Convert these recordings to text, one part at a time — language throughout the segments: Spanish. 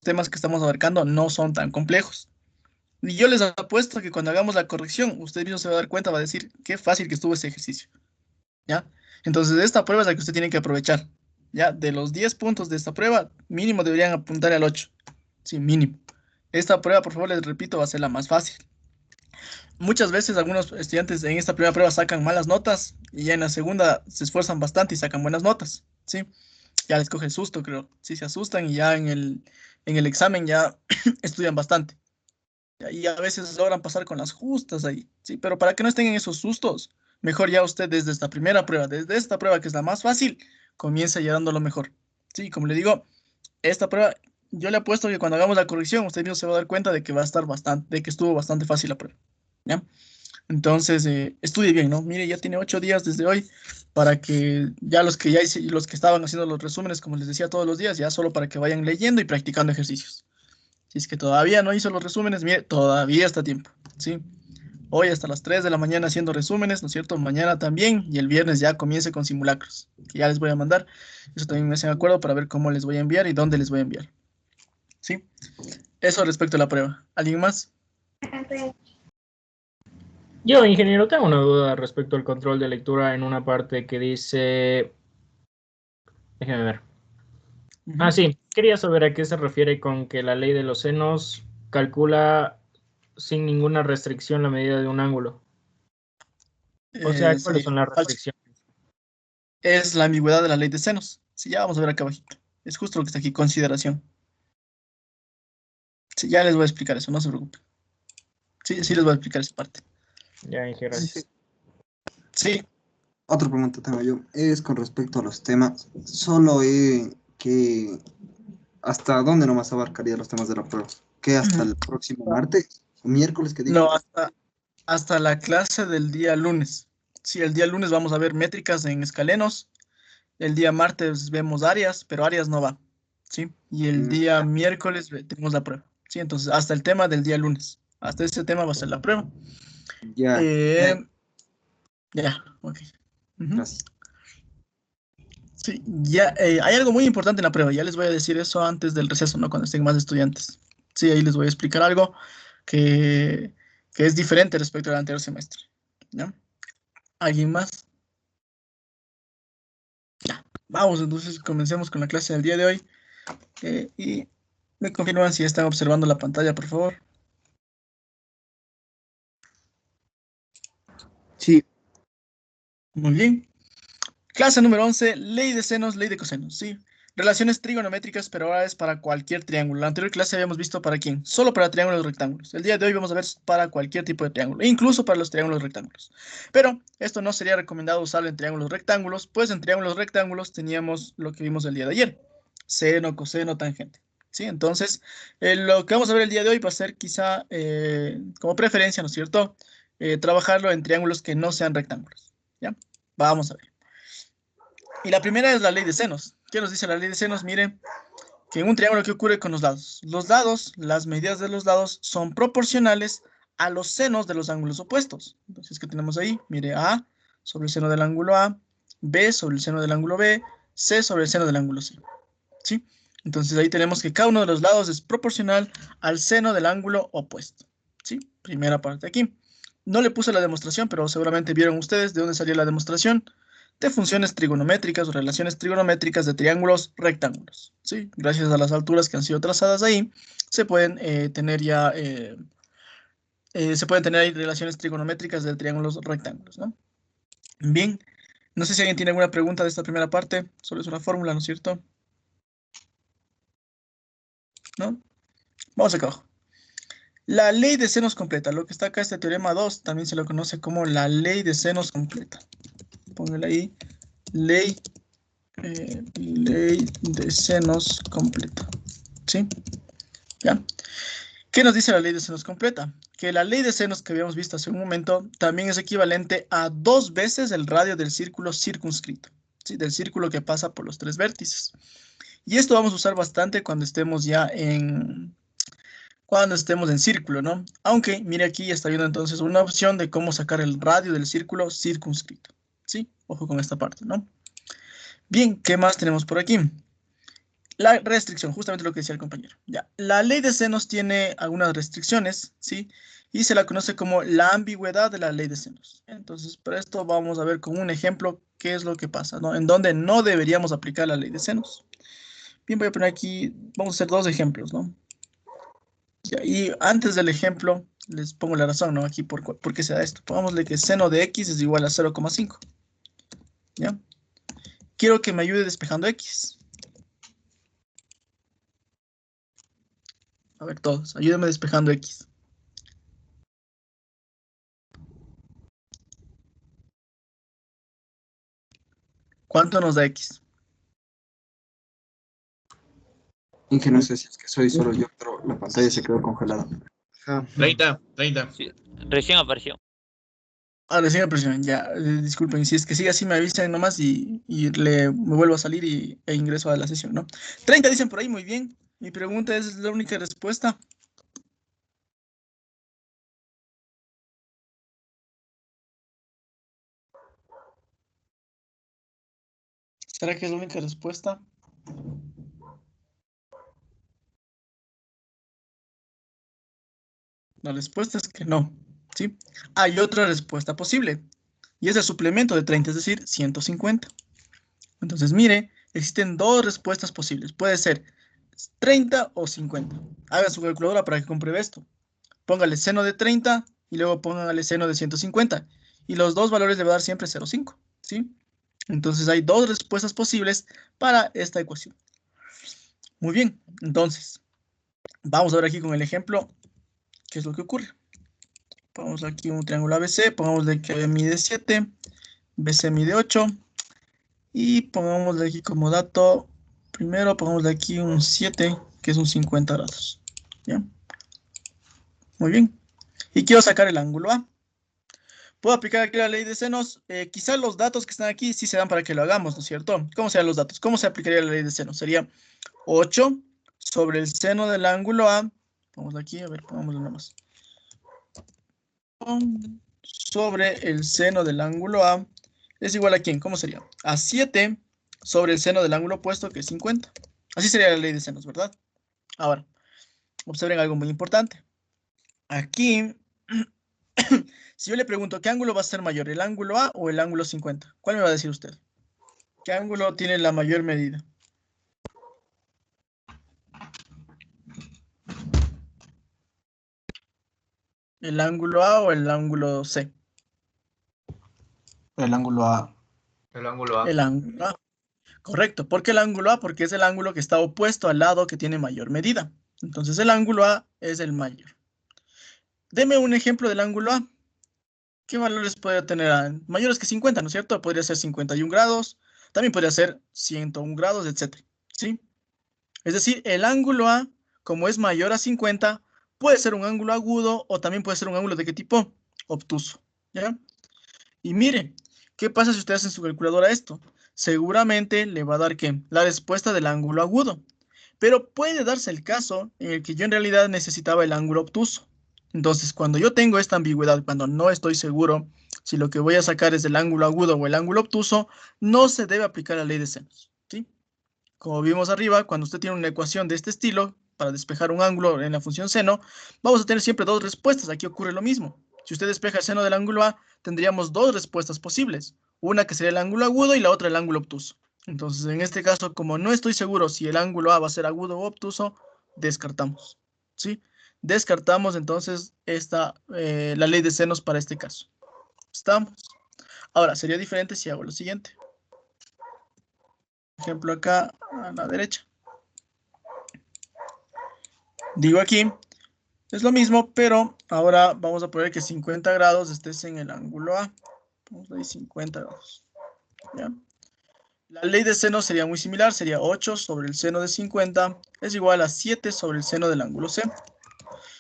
temas que estamos abarcando no son tan complejos. Y yo les apuesto que cuando hagamos la corrección, usted mismo se va a dar cuenta, va a decir, qué fácil que estuvo ese ejercicio, ¿ya? Entonces, esta prueba es la que usted tiene que aprovechar, ¿ya? De los 10 puntos de esta prueba, mínimo deberían apuntar al 8, sí, mínimo. Esta prueba, por favor, les repito, va a ser la más fácil. Muchas veces algunos estudiantes en esta primera prueba sacan malas notas y ya en la segunda se esfuerzan bastante y sacan buenas notas, ¿sí? Ya les coge el susto, creo. Sí, se asustan y ya en el examen ya estudian bastante. Y a veces logran pasar con las justas ahí, ¿sí? Pero para que no estén en esos sustos, mejor ya usted desde esta primera prueba, desde esta prueba que es la más fácil, comienza ya dando lo mejor. Sí, como le digo, esta prueba, yo le apuesto que cuando hagamos la corrección, usted mismo se va a dar cuenta de que va a estar bastante, de que estuvo bastante fácil la prueba, ¿ya? Entonces, estudie bien, ¿no? Mire, ya tiene 8 días desde hoy para que ya los que los que estaban haciendo los resúmenes, como les decía todos los días, ya solo para que vayan leyendo y practicando ejercicios. Si es que todavía no hizo los resúmenes, mire, todavía está a tiempo, ¿sí? Hoy hasta las 3 de la mañana haciendo resúmenes, ¿no es cierto? Mañana también, y el viernes ya comience con simulacros, que ya les voy a mandar. Eso también me hacen acuerdo para ver cómo les voy a enviar y dónde les voy a enviar, ¿sí? Eso respecto a la prueba. ¿Alguien más? Yo, ingeniero, tengo una duda respecto al control de lectura en una parte que dice... Déjeme ver. Ah, sí, quería saber a qué se refiere con que la ley de los senos calcula sin ninguna restricción la medida de un ángulo. O sea, ¿cuáles Sería son las falso. restricciones? Es la ambigüedad de la ley de senos. Sí, ya vamos a ver acá abajito. Es justo lo que está aquí, consideración. Sí, ya les voy a explicar eso, no se preocupen. Sí, sí les voy a explicar esa parte. Ya dije, gracias. Sí, Otra pregunta tengo yo, es con respecto a los temas. Que ¿hasta dónde nomás abarcaría los temas de la prueba? ¿Qué hasta el próximo martes o miércoles que dijo? no, hasta la clase del día lunes. Sí, el día lunes vamos a ver métricas en escalenos. El día martes vemos áreas, pero áreas no va. ¿Sí? Y el Mm, día miércoles tenemos la prueba. Sí, entonces hasta el tema del día lunes. Hasta ese tema va a ser la prueba. ya, Eh, ya, ok. Ujú. gracias. Sí, ya, hay algo muy importante en la prueba. Ya les voy a decir eso antes del receso, ¿no? Cuando estén más estudiantes. Sí, ahí les voy a explicar algo que, que es diferente respecto al anterior semestre. ¿Ya? ¿Alguien más? Ya. Vamos, entonces comencemos con la clase del día de hoy. Y me confirman si están observando la pantalla, por favor. Sí, Muy bien. Clase número 11, ley de senos, ley de cosenos, ¿sí? Relaciones trigonométricas, pero ahora es para cualquier triángulo. La anterior clase habíamos visto para quién, solo para triángulos rectángulos. El día de hoy vamos a ver para cualquier tipo de triángulo, incluso para los triángulos rectángulos. Pero esto no sería recomendado usarlo en triángulos rectángulos, pues en triángulos rectángulos teníamos lo que vimos el día de ayer, seno, coseno, tangente. ¿Sí? Entonces, lo que vamos a ver el día de hoy va a ser quizá como preferencia, ¿no es cierto? Trabajarlo en triángulos que no sean rectángulos. ¿Ya? Vamos a ver. Y la primera es la ley de senos. ¿Qué nos dice la ley de senos? Mire, que en un triángulo, ¿qué ocurre con los lados? Los lados, las medidas de los lados son proporcionales a los senos de los ángulos opuestos. Entonces, ¿qué tenemos ahí? Mire, A sobre el seno del ángulo A, B sobre el seno del ángulo B, C sobre el seno del ángulo C. ¿Sí? Entonces, ahí tenemos que cada uno de los lados es proporcional al seno del ángulo opuesto. ¿Sí? Primera parte aquí. No le puse la demostración, pero seguramente vieron ustedes de dónde salió la demostración de funciones trigonométricas o relaciones trigonométricas de triángulos rectángulos. ¿Sí? Gracias a las alturas que han sido trazadas ahí, se pueden tener ya se pueden tener ahí relaciones trigonométricas de triángulos rectángulos, ¿no? Bien, no sé si alguien tiene alguna pregunta de esta primera parte, solo es una fórmula, ¿no es cierto? ¿No? Vamos acá abajo. La ley de senos completa, lo que está acá, este teorema 2, también se lo conoce como la ley de senos completa. Póngale ahí, ley, ley de senos completa. ¿Sí? ¿Ya? ¿Qué nos dice la ley de senos completa? Que la ley de senos que habíamos visto hace un momento también es equivalente a 2 veces el radio del círculo circunscrito, ¿sí? Del círculo que pasa por los 3 vértices. Y esto vamos a usar bastante cuando estemos ya cuando estemos en círculo, ¿no? Aunque, mire aquí, ya está viendo entonces una opción de cómo sacar el radio del círculo circunscrito, ¿sí? Ojo con esta parte, ¿no? Bien, ¿qué más tenemos por aquí? La restricción, justamente lo que decía el compañero. Ya, la ley de senos tiene algunas restricciones, ¿sí? Y se la conoce como la ambigüedad de la ley de senos. Entonces, para esto vamos a ver con un ejemplo qué es lo que pasa, ¿no? En donde no deberíamos aplicar la ley de senos. Bien, voy a poner aquí, vamos a hacer dos ejemplos, ¿no? Ya, y antes del ejemplo, les pongo la razón, ¿no? Aquí, ¿por qué se da esto? Pongámosle que seno de x es igual a 0,5, ¿ya? Quiero que me ayude despejando x. A ver, todos, ayúdenme despejando x. ¿Cuánto nos da x? Inge, no sé si es que soy solo yo, pero la pantalla se quedó congelada. Ajá. 30, 30. Sí, recién apareció. Ah, recién me presionan, ya, disculpen, si es que sigue así me avisan nomás me vuelvo a salir e ingreso a la sesión, ¿no? 30 dicen por ahí, muy bien. Mi pregunta es la única respuesta. ¿Será que es la única respuesta? La respuesta es que no, ¿sí? Hay otra respuesta posible, y es el suplemento de 30, es decir, 150. Entonces, mire, existen dos respuestas posibles. Puede ser 30 o 50. Haga su calculadora para que compruebe esto. Póngale seno de 30 y luego póngale seno de 150. Y los dos valores le va a dar siempre 0,5, ¿sí? Entonces, hay dos respuestas posibles para esta ecuación. Muy bien, entonces, vamos a ver aquí con el ejemplo qué es lo que ocurre. Pongamos aquí un triángulo ABC, pongámosle que AB mide 7, BC mide 8, y pongámosle aquí como dato, primero pongámosle aquí un 7, que es un 50 grados. ¿Ya? Muy bien. Y quiero sacar el ángulo A. ¿Puedo aplicar aquí la ley de senos? Quizás los datos que están aquí sí se dan para que lo hagamos, ¿no es cierto? ¿Cómo serían los datos? ¿Cómo se aplicaría la ley de senos? Sería 8 sobre el seno del ángulo A. Vamos aquí, a ver, pongámoslo nomás. Sobre el seno del ángulo A es igual a ¿quién? ¿Cómo sería? A 7 sobre el seno del ángulo opuesto, que es 50. Así sería la ley de senos, ¿verdad? Ahora, observen algo muy importante. Aquí, si yo le pregunto, ¿qué ángulo va a ser mayor, el ángulo A o el ángulo 50? ¿Cuál me va a decir usted? ¿Qué ángulo tiene la mayor medida? ¿El ángulo A o el ángulo C? El ángulo A. El ángulo A. El ángulo A. Correcto. ¿Por qué el ángulo A? Porque es el ángulo que está opuesto al lado que tiene mayor medida. Entonces el ángulo A es el mayor. Deme un ejemplo del ángulo A. ¿Qué valores puede tener? Mayores que 50, ¿no es cierto? Podría ser 51 grados, también podría ser 101 grados, etc. ¿Sí? Es decir, el ángulo A, como es mayor a 50, puede ser un ángulo agudo o también puede ser un ángulo de qué tipo? Obtuso. ¿Ya? Y mire, ¿qué pasa si usted hace en su calculadora esto? Seguramente le va a dar ¿qué? La respuesta del ángulo agudo. Pero puede darse el caso en el que yo en realidad necesitaba el ángulo obtuso. Entonces, cuando yo tengo esta ambigüedad, cuando no estoy seguro si lo que voy a sacar es el ángulo agudo o el ángulo obtuso, no se debe aplicar la ley de senos, ¿sí? Como vimos arriba, cuando usted tiene una ecuación de este estilo, para despejar un ángulo en la función seno, vamos a tener siempre dos respuestas. Aquí ocurre lo mismo. Si usted despeja el seno del ángulo A, tendríamos dos respuestas posibles. Una que sería el ángulo agudo y la otra el ángulo obtuso. Entonces, en este caso, como no estoy seguro si el ángulo A va a ser agudo o obtuso, descartamos, ¿sí? Descartamos entonces la ley de senos para este caso. ¿Estamos? Ahora, sería diferente si hago lo siguiente. Por ejemplo, acá a la derecha. Digo aquí, es lo mismo, pero ahora vamos a poner que 50 grados estés en el ángulo A. Vamos a ver 50 grados. ¿Ya? La ley de seno sería muy similar, sería 8 sobre el seno de 50 es igual a 7 sobre el seno del ángulo C.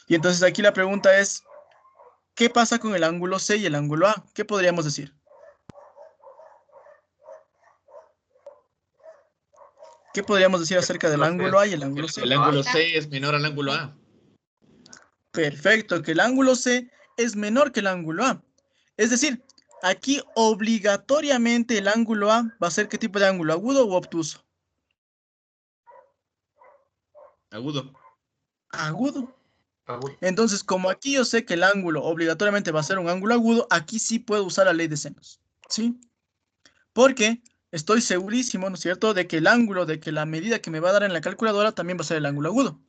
Y entonces aquí la pregunta es, ¿qué pasa con el ángulo C y el ángulo A? ¿Qué podríamos decir? ¿Qué podríamos decir acerca del ángulo A y el ángulo C? El ángulo C es menor al ángulo A. Perfecto, que el ángulo C es menor que el ángulo A. Es decir, aquí obligatoriamente el ángulo A va a ser ¿qué tipo de ángulo? ¿Agudo o obtuso? Agudo. Agudo. Agudo. Entonces, como aquí yo sé que el ángulo obligatoriamente va a ser un ángulo agudo, aquí sí puedo usar la ley de senos, ¿sí? Porque estoy segurísimo, ¿no es cierto?, de que el ángulo, de que la medida que me va a dar en la calculadora también va a ser el ángulo agudo.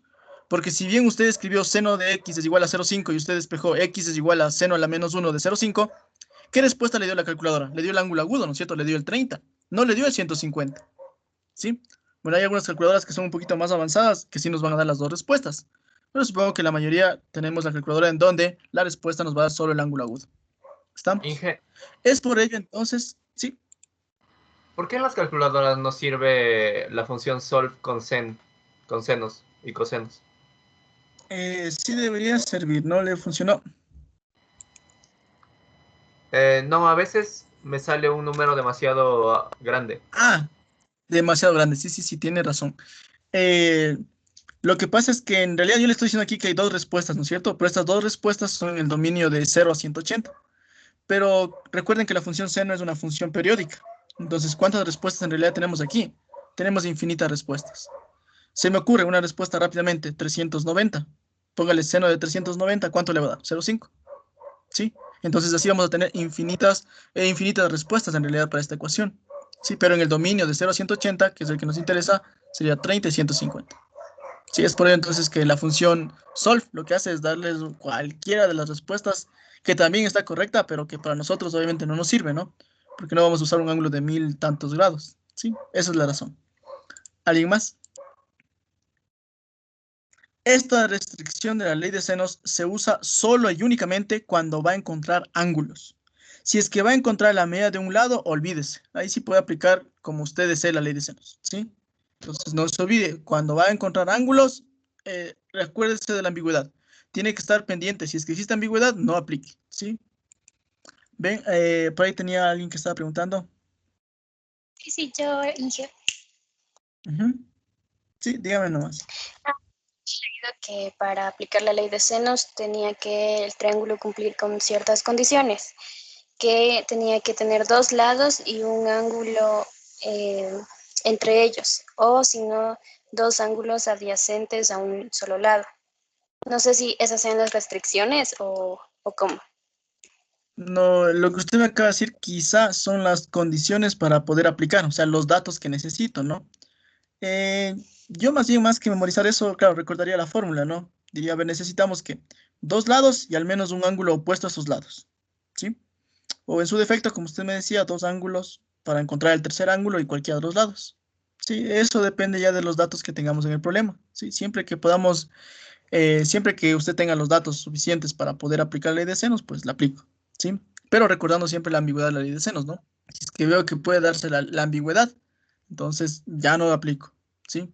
Porque si bien usted escribió seno de x es igual a 0,5 y usted despejó x es igual a seno a la menos 1 de 0,5, ¿qué respuesta le dio la calculadora? Le dio el ángulo agudo, ¿no es cierto? Le dio el 30, no le dio el 150, ¿sí? Bueno, hay algunas calculadoras que son un poquito más avanzadas que sí nos van a dar las dos respuestas. Pero supongo que la mayoría tenemos la calculadora en donde la respuesta nos va a dar solo el ángulo agudo. ¿Estamos? Inge, Es por ello, entonces, sí. ¿por qué en las calculadoras no sirve la función solve con senos y cosenos? Sí debería servir, no le funcionó. No, a veces me sale un número demasiado grande. Ah, demasiado grande. Sí, sí, sí, tiene razón. Lo que pasa es que en realidad yo le estoy diciendo aquí que hay dos respuestas, ¿no es cierto? Pero estas dos respuestas son en el dominio de 0 a 180. Pero recuerden que la función seno es una función periódica. Entonces, ¿cuántas respuestas en realidad tenemos aquí? Tenemos infinitas respuestas. Se me ocurre una respuesta rápidamente, 390. Póngale seno de 390, ¿cuánto le va a dar? 0,5. ¿Sí? Entonces así vamos a tener infinitas respuestas en realidad para esta ecuación. Sí, pero en el dominio de 0 a 180, que es el que nos interesa, sería 30 y 150. Sí, es por ello entonces que la función solve lo que hace es darles cualquiera de las respuestas que también está correcta, pero que para nosotros obviamente no nos sirve, ¿no? Porque no vamos a usar un ángulo de 1000 tantos grados. Sí, esa es la razón. ¿Alguien más? Esta restricción de la ley de senos se usa solo y únicamente cuando va a encontrar ángulos. Si es que va a encontrar la medida de un lado, olvídese. Ahí sí puede aplicar como usted desee la ley de senos, ¿sí? Entonces no se olvide, cuando va a encontrar ángulos, recuérdese de la ambigüedad. Tiene que estar pendiente. Si es que existe ambigüedad, no aplique, ¿sí? Ven, por ahí tenía alguien que estaba preguntando. Sí, sí, yo, Inge. Ujú. Sí, dígame nomás. Que para aplicar la ley de senos tenía que el triángulo cumplir con ciertas condiciones, que tenía que tener dos lados y un ángulo entre ellos, o si no, dos ángulos adyacentes a un solo lado. No sé si esas sean las restricciones o cómo. No, lo que usted me acaba de decir quizá son las condiciones para poder aplicar, o sea, los datos que necesito, ¿no? Eh, yo más bien, más que memorizar eso, claro, recordaría la fórmula, ¿no? Diría, a ver, necesitamos que dos lados y al menos un ángulo opuesto a sus lados, ¿sí? O en su defecto, como usted me decía, dos ángulos para encontrar el tercer ángulo y cualquiera de los lados. Sí, eso depende ya de los datos que tengamos en el problema, ¿sí? Siempre que podamos, siempre que usted tenga los datos suficientes para poder aplicar la ley de senos, pues la aplico, ¿sí? Pero recordando siempre la ambigüedad de la ley de senos, ¿no? Si es que veo que puede darse la ambigüedad, entonces ya no lo aplico, ¿sí?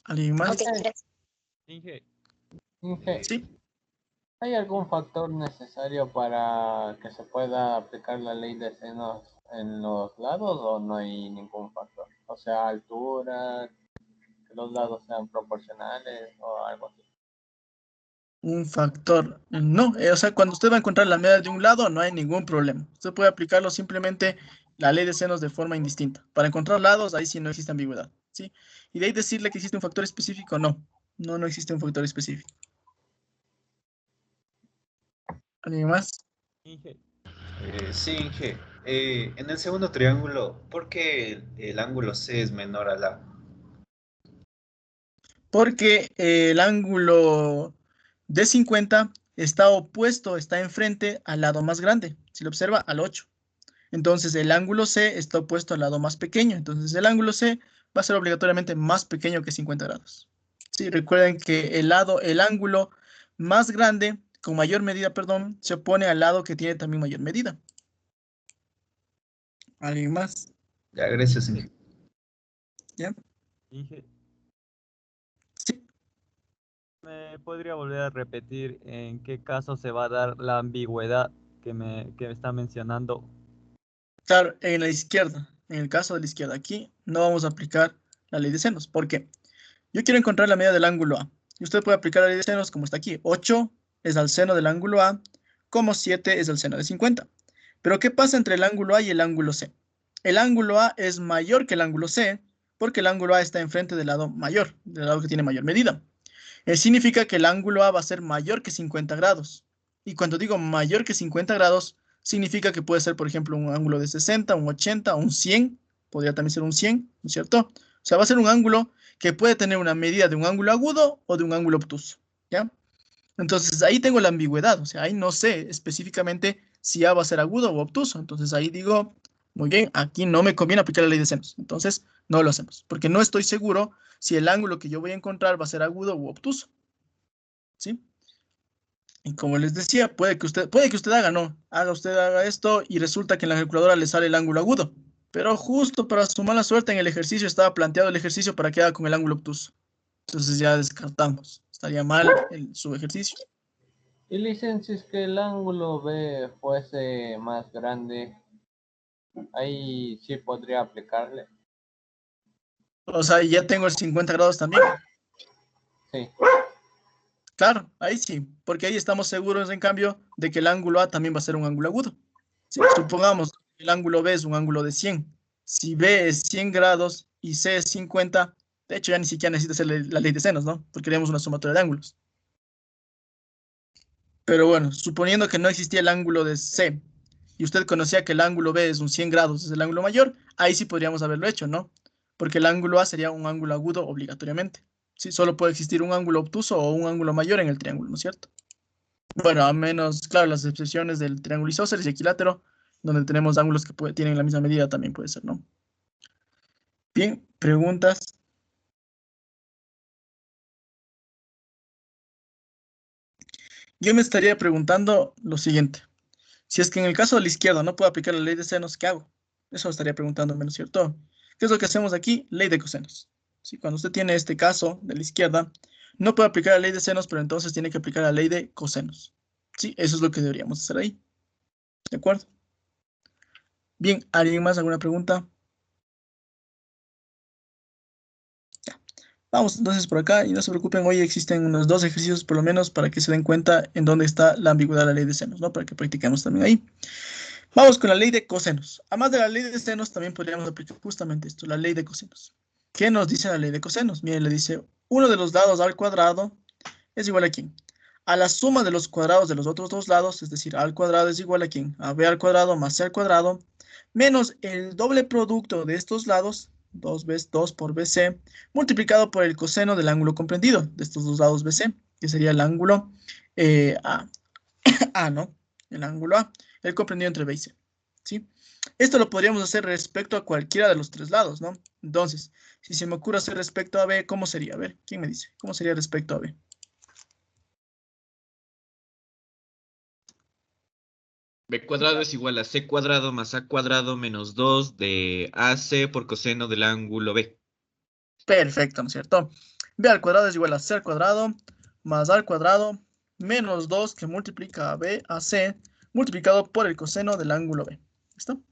¿Alguien más? Ok, gracias. Inge, Sí. ¿hay algún factor necesario para que se pueda aplicar la ley de senos en los lados o no hay ningún factor? O sea, altura, que los lados sean proporcionales o algo así. Un factor. No, o sea, cuando usted va a encontrar la medida de un lado, no hay ningún problema. Usted puede aplicarlo simplemente la ley de senos de forma indistinta. Para encontrar lados, ahí sí no existe ambigüedad, ¿sí? Y de ahí decirle que existe un factor específico, no. No, no existe un factor específico. ¿Alguien más? Inge, Sí, Inge. En el segundo triángulo, ¿por qué el ángulo C es menor a la? Porque el ángulo de 50 está opuesto, está enfrente al lado más grande. Si lo observa, al 8. Entonces el ángulo C está opuesto al lado más pequeño. Entonces el ángulo C va a ser obligatoriamente más pequeño que 50 grados. Sí, recuerden que el ángulo más grande, con mayor medida, perdón, se opone al lado que tiene también mayor medida. ¿Alguien más? Ya, gracias, Inge. ¿Ya? Inge, Sí. ¿me podría volver a repetir en qué caso se va a dar la ambigüedad que me está mencionando? Claro, en la izquierda, en el caso de la izquierda, aquí no vamos a aplicar la ley de senos. ¿Por qué? Yo quiero encontrar la medida del ángulo A. Y usted puede aplicar la ley de senos como está aquí. 8 es al seno del ángulo A, como 7 es al seno de 50. Pero ¿qué pasa entre el ángulo A y el ángulo C? El ángulo A es mayor que el ángulo C, porque el ángulo A está enfrente del lado mayor, del lado que tiene mayor medida. Significa que el ángulo A va a ser mayor que 50 grados. Y cuando digo mayor que 50 grados, significa que puede ser, por ejemplo, un ángulo de 60, un 80, un 100, podría también ser un 100, ¿no es cierto? O sea, va a ser un ángulo que puede tener una medida de un ángulo agudo o de un ángulo obtuso, ¿ya? Entonces, ahí tengo la ambigüedad, o sea, ahí no sé específicamente si A va a ser agudo o obtuso. Entonces, ahí digo, muy bien, aquí no me conviene aplicar la ley de senos. Entonces, no lo hacemos, porque no estoy seguro si el ángulo que yo voy a encontrar va a ser agudo u obtuso, ¿sí? Y como les decía, puede que usted haga esto y resulta que en la calculadora le sale el ángulo agudo. Pero justo para su mala suerte en el ejercicio estaba planteado el ejercicio para que haga con el ángulo obtuso. Entonces ya descartamos. Estaría mal su ejercicio. Y licencia, si es que el ángulo B fuese más grande, ahí sí podría aplicarle. O sea, ya tengo el 50 grados también. Sí. Claro, ahí sí, porque ahí estamos seguros, en cambio, de que el ángulo A también va a ser un ángulo agudo. Sí, supongamos que el ángulo B es un ángulo de 100. Si B es 100 grados y C es 50, de hecho ya ni siquiera necesita hacer la ley de senos, ¿no? Porque tenemos una sumatoria de ángulos. Pero bueno, suponiendo que no existía el ángulo de C y usted conocía que el ángulo B es un 100 grados, es el ángulo mayor, ahí sí podríamos haberlo hecho, ¿no? Porque el ángulo A sería un ángulo agudo obligatoriamente. Sí, solo puede existir un ángulo obtuso o un ángulo mayor en el triángulo, ¿no es cierto? Bueno, a menos, claro, las excepciones del triángulo isósceles y equilátero, donde tenemos ángulos que tienen la misma medida, también puede ser, ¿no? Bien, preguntas. Yo me estaría preguntando lo siguiente. Si es que en el caso de la izquierda no puedo aplicar la ley de senos, ¿qué hago? Eso estaría preguntándome, ¿no es cierto? ¿Qué es lo que hacemos aquí? Ley de cosenos. Si cuando usted tiene este caso de la izquierda, no puede aplicar la ley de senos, pero entonces tiene que aplicar la ley de cosenos. Sí, eso es lo que deberíamos hacer ahí. ¿De acuerdo? Bien, ¿alguien más? ¿Alguna pregunta? Vamos entonces por acá y no se preocupen, hoy existen unos 2 ejercicios por lo menos para que se den cuenta en dónde está la ambigüedad de la ley de senos, ¿no? Para que practiquemos también ahí. Vamos con la ley de cosenos. Además de la ley de senos, también podríamos aplicar justamente esto, la ley de cosenos. ¿Qué nos dice la ley de cosenos? Miren, le dice, uno de los lados al cuadrado es igual a ¿quién? A la suma de los cuadrados de los otros dos lados, es decir, a al cuadrado es igual a ¿quién? A b al cuadrado más c al cuadrado, menos el doble producto de estos lados, 2 por bc, multiplicado por el coseno del ángulo comprendido de estos dos lados bc, que sería el ángulo A, ¿no? El ángulo A, el comprendido entre B y C, ¿sí? Esto lo podríamos hacer respecto a cualquiera de los 3 lados, ¿no? Entonces, si se me ocurre hacer respecto a B, ¿cómo sería? A ver, ¿quién me dice? ¿Cómo sería respecto a B? B cuadrado es igual a C cuadrado más A cuadrado menos 2 de AC por coseno del ángulo B. Perfecto, ¿no es cierto? B al cuadrado es igual a C al cuadrado más A al cuadrado menos 2 que multiplica a B a C multiplicado por el coseno del ángulo B. ¿Listo?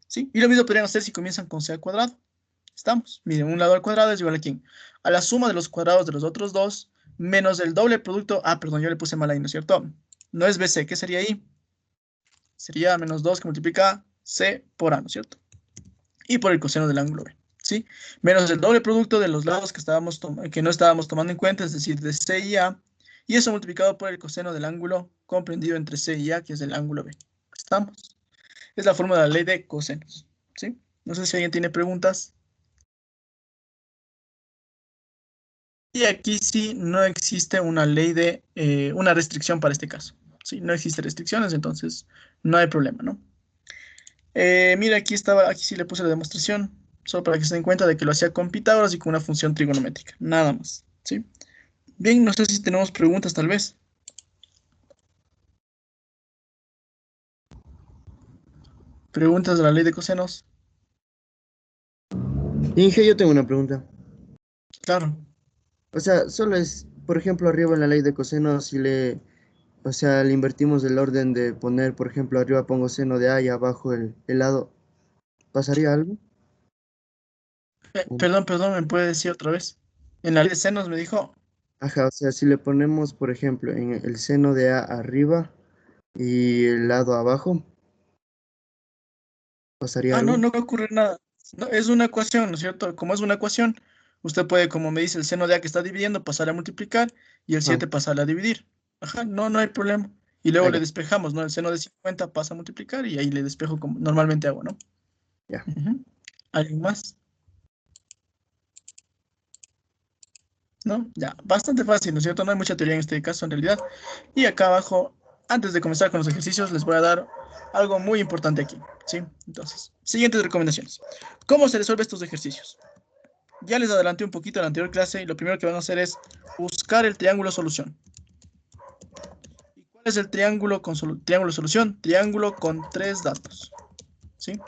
¿Sí? Y lo mismo podrían hacer si comienzan con C al cuadrado. ¿Estamos? Miren, un lado al cuadrado es igual a ¿quién? A la suma de los cuadrados de los otros dos menos el doble producto. Ah, perdón, yo le puse mal ahí, ¿no es cierto? No es BC, ¿qué sería ahí? Sería menos 2 que multiplica C por A, ¿no es cierto? Y por el coseno del ángulo B, ¿sí? Menos el doble producto de los lados que no estábamos tomando en cuenta, es decir, de C y A, y eso multiplicado por el coseno del ángulo comprendido entre C y A, que es el ángulo B. ¿Estamos? Es la fórmula de la ley de cosenos, ¿sí? No sé si alguien tiene preguntas. Y aquí sí no existe una ley de, una restricción para este caso. Sí, no existe restricciones, entonces no hay problema, ¿no? Mira, aquí sí le puse la demostración, solo para que se den cuenta de que lo hacía con Pitágoras y con una función trigonométrica, nada más, ¿sí? Bien, no sé si tenemos preguntas tal vez. Preguntas de la ley de cosenos. Inge, yo tengo una pregunta. Claro. O sea, solo es, por ejemplo, arriba en la ley de cosenos, si o sea, le invertimos el orden de poner, por ejemplo, arriba pongo seno de A y abajo el lado, ¿pasaría algo? Perdón, ¿me puede decir otra vez? En la ley de senos me dijo. Ajá, o sea, si le ponemos, por ejemplo, en el seno de A arriba y el lado abajo, ¿pasaría Ah, no, algo? no ocurre nada. No, es una ecuación, ¿no es cierto? Como es una ecuación, usted puede, como me dice, el seno de A que está dividiendo, pasar a multiplicar y el 7 pasar a dividir. Ajá, no hay problema. Y luego Ok, le despejamos, ¿no? El seno de 50 pasa a multiplicar y ahí le despejo como normalmente hago, ¿no? ya. Ujú. ¿Alguien más? ¿No? Ya, bastante fácil, ¿no es cierto? No hay mucha teoría en este caso en realidad. Y acá abajo, antes de comenzar con los ejercicios, les voy a dar algo muy importante aquí, ¿sí? Entonces, siguientes recomendaciones. ¿Cómo se resuelven estos ejercicios? Ya les adelanté un poquito en la anterior clase y lo primero que van a hacer es buscar el triángulo solución. ¿Y cuál es el triángulo con triángulo solución? Triángulo con 3 datos, ¿sí?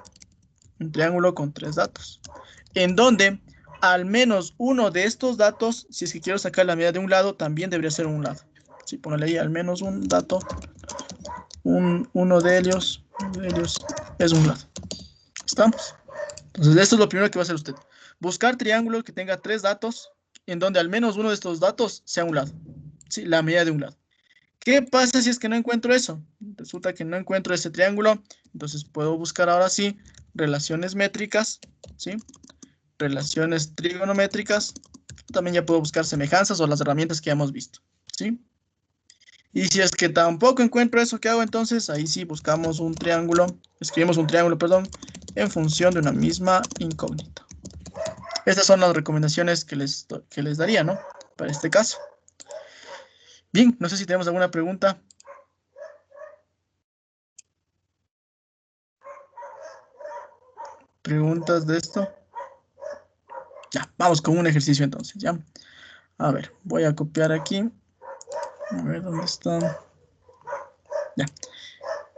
Un triángulo con 3 datos. En donde al menos uno de estos datos, si es que quiero sacar la medida de un lado, también debería ser un lado. Sí, ponle ahí al menos un dato, uno de ellos es un lado. ¿Estamos? Entonces, esto es lo primero que va a hacer usted. Buscar triángulos que tenga 3 datos, en donde al menos uno de estos datos sea un lado. Sí, la medida de un lado. ¿Qué pasa si es que no encuentro eso? Resulta que no encuentro ese triángulo, entonces puedo buscar ahora sí relaciones métricas, ¿sí? Relaciones trigonométricas. También ya puedo buscar semejanzas o las herramientas que ya hemos visto, ¿sí? Y si es que tampoco encuentro eso, ¿qué hago entonces? Ahí sí buscamos un triángulo, escribimos un triángulo, perdón, en función de una misma incógnita. Estas son las recomendaciones que les daría, ¿no? Para este caso. Bien, no sé si tenemos alguna pregunta. ¿Preguntas de esto? Ya, vamos con un ejercicio entonces, ¿ya? A ver, voy a copiar aquí. A ver, ¿dónde está? Ya.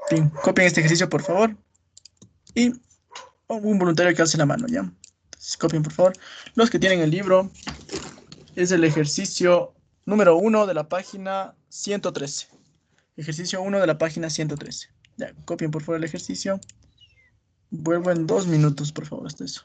Bien, copien este ejercicio, por favor. Y un voluntario que alce la mano, ¿ya? Entonces, copien, por favor. Los que tienen el libro, es el ejercicio número 1 de la página 113. Ejercicio 1 de la página 113. Ya, copien, por favor, el ejercicio. Vuelvo en 2 minutos, por favor, hasta eso.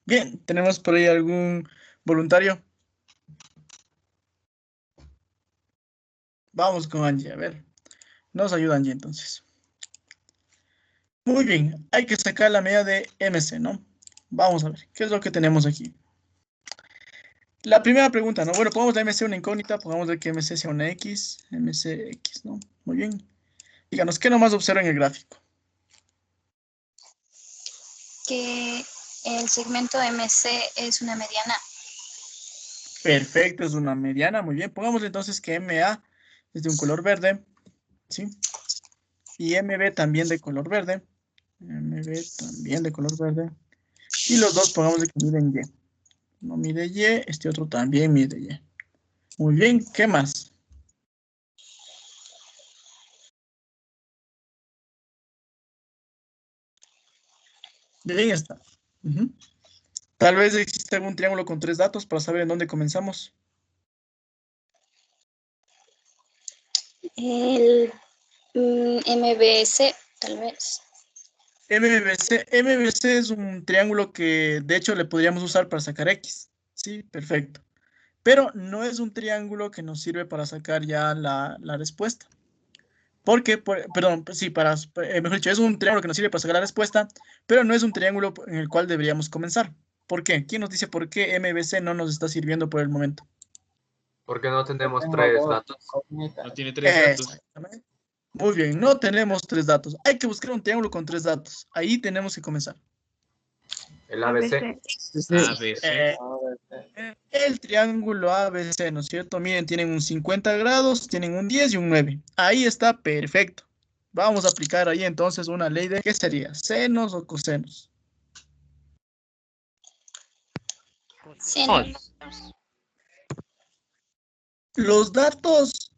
Bien, ¿tenemos por ahí algún voluntario? Vamos con Angie, a ver. Nos ayuda Angie entonces. Muy bien, hay que sacar la medida de MC, ¿no? Vamos a ver, ¿qué es lo que tenemos aquí? La primera pregunta, ¿no? Bueno, pongamos la MC una incógnita, pongamos de que MC sea una X, MC X, ¿no? Muy bien. Díganos, ¿qué nomás observa en el gráfico? Que el segmento MC es una mediana. Perfecto, es una mediana, muy bien. Pongámosle entonces que MA es de un color verde, ¿sí? Y MB también de color verde. MB también de color verde. Y los dos pongámosle que miden Y. No mide Y, este otro también mide Y. Muy bien, ¿qué más? Bien está. Ujú. Tal vez existe algún triángulo con 3 datos para saber en dónde comenzamos. El MBS, tal vez. MBC es un triángulo que de hecho le podríamos usar para sacar X. Sí, perfecto. Pero no es un triángulo que nos sirve para sacar ya la respuesta. Porque, perdón, sí, mejor dicho, es un triángulo que nos sirve para sacar la respuesta, pero no es un triángulo en el cual deberíamos comenzar. ¿Por qué? ¿Quién nos dice por qué MBC no nos está sirviendo por el momento? Porque no tenemos Tengo 3 dos datos. incógnitas. No tiene 3 datos. Exactamente. Muy bien, no tenemos 3 datos. Hay que buscar un triángulo con 3 datos. Ahí tenemos que comenzar. El ABC. ABC. El triángulo ABC, ¿no es cierto? Miren, tienen un 50 grados, tienen un 10 y un 9. Ahí está perfecto. Vamos a aplicar ahí entonces una ley de, ¿qué sería? ¿Senos o cosenos? Senos. Los datos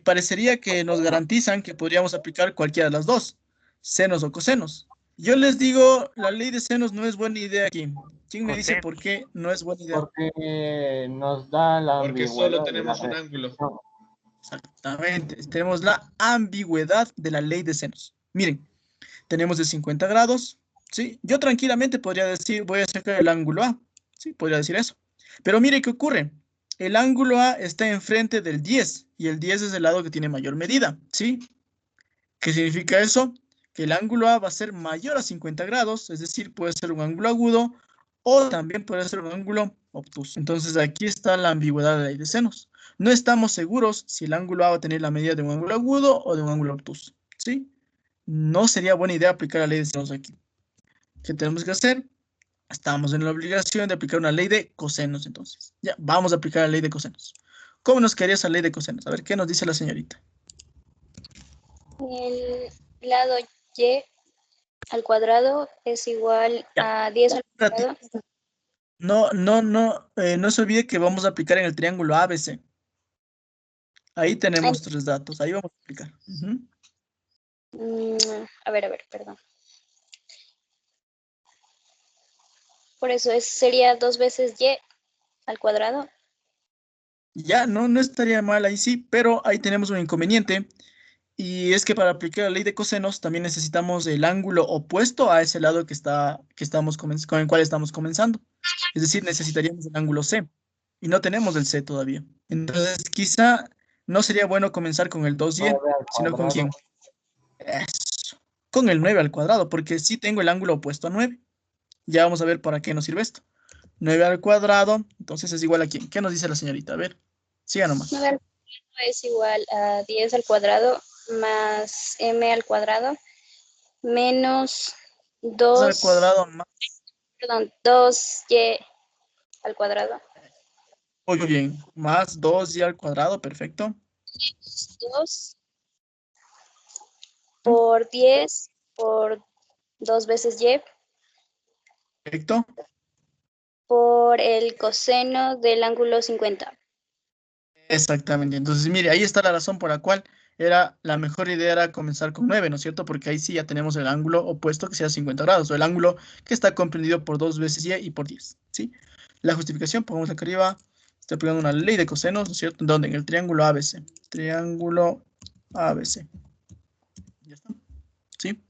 parecería que nos garantizan que podríamos aplicar cualquiera de las dos, senos o cosenos. Yo les digo, la ley de senos no es buena idea aquí. ¿Quién me dice por qué no es buena idea? Porque nos da la Porque ambigüedad solo de tenemos la un ángulo. no, Exactamente, tenemos la ambigüedad de la ley de senos. Miren, tenemos de 50 grados, ¿sí? Yo tranquilamente podría decir, voy a sacar el ángulo A, ¿sí? Podría decir eso. Pero mire qué ocurre. El ángulo A está enfrente del 10 y el 10 es el lado que tiene mayor medida, ¿sí? ¿Qué significa eso? Que el ángulo A va a ser mayor a 50 grados, es decir, puede ser un ángulo agudo o también puede ser un ángulo obtuso. Entonces aquí está la ambigüedad de la ley de senos. No estamos seguros si el ángulo A va a tener la medida de un ángulo agudo o de un ángulo obtuso, ¿sí? No sería buena idea aplicar la ley de senos aquí. ¿Qué tenemos que hacer? Estamos en la obligación de aplicar una ley de cosenos, entonces. Ya, vamos a aplicar la ley de cosenos. ¿Cómo nos quedaría esa ley de cosenos? A ver, ¿qué nos dice la señorita? El lado y al cuadrado es igual a 10 al cuadrado. No se olvide que vamos a aplicar en el triángulo ABC. Ahí tenemos 3 datos, ahí vamos a aplicar. A ver, perdón. Por eso sería 2 veces y al cuadrado. Ya, no estaría mal ahí sí, pero ahí tenemos un inconveniente. Y es que para aplicar la ley de cosenos también necesitamos el ángulo opuesto a ese lado con el cual estamos comenzando. Es decir, necesitaríamos el ángulo C. Y no tenemos el C todavía. Entonces, quizá no sería bueno comenzar con el 2y, 9 al sino con cuadrado. quién. Eso. Con el 9 al cuadrado, porque sí tengo el ángulo opuesto a 9. Ya vamos a ver para qué nos sirve esto. 9 al cuadrado, entonces es igual a quién. ¿Qué nos dice la señorita? A ver, siga nomás. 9 al cuadrado es igual a 10 al cuadrado más m al cuadrado menos 2 al 2, cuadrado más. perdón, 2y al cuadrado. Muy bien, más 2y al cuadrado, perfecto. 2 por 10 por 2 veces y Perfecto. por el coseno del ángulo 50. Exactamente. Entonces, mire, ahí está la razón por la cual la mejor idea era comenzar con 9, ¿no es cierto? Porque ahí sí ya tenemos el ángulo opuesto que sea 50 grados, o el ángulo que está comprendido por 2 veces y por 10, ¿sí? La justificación, pongamos acá arriba, estoy aplicando una ley de cosenos, ¿no es cierto? ¿Dónde? En el triángulo ABC. Triángulo ABC. Ya está, ¿sí?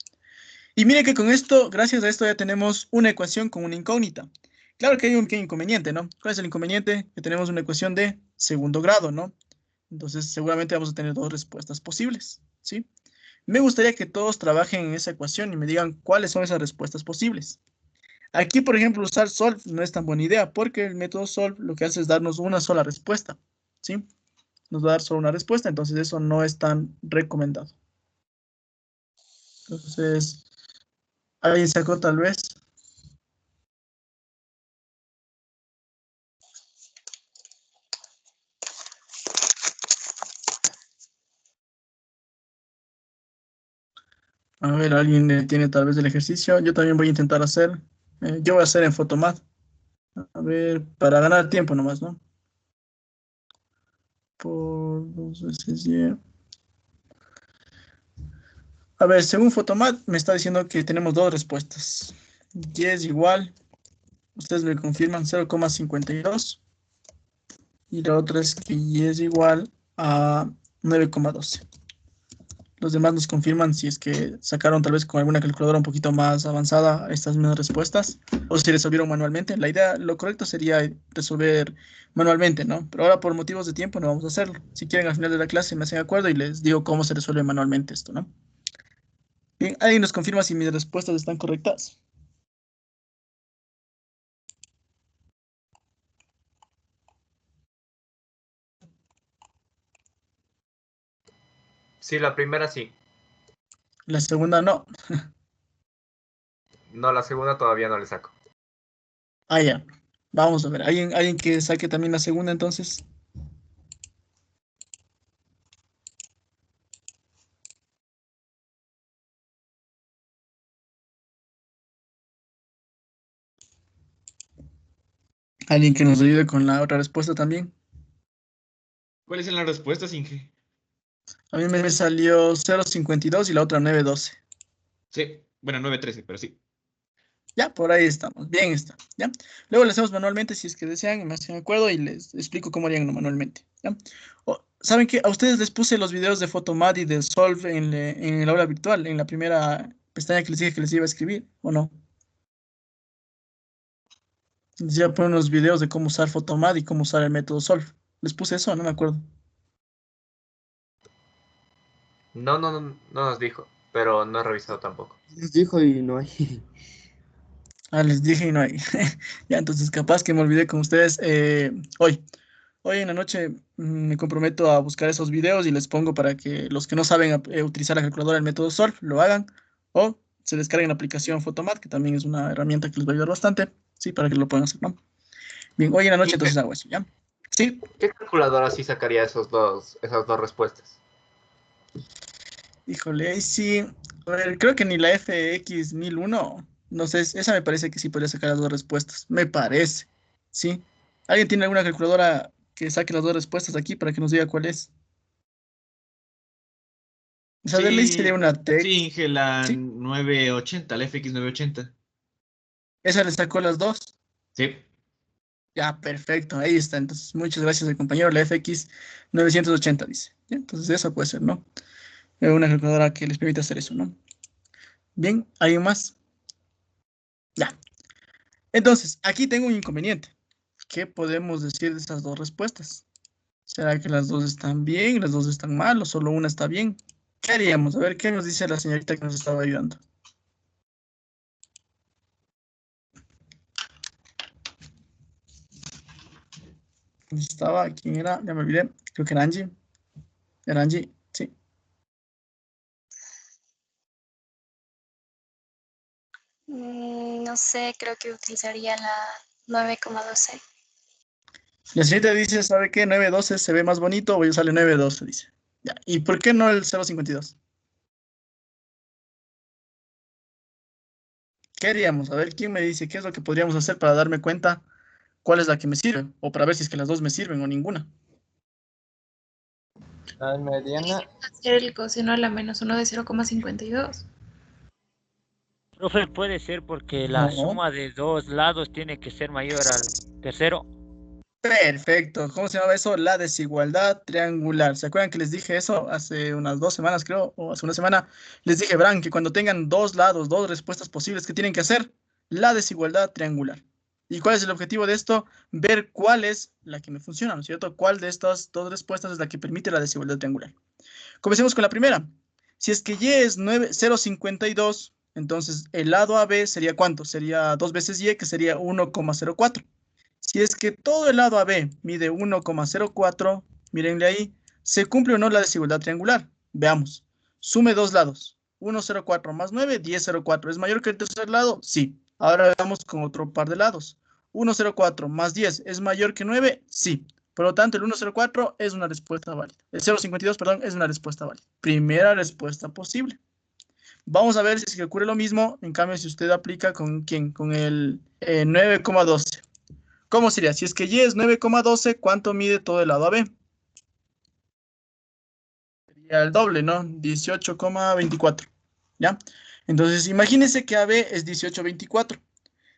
Y mire que con esto, gracias a esto ya tenemos una ecuación con una incógnita. Claro que hay un pequeño inconveniente, ¿no? ¿Cuál es el inconveniente? Que tenemos una ecuación de segundo grado, ¿no? Entonces seguramente vamos a tener 2 respuestas posibles, ¿sí? Me gustaría que todos trabajen en esa ecuación y me digan cuáles son esas respuestas posibles. Aquí, por ejemplo, usar solve no es tan buena idea porque el método solve lo que hace es darnos una sola respuesta, ¿sí? Nos va a dar solo una respuesta, entonces eso no es tan recomendado. Entonces, ¿alguien sacó tal vez? A ver, ¿alguien tiene tal vez el ejercicio? Yo también voy a intentar hacer. Yo voy a hacer en Photomath. A ver, para ganar tiempo nomás, ¿no? Por 2 veces y. A ver, según Photomath me está diciendo que tenemos 2 respuestas. Y es igual, ustedes me confirman, 0,52. Y la otra es que y es igual a 9,12. Los demás nos confirman si es que sacaron tal vez con alguna calculadora un poquito más avanzada estas mismas respuestas o si resolvieron manualmente. La idea, lo correcto sería resolver manualmente, ¿no? Pero ahora por motivos de tiempo no vamos a hacerlo. Si quieren al final de la clase me hacen acuerdo y les digo cómo se resuelve manualmente esto, ¿no? Bien, ¿alguien nos confirma si mis respuestas están correctas? Sí, la primera sí. La segunda no. No, la segunda todavía no le saco. Ah, ya. Vamos a ver. ¿Alguien que saque también la segunda entonces? ¿Alguien que nos ayude con la otra respuesta también? ¿Cuáles son las respuestas, Inge? A mí me salió 0,52 y la otra 9,12. Sí, bueno, 9,13, pero sí. Ya, por ahí estamos. Bien está. ¿Ya? Luego lo hacemos manualmente si es que desean y me hacen acuerdo y les explico cómo harían manualmente. ¿Ya? ¿Saben qué? A ustedes les puse los videos de Photomat y de Solve en el aula virtual, en la primera pestaña que les dije que les iba a escribir, ¿o no? Les iba a poner unos videos de cómo usar Photomat y cómo usar el método Solve. Les puse eso, no me acuerdo. No nos dijo, pero no he revisado tampoco. Les dijo y no hay. Ah, les dije y no hay. Ya, entonces capaz que me olvidé con ustedes hoy. Hoy en la noche me comprometo a buscar esos videos y les pongo para que los que no saben utilizar la calculadora del método Solve lo hagan o se descarguen la aplicación Photomat, que también es una herramienta que les va a ayudar bastante, sí, para que lo puedan hacer, ¿no? Bien, hoy en la noche Inge, entonces hago eso, ¿ya? Sí, ¿qué calculadora sí sacaría esas dos respuestas? híjole, ahí sí. A ver, creo que ni la FX 1001, no sé, esa me parece que sí podría sacar las dos respuestas, me parece, ¿sí? ¿Alguien tiene alguna calculadora que saque las dos respuestas aquí para que nos diga cuál es? O sea, de ley sería Sí, una sí, TEC, Inge, la ¿sí? 980, la FX 980. Esa le sacó las dos. Sí. Ya, perfecto, ahí está. Entonces, muchas gracias al compañero. La FX 980 dice. Ya, entonces, esa puede ser, ¿no? Una calculadora que les permite hacer eso, ¿no? Bien, ¿alguien más? Ya. Entonces, aquí tengo un inconveniente. ¿Qué podemos decir de esas dos respuestas? ¿Será que las dos están bien, las dos están mal o solo una está bien? ¿Qué haríamos? A ver, ¿qué nos dice la señorita que nos estaba ayudando? ¿Dónde estaba? ¿Quién era? Ya me olvidé. Creo que era Angie. Era Angie, sí. No sé, creo que utilizaría la 9,12. La señorita dice, ¿sabe qué? 9,12 se ve más bonito, voy a usarle 9,12, dice. Ya. ¿Y por qué no el 0,52? ¿Qué haríamos? A ver, ¿quién me dice qué es lo que podríamos hacer para darme cuenta cuál es la que me sirve? O para ver si es que las dos me sirven o ninguna. La mediana, Hacer el coseno a la -1 de 0,52. Profe, puede ser porque la No. suma de dos lados tiene que ser mayor al tercero. Perfecto. ¿Cómo se llama eso? La desigualdad triangular. ¿Se acuerdan que les dije eso hace unas 2 semanas, creo, o hace una semana? Les dije, verán, que cuando tengan dos lados, dos respuestas posibles, ¿qué tienen que hacer? La desigualdad triangular. ¿Y cuál es el objetivo de esto? Ver cuál es la que me funciona, ¿no es cierto? ¿Cuál de estas dos respuestas es la que permite la desigualdad triangular? Comencemos con la primera. Si es que y es 0,52, entonces el lado AB sería ¿cuánto? Sería 2 veces y, que sería 1,04. Si es que todo el lado AB mide 1,04, mírenle ahí, ¿se cumple o no la desigualdad triangular? Veamos. Sume dos lados. 1,04 más 9, 10,04. ¿Es mayor que el tercer lado? Sí. Ahora veamos con otro par de lados. 1,04 más 10 es mayor que 9? Sí. Por lo tanto, el 1,04 es una respuesta válida. El 0,52, perdón, es una respuesta válida. Primera respuesta posible. Vamos a ver si es que ocurre lo mismo. En cambio, si usted aplica con ¿quién? Con el 9,12. ¿Cómo sería? Si es que y es 9,12, ¿cuánto mide todo el lado AB? Sería el doble, ¿no? 18,24. ¿Ya? Entonces, imagínense que AB es 18,24.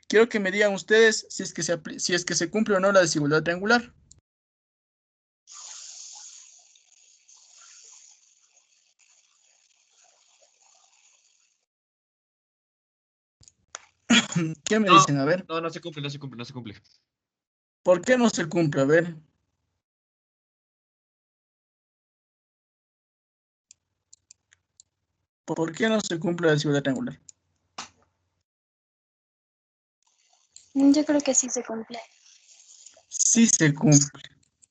Quiero que me digan ustedes si es que se cumple o no la desigualdad triangular. ¿Qué me No, dicen? A ver. no se cumple, no se cumple, no se cumple. ¿Por qué no se cumple? A ver. ¿Por qué no se cumple la desigualdad triangular? Yo creo que sí se cumple. Sí se cumple.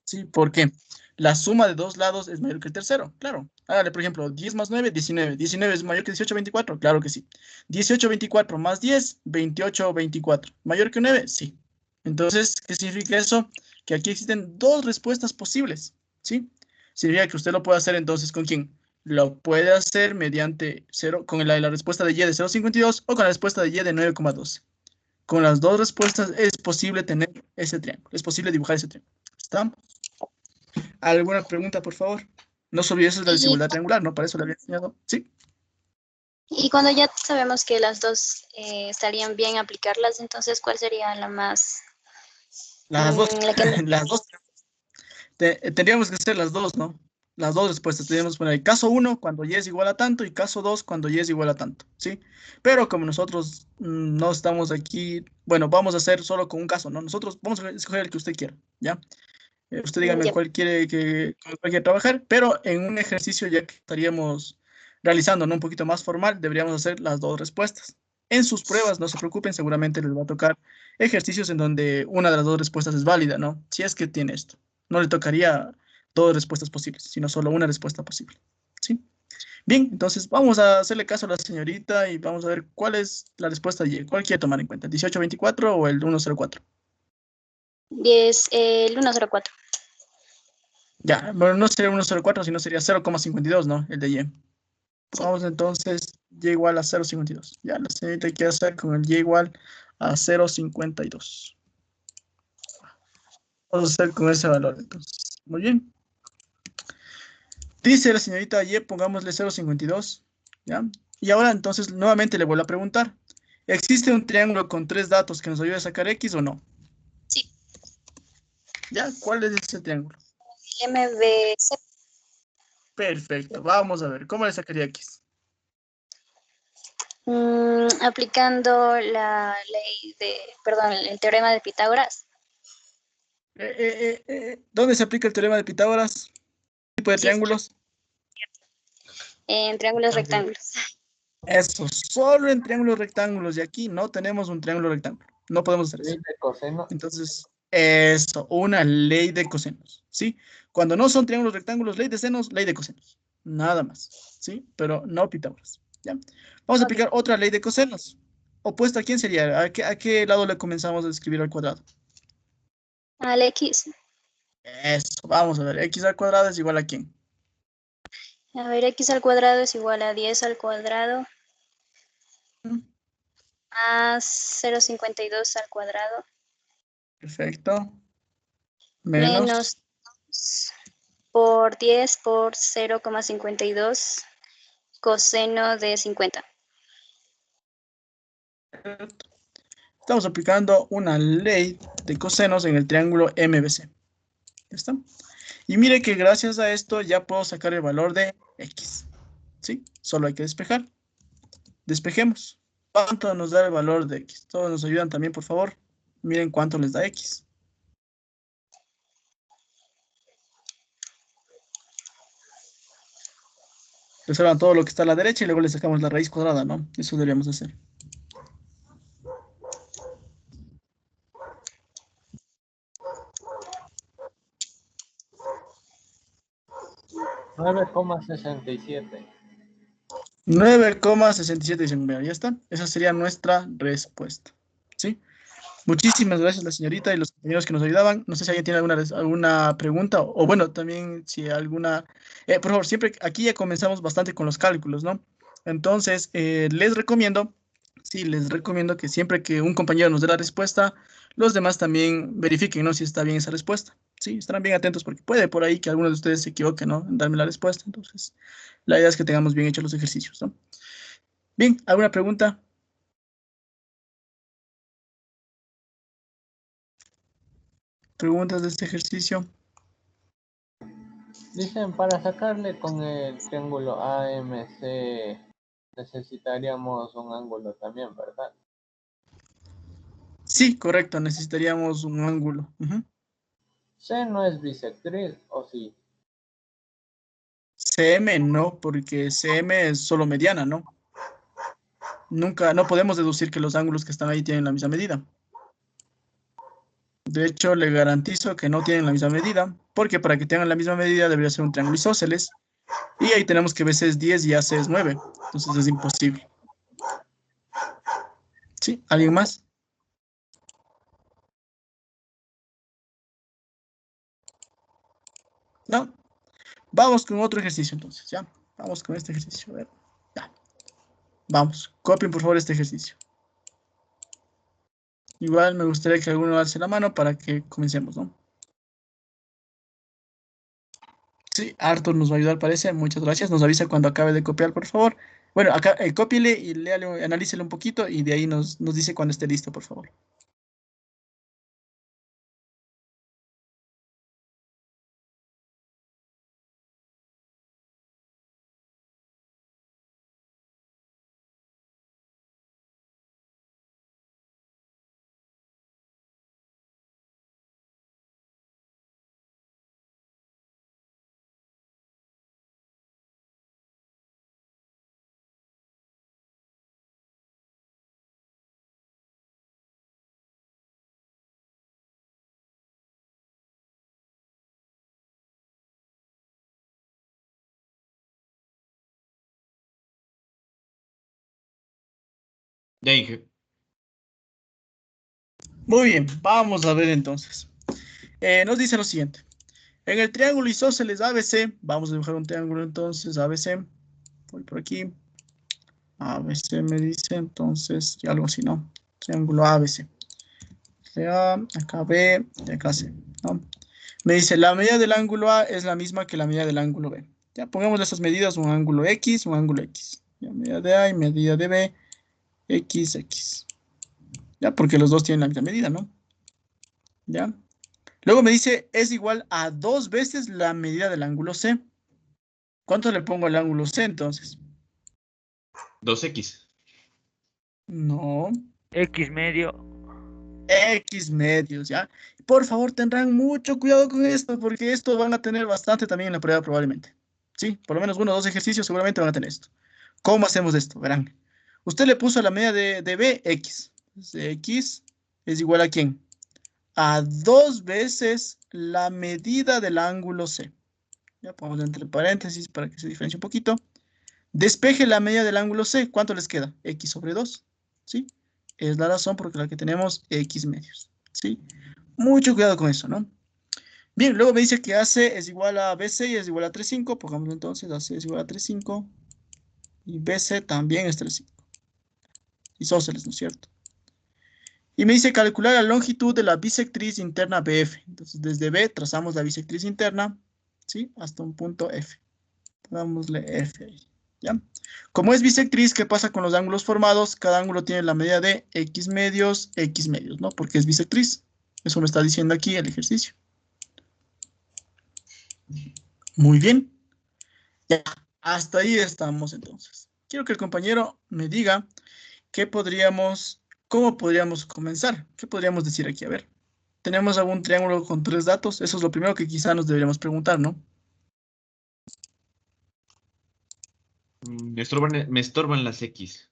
¿Sí? ¿Por qué? La suma de dos lados es mayor que el tercero, claro. Hágale, por ejemplo, 10 más 9, 19. 19 es mayor que 18, 24, claro que sí. 18, 24 más 10, 28, 24. ¿Mayor que 9? Sí. Entonces, ¿qué significa eso? Que aquí existen dos respuestas posibles, ¿sí? Significa que usted lo puede hacer entonces, ¿con quién? Lo puede hacer mediante 0, con la respuesta de y de 0,52 o con la respuesta de y de 9,12. Con las dos respuestas es posible tener ese triángulo, es posible dibujar ese triángulo. ¿Está? ¿Alguna pregunta, por favor? No se olvide, eso es la Y, desigualdad triangular, ¿no? Para eso le había enseñado. Sí. y cuando ya sabemos que las dos estarían bien aplicarlas, entonces, ¿cuál sería la más... Las dos. la que... Las dos. Tendríamos que hacer las dos, ¿no? Las dos respuestas. Tendríamos que poner el caso 1 cuando y es igual a tanto y caso 2 cuando y es igual a tanto, ¿sí? Pero como nosotros no estamos aquí, bueno, vamos a hacer solo con un caso, ¿no? Nosotros vamos a escoger el que usted quiera, ¿ya? Usted dígame Ya. cuál quiere con cuál quiere trabajar, pero en un ejercicio ya que estaríamos realizando, ¿no? Un poquito más formal, deberíamos hacer las dos respuestas. En sus pruebas, no se preocupen, seguramente les va a tocar ejercicios en donde una de las dos respuestas es válida, ¿no? Si es que tiene esto. No le tocaría dos respuestas posibles, sino solo una respuesta posible, ¿sí? Bien, entonces vamos a hacerle caso a la señorita y vamos a ver cuál es la respuesta Y. ¿Cuál quiere tomar en cuenta? ¿El 1824 o el 104? 10, el 104. Ya, bueno, no sería 104, sino sería 0,52, ¿no? El de Y. Sí. Vamos entonces, Y igual a 0,52. Ya, la señorita quiere hacer con el Y igual a 0,52. Vamos a hacer con ese valor, entonces. Muy bien. Dice la señorita Y, pongámosle 0,52. ¿Ya? Y ahora entonces nuevamente le vuelvo a preguntar. ¿Existe un triángulo con tres datos que nos ayude a sacar X o no? Sí. ¿Ya? ¿Cuál es ese triángulo? MBC. Perfecto. Vamos a ver. ¿Cómo le sacaría X? Aplicando la ley de, perdón, el teorema de Pitágoras. ¿Dónde se aplica el teorema de Pitágoras? ¿Qué tipo de Sí, es triángulos? en triángulos rectángulos. Eso, solo en triángulos rectángulos. Y aquí no tenemos un triángulo rectángulo. No podemos hacer eso. Ley de coseno. Entonces, eso, una ley de cosenos, ¿sí? Cuando no son triángulos rectángulos, ley de senos, ley de cosenos. Nada más, ¿sí? Pero no Pitágoras, ¿ya? Vamos a aplicar otra ley de cosenos. ¿Opuesta a quién sería? ¿A qué lado le comenzamos a escribir al cuadrado? Al X. Eso, vamos a ver. X al cuadrado es igual a quién. A ver, X al cuadrado es igual a 10 al cuadrado más 0,52 al cuadrado. Perfecto. Menos por 10 por 0,52 coseno de 50. Estamos aplicando una ley de cosenos en el triángulo MBC. ¿Ya está? Y mire que gracias a esto ya puedo sacar el valor de X. ¿Sí? Solo hay que despejar. Despejemos. ¿Cuánto nos da el valor de X? Todos nos ayudan también, por favor. Miren cuánto les da X. Resuelvan todo lo que está a la derecha y luego le sacamos la raíz cuadrada, ¿no? Eso deberíamos hacer. $9,67. 9,67 ya está. Esa sería nuestra respuesta. ¿Sí? Muchísimas gracias a la señorita y los compañeros que nos ayudaban. No sé si alguien tiene alguna pregunta o bueno, también si alguna... por favor, siempre aquí ya comenzamos bastante con los cálculos, ¿no? Entonces, les recomiendo que siempre que un compañero nos dé la respuesta, los demás también verifiquen, ¿no? Si está bien esa respuesta. Sí, estarán bien atentos porque puede por ahí que alguno de ustedes se equivoque, ¿no? En darme la respuesta. Entonces, la idea es que tengamos bien hechos los ejercicios, ¿no? Bien, ¿alguna pregunta? ¿Preguntas de este ejercicio? Dicen, para sacarle con el triángulo AMC necesitaríamos un ángulo también, ¿verdad? Sí, correcto, necesitaríamos un ángulo. Ujú. C no es bisectriz, ¿o sí? CM no, porque CM es solo mediana, ¿no? Nunca, no podemos deducir que los ángulos que están ahí tienen la misma medida. De hecho, le garantizo que no tienen la misma medida, porque para que tengan la misma medida debería ser un triángulo isósceles. Y ahí tenemos que BC es 10 y AC es 9. Entonces es imposible. ¿Sí? ¿Alguien más? ¿No? Vamos con otro ejercicio entonces, ¿ya? Vamos con este ejercicio. A ver. Ya. Vamos, copien por favor este ejercicio. Igual me gustaría que alguno alce la mano para que comencemos, ¿no? Sí, Arthur nos va a ayudar, parece. Muchas gracias. Nos avisa cuando acabe de copiar, por favor. Bueno, acá cópiele y léale, analícele un poquito y de ahí nos dice cuando esté listo, por favor. Ya dije. Muy bien, vamos a ver entonces. Nos dice lo siguiente. En el triángulo isósceles ABC, vamos a dibujar un triángulo entonces ABC. Voy por aquí. ABC me dice entonces, y algo así, ¿no? Triángulo ABC. A, acá B y acá C, ¿no? Me dice, la medida del ángulo A es la misma que la medida del ángulo B. Ya, pongamos esas medidas, un ángulo X, un ángulo X. Ya, medida de A y medida de B, X, X. Ya, porque los dos tienen la misma medida, ¿no? Ya. Luego me dice, es igual a 2 veces la medida del ángulo C. ¿Cuánto le pongo al ángulo C entonces? 2x. No. X medio. X medios, ¿ya? Por favor, tendrán mucho cuidado con esto, porque esto van a tener bastante también en la prueba probablemente. Sí, por lo menos 1 o 2 ejercicios seguramente van a tener esto. ¿Cómo hacemos esto? Verán. Usted le puso la medida de B, X. Entonces, X es igual a ¿quién? A 2 veces la medida del ángulo C. Ya ponemos entre paréntesis para que se diferencie un poquito. Despeje la medida del ángulo C. ¿Cuánto les queda? X sobre 2. ¿Sí? Es la razón por la que tenemos X medios. ¿Sí? Mucho cuidado con eso, ¿no? Bien, luego me dice que AC es igual a BC y es igual a 3,5. Pongamos entonces AC es igual a 3,5. Y BC también es 3,5. Isósceles, ¿no es cierto? Y me dice calcular la longitud de la bisectriz interna BF. Entonces, desde B trazamos la bisectriz interna, ¿sí? Hasta un punto F. Dámosle F ahí, ¿ya? Como es bisectriz, ¿qué pasa con los ángulos formados? Cada ángulo tiene la medida de X medios, ¿no? Porque es bisectriz. Eso me está diciendo aquí el ejercicio. Muy bien. Ya, hasta ahí estamos entonces. Quiero que el compañero me diga cómo podríamos comenzar. ¿Qué podríamos decir aquí? A ver. ¿Tenemos algún triángulo con 3 datos? Eso es lo primero que quizá nos deberíamos preguntar, ¿no? Me estorban las X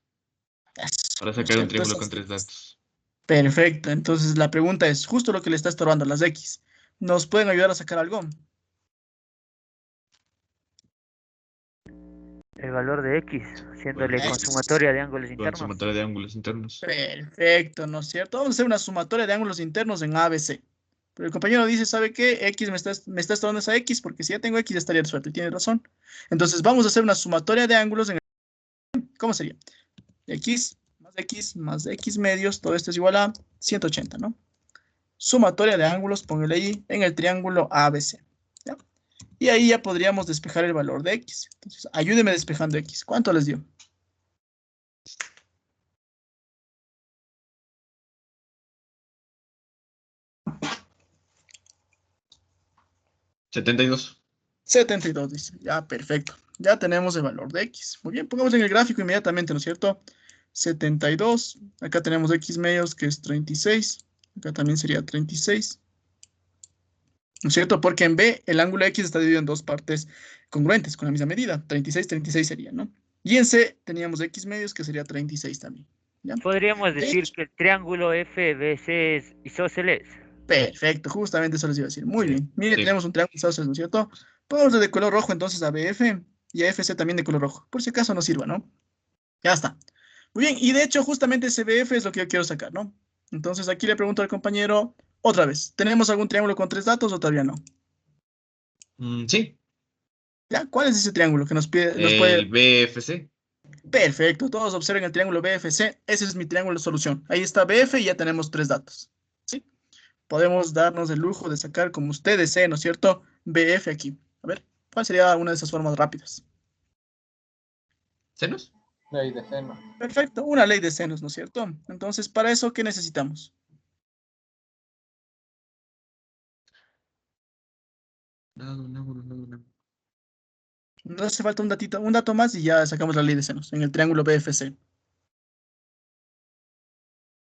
Eso, para ¿no es sacar un cierto? triángulo con Esas 3 X. datos. Perfecto. Entonces la pregunta es justo lo que le está estorbando las X. ¿Nos pueden ayudar a sacar algo? El valor de X, haciéndole Bueno, consumatoria de ángulos con internos. sumatoria de ángulos internos. Perfecto, ¿no es cierto? Vamos a hacer una sumatoria de ángulos internos en ABC. Pero el compañero dice, ¿sabe qué? X me está estorbando esa X, porque si ya tengo X ya estaría resuelto. Y tiene razón. Entonces vamos a hacer una sumatoria de ángulos en el... ¿Cómo sería? X más X medios, todo esto es igual a 180, ¿no? Sumatoria de ángulos, póngale ahí en el triángulo ABC. ¿Ya? Y ahí ya podríamos despejar el valor de X. Entonces, ayúdeme despejando X. ¿Cuánto les dio? ¿72? 72, dice. Ya, perfecto. Ya tenemos el valor de X. Muy bien, pongamos en el gráfico inmediatamente, ¿no es cierto? 72. Acá tenemos x medios que es 36. Acá también sería 36. ¿No es cierto? Porque en B el ángulo X está dividido en dos partes congruentes con la misma medida. 36, 36 sería, ¿no? Y en C teníamos X medios que sería 36 también. ¿Ya? Podríamos decir que el triángulo FBC es isósceles. Perfecto, justamente eso les iba a decir. Muy bien. Mire, Sí. tenemos un triángulo isósceles, ¿no es cierto? Ponemos de color rojo entonces a BF y a FC también de color rojo. Por si acaso nos sirva, ¿no? Ya está. Muy bien, y de hecho justamente ese BF es lo que yo quiero sacar, ¿no? Entonces aquí le pregunto al compañero otra vez. ¿Tenemos algún triángulo con 3 datos o todavía no? Sí. ¿Ya? ¿Cuál es ese triángulo que nos pide? Nos puede... El BFC. Perfecto, todos observen el triángulo BFC. Ese es mi triángulo de solución. Ahí está BF y ya tenemos 3 datos. ¿Sí? Podemos darnos el lujo de sacar como usted desee, ¿no es cierto? BF aquí. A ver, ¿cuál sería una de esas formas rápidas? ¿Senos? Ley de seno. Perfecto, una ley de senos, ¿no es cierto? Entonces, para eso, ¿qué necesitamos? No. Nos hace falta un dato más y ya sacamos la ley de senos en el triángulo BFC.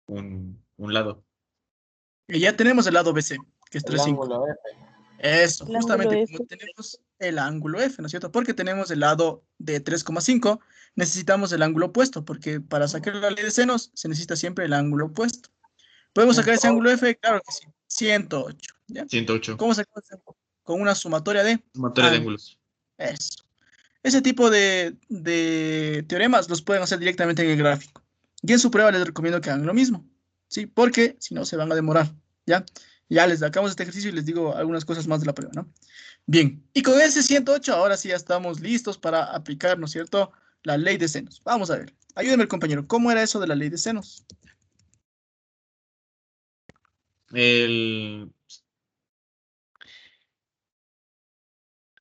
Un lado. Y ya tenemos el lado BC, que es El 3,5. ángulo F. Eso, El ángulo justamente F. como tenemos el ángulo F, ¿no es cierto? Porque tenemos el lado de 3,5, necesitamos el ángulo opuesto, porque para sacar la ley de senos se necesita siempre el ángulo opuesto. ¿Podemos sacar ese ángulo F? Claro que sí, 108. ¿Ya? 108. ¿Cómo sacamos ese ángulo? Con una sumatoria de Sumatoria de ángulos. ángulos. Eso. Ese tipo de teoremas los pueden hacer directamente en el gráfico. Y en su prueba les recomiendo que hagan lo mismo, ¿sí? Porque si no se van a demorar, ¿ya? Ya les sacamos este ejercicio y les digo algunas cosas más de la prueba, ¿no? Bien, y con ese 108 ahora sí ya estamos listos para aplicar, ¿no es cierto?, la ley de senos. Vamos a ver. Ayúdeme, compañero. ¿Cómo era eso de la ley de senos?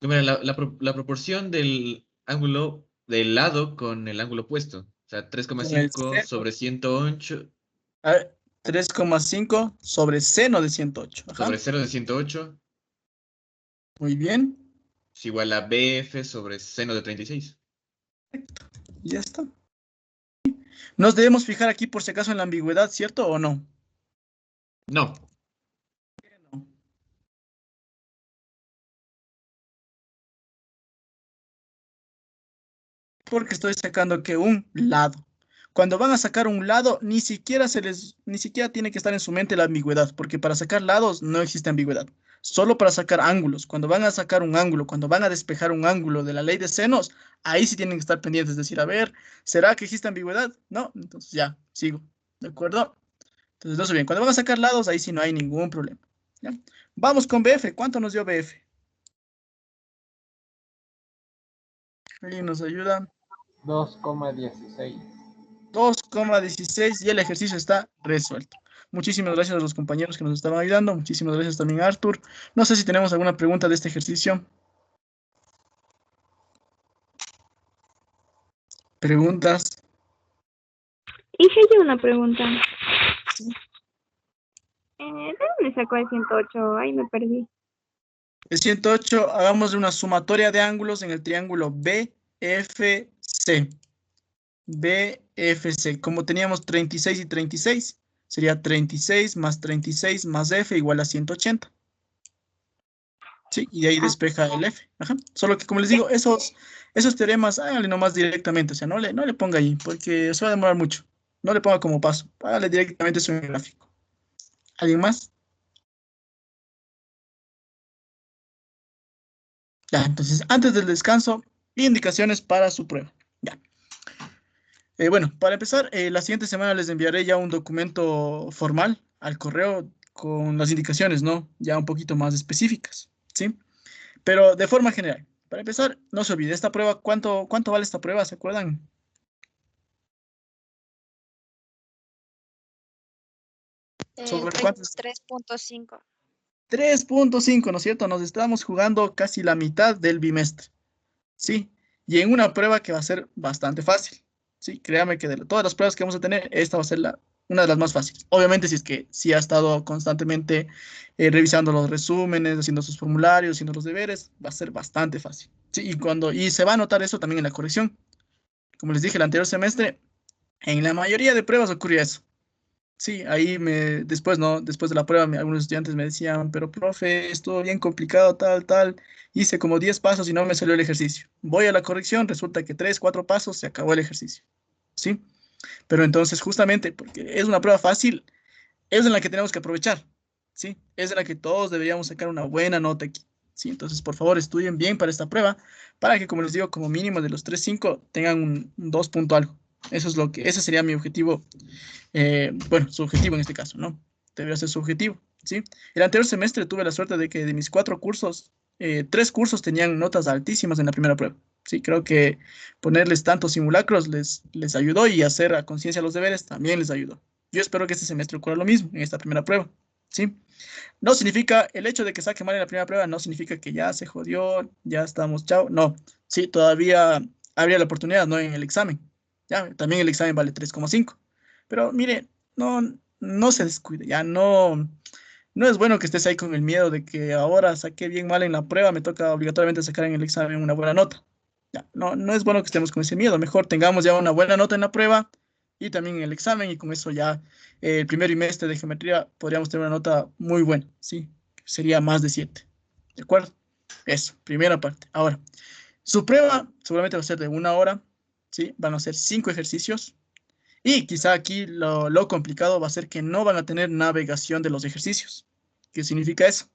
La proporción del ángulo del lado con el ángulo opuesto. O sea, Con el 3,5 seno. sobre 108 A ver, 3,5 sobre seno de 108. Ajá. sobre 0 de 108 Muy bien. es igual a BF sobre seno de 36. Y ya está. Nos debemos fijar aquí por si acaso en la ambigüedad, ¿cierto o no? No. Porque estoy sacando que un lado. Cuando van a sacar un lado, ni siquiera tiene que estar en su mente la ambigüedad, porque para sacar lados no existe ambigüedad. Solo para sacar ángulos. Cuando van a sacar un ángulo, cuando van a despejar un ángulo de la ley de senos, ahí sí tienen que estar pendientes. Es decir, a ver, ¿será que existe ambigüedad? No, entonces ya, sigo. ¿De acuerdo? Entonces, no sé bien. Cuando van a sacar lados, ahí sí no hay ningún problema. ¿Ya? Vamos con BF. ¿Cuánto nos dio BF? ¿Alguien nos ayuda? 2,16. 2,16 y el ejercicio está resuelto. Muchísimas gracias a los compañeros que nos estaban ayudando. Muchísimas gracias también a Arthur. No sé si tenemos alguna pregunta de este ejercicio. ¿Preguntas? Hice yo una pregunta. ¿De dónde sacó el 108? Ahí me perdí. El 108, hagamos una sumatoria de ángulos en el triángulo BFC. BFC. Como teníamos 36 y 36, sería 36 más F igual a 180. Sí, y de ahí despeja el F. Ajá. Solo que, como les digo, esos teoremas, háganle nomás directamente. O sea, no le ponga ahí, porque se va a demorar mucho. No le ponga como paso. Hágale directamente eso en el gráfico. ¿Alguien más? Ya, entonces, antes del descanso, indicaciones para su prueba. Ya. Bueno, para empezar, la siguiente semana les enviaré ya un documento formal al correo con las indicaciones, ¿no? Ya un poquito más específicas, ¿sí? Pero de forma general, para empezar, no se olvide, esta prueba, ¿cuánto vale esta prueba? ¿Se acuerdan? ¿Sobre cuánto? 3.5. 3,5, ¿no es cierto? Nos estamos jugando casi la mitad del bimestre, ¿sí? Y en una prueba que va a ser bastante fácil, ¿sí? Créame que de todas las pruebas que vamos a tener, esta va a ser una de las más fáciles. Obviamente, si es que sí ha estado constantemente revisando los resúmenes, haciendo sus formularios, haciendo los deberes, va a ser bastante fácil, ¿sí? Y se va a notar eso también en la corrección. Como les dije el anterior semestre, En la mayoría de pruebas ocurría eso. Sí, ahí después, ¿no? Después de la prueba, algunos estudiantes me decían, pero profe, estuvo bien complicado, tal, hice como 10 pasos y no me salió el ejercicio. Voy a la corrección, resulta que 3, 4 pasos se acabó el ejercicio. ¿Sí? Pero entonces, justamente, porque es una prueba fácil, es en la que tenemos que aprovechar. ¿Sí? Es en la que todos deberíamos sacar una buena nota aquí. ¿Sí? Entonces, por favor, estudien bien para esta prueba, para que, como les digo, como mínimo de los 3.5 tengan un 2 punto algo. Ese sería mi objetivo, bueno, su objetivo en este caso, ¿no? Debería ser su objetivo, ¿sí? El anterior semestre tuve la suerte de que de mis 4 cursos, 3 cursos tenían notas altísimas en la primera prueba, ¿sí? Creo que ponerles tantos simulacros les ayudó y hacer a conciencia los deberes también les ayudó. Yo espero que este semestre ocurra lo mismo en esta primera prueba, ¿sí? No significa, el hecho de que saque mal en la primera prueba no significa que ya se jodió, ya estamos, chao, no. Sí, todavía habría la oportunidad, ¿no? En el examen, ya, también el examen vale 3,5. Pero mire, no se descuide, ya no es bueno que estés ahí con el miedo de que ahora saqué bien mal en la prueba, me toca obligatoriamente sacar en el examen una buena nota. Ya, no es bueno que estemos con ese miedo, mejor tengamos ya una buena nota en la prueba y también en el examen y con eso ya el primer trimestre de geometría podríamos tener una nota muy buena, ¿sí? Sería más de 7, ¿de acuerdo? Eso, primera parte. Ahora, su prueba seguramente va a ser de 1 hora, ¿sí? Van a ser 5 ejercicios. Y quizá aquí lo complicado va a ser que no van a tener navegación de los ejercicios. ¿Qué significa eso?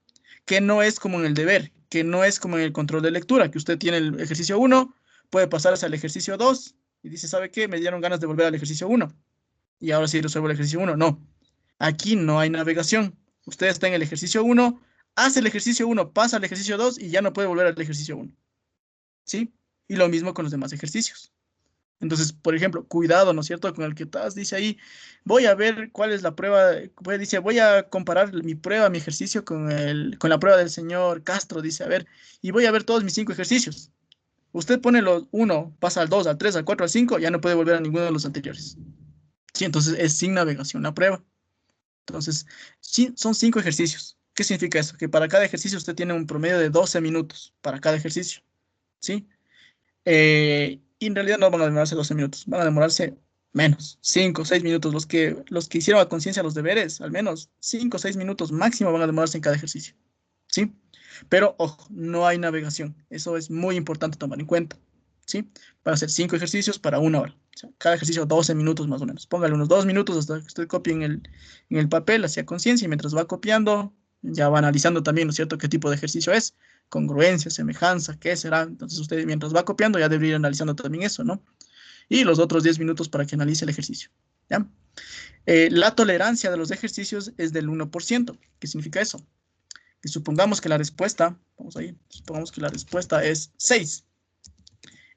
Que no es como en el deber, que no es como en el control de lectura, que usted tiene el ejercicio 1, puede pasarse al ejercicio 2 y dice, ¿sabe qué? Me dieron ganas de volver al ejercicio 1 y ahora sí resuelvo el ejercicio 1. No, aquí no hay navegación. Usted está en el ejercicio 1, hace el ejercicio 1, pasa al ejercicio 2 y ya no puede volver al ejercicio 1. ¿Sí? Y lo mismo con los demás ejercicios. Entonces, por ejemplo, cuidado, ¿no es cierto? Con el que dice ahí, voy a ver cuál es la prueba, dice, voy a comparar mi prueba, mi ejercicio con la prueba del señor Castro, dice, a ver, y voy a ver todos mis 5 ejercicios. Usted pone los 1, pasa al 2, al 3, al 4, al 5, ya no puede volver a ninguno de los anteriores. Sí, entonces es sin navegación la prueba. Entonces, sí, son 5 ejercicios. ¿Qué significa eso? Que para cada ejercicio usted tiene un promedio de 12 minutos para cada ejercicio. ¿Sí? Y en realidad no van a demorarse 12 minutos, van a demorarse menos, 5 o 6 minutos. Los que hicieron a conciencia los deberes, al menos 5 o 6 minutos máximo van a demorarse en cada ejercicio. ¿Sí? Pero, ojo, no hay navegación. Eso es muy importante tomar en cuenta. ¿Sí? Van a hacer 5 ejercicios para 1 hora. O sea, cada ejercicio 12 minutos más o menos. Póngale unos 2 minutos hasta que usted copie en el papel, hacia conciencia, y mientras va copiando, ya va analizando también, ¿no es cierto?, qué tipo de ejercicio es, congruencia, semejanza, qué será. Entonces usted mientras va copiando ya debería ir analizando también eso, ¿no? Y los otros 10 minutos para que analice el ejercicio, ¿ya? La tolerancia de los ejercicios es del 1%. ¿Qué significa eso? Que supongamos que la respuesta, vamos ahí, supongamos que la respuesta es 6.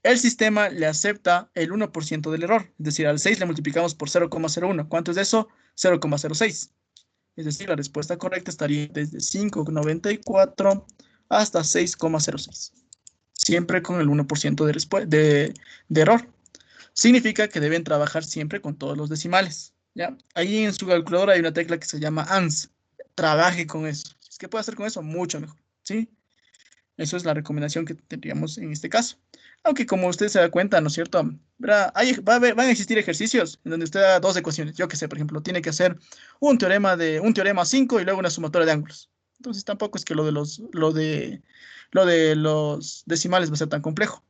El sistema le acepta el 1% del error, es decir, al 6 le multiplicamos por 0,01. ¿Cuánto es eso? 0,06. Es decir, la respuesta correcta estaría desde 5,94 hasta 6,06. Siempre con el 1% de error. Significa que deben trabajar siempre con todos los decimales. ¿Ya? Ahí en su calculadora hay una tecla que se llama ANS. Trabaje con eso. Si es que puede hacer con eso, mucho mejor. ¿Sí? Eso es la recomendación que tendríamos en este caso. Aunque como usted se da cuenta, ¿no es cierto? Van a existir ejercicios en donde usted da 2 ecuaciones. Yo que sé, por ejemplo, tiene que hacer un teorema 5 y luego una sumatoria de ángulos. Entonces tampoco es que lo de los decimales va a ser tan complejo.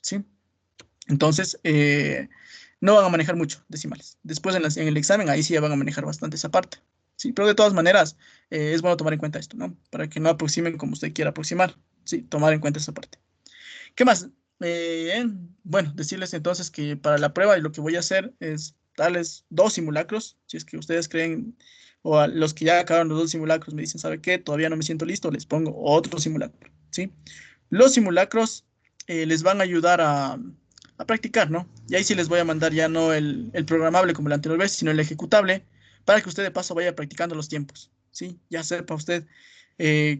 ¿Sí? Entonces, no van a manejar mucho decimales. Después en el examen, ahí sí ya van a manejar bastante esa parte. Sí, pero de todas maneras, es bueno tomar en cuenta esto, ¿no? Para que no aproximen como usted quiera aproximar. Sí, tomar en cuenta esa parte. ¿Qué más? Bueno, decirles entonces que para la prueba lo que voy a hacer es darles 2 simulacros. Si es que ustedes creen, o a los que ya acabaron los 2 simulacros me dicen, ¿sabe qué? Todavía no me siento listo, les pongo otro simulacro. ¿Sí? Los simulacros les van a ayudar a practicar, ¿no? Y ahí sí les voy a mandar ya no el programable como la anterior vez, sino el ejecutable, para que usted de paso vaya practicando los tiempos, ¿sí? Ya sepa usted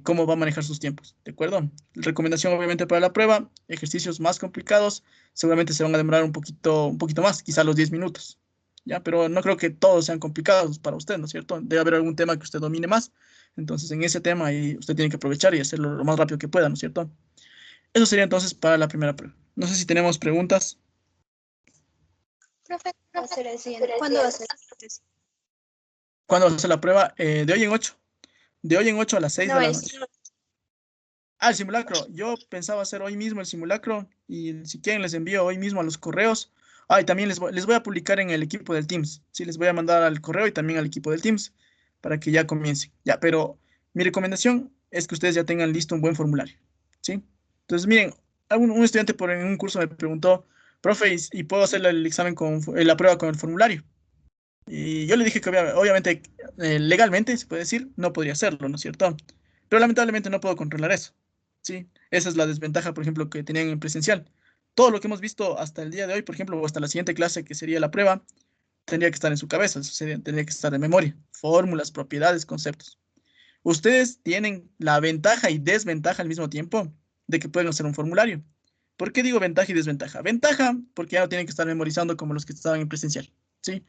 cómo va a manejar sus tiempos, ¿de acuerdo? Recomendación obviamente para la prueba, ejercicios más complicados, seguramente se van a demorar un poquito más, quizá los 10 minutos, ¿ya? Pero no creo que todos sean complicados para usted, ¿no es cierto? Debe haber algún tema que usted domine más, entonces en ese tema ahí usted tiene que aprovechar y hacerlo lo más rápido que pueda, ¿no es cierto? Eso sería entonces para la primera prueba. No sé si tenemos preguntas. Profe, va a ser el siguiente. ¿Cuándo va a ser? ¿Cuándo va a ser la prueba? De hoy en 8. De hoy en 8 a las 6 No, de la el noche. Ah, el simulacro. Yo pensaba hacer hoy mismo el simulacro y si quieren les envío hoy mismo a los correos. Ah, y también les voy a publicar en el equipo del Teams. Sí, les voy a mandar al correo y también al equipo del Teams para que ya comiencen. Ya, pero mi recomendación es que ustedes ya tengan listo un buen formulario. ¿Sí? Entonces, miren, un estudiante en un curso me preguntó, profe, ¿y puedo hacer el examen la prueba con el formulario? Y yo le dije que obviamente, legalmente, se puede decir, no podría hacerlo, ¿no es cierto? Pero lamentablemente no puedo controlar eso, ¿sí? Esa es la desventaja, por ejemplo, que tenían en presencial. Todo lo que hemos visto hasta el día de hoy, por ejemplo, o hasta la siguiente clase, que sería la prueba, tendría que estar en su cabeza, tendría que estar en memoria. Fórmulas, propiedades, conceptos. Ustedes tienen la ventaja y desventaja al mismo tiempo de que pueden hacer un formulario. ¿Por qué digo ventaja y desventaja? Ventaja, porque ya no tienen que estar memorizando como los que estaban en presencial, ¿sí?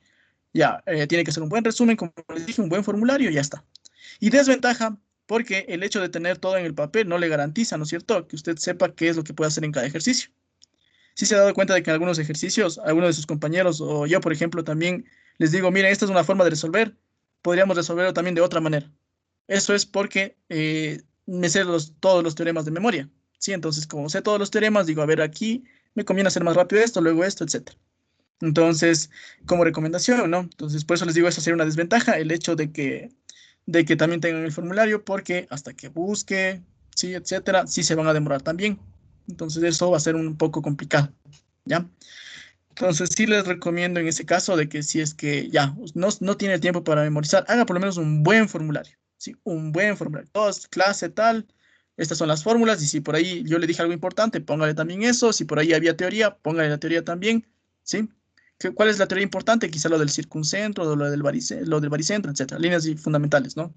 Ya, tiene que ser un buen resumen, como les dije, un buen formulario y ya está. Y desventaja, porque el hecho de tener todo en el papel no le garantiza, ¿no es cierto?, que usted sepa qué es lo que puede hacer en cada ejercicio. Si se ha dado cuenta de que en algunos ejercicios, algunos de sus compañeros o yo, por ejemplo, también les digo, miren, esta es una forma de resolver, podríamos resolverlo también de otra manera. Eso es porque me sé todos los teoremas de memoria, ¿sí? Entonces, como sé todos los teoremas, digo, a ver, aquí me conviene hacer más rápido esto, luego esto, etc. Entonces, como recomendación, ¿no? Entonces, por eso les digo, eso sería una desventaja, el hecho de que también tengan el formulario, porque hasta que busque, sí, etcétera, sí se van a demorar también. Entonces, eso va a ser un poco complicado, ¿ya? Entonces, sí les recomiendo en ese caso de que si es que ya no tiene el tiempo para memorizar, haga por lo menos un buen formulario, ¿sí? Un buen formulario. Todos, clase tal, estas son las fórmulas, y si por ahí yo le dije algo importante, póngale también eso. Si por ahí había teoría, póngale la teoría también, ¿sí? ¿Cuál es la teoría importante? Quizá lo del circuncentro, lo del baricentro, etcétera. Líneas fundamentales, ¿no?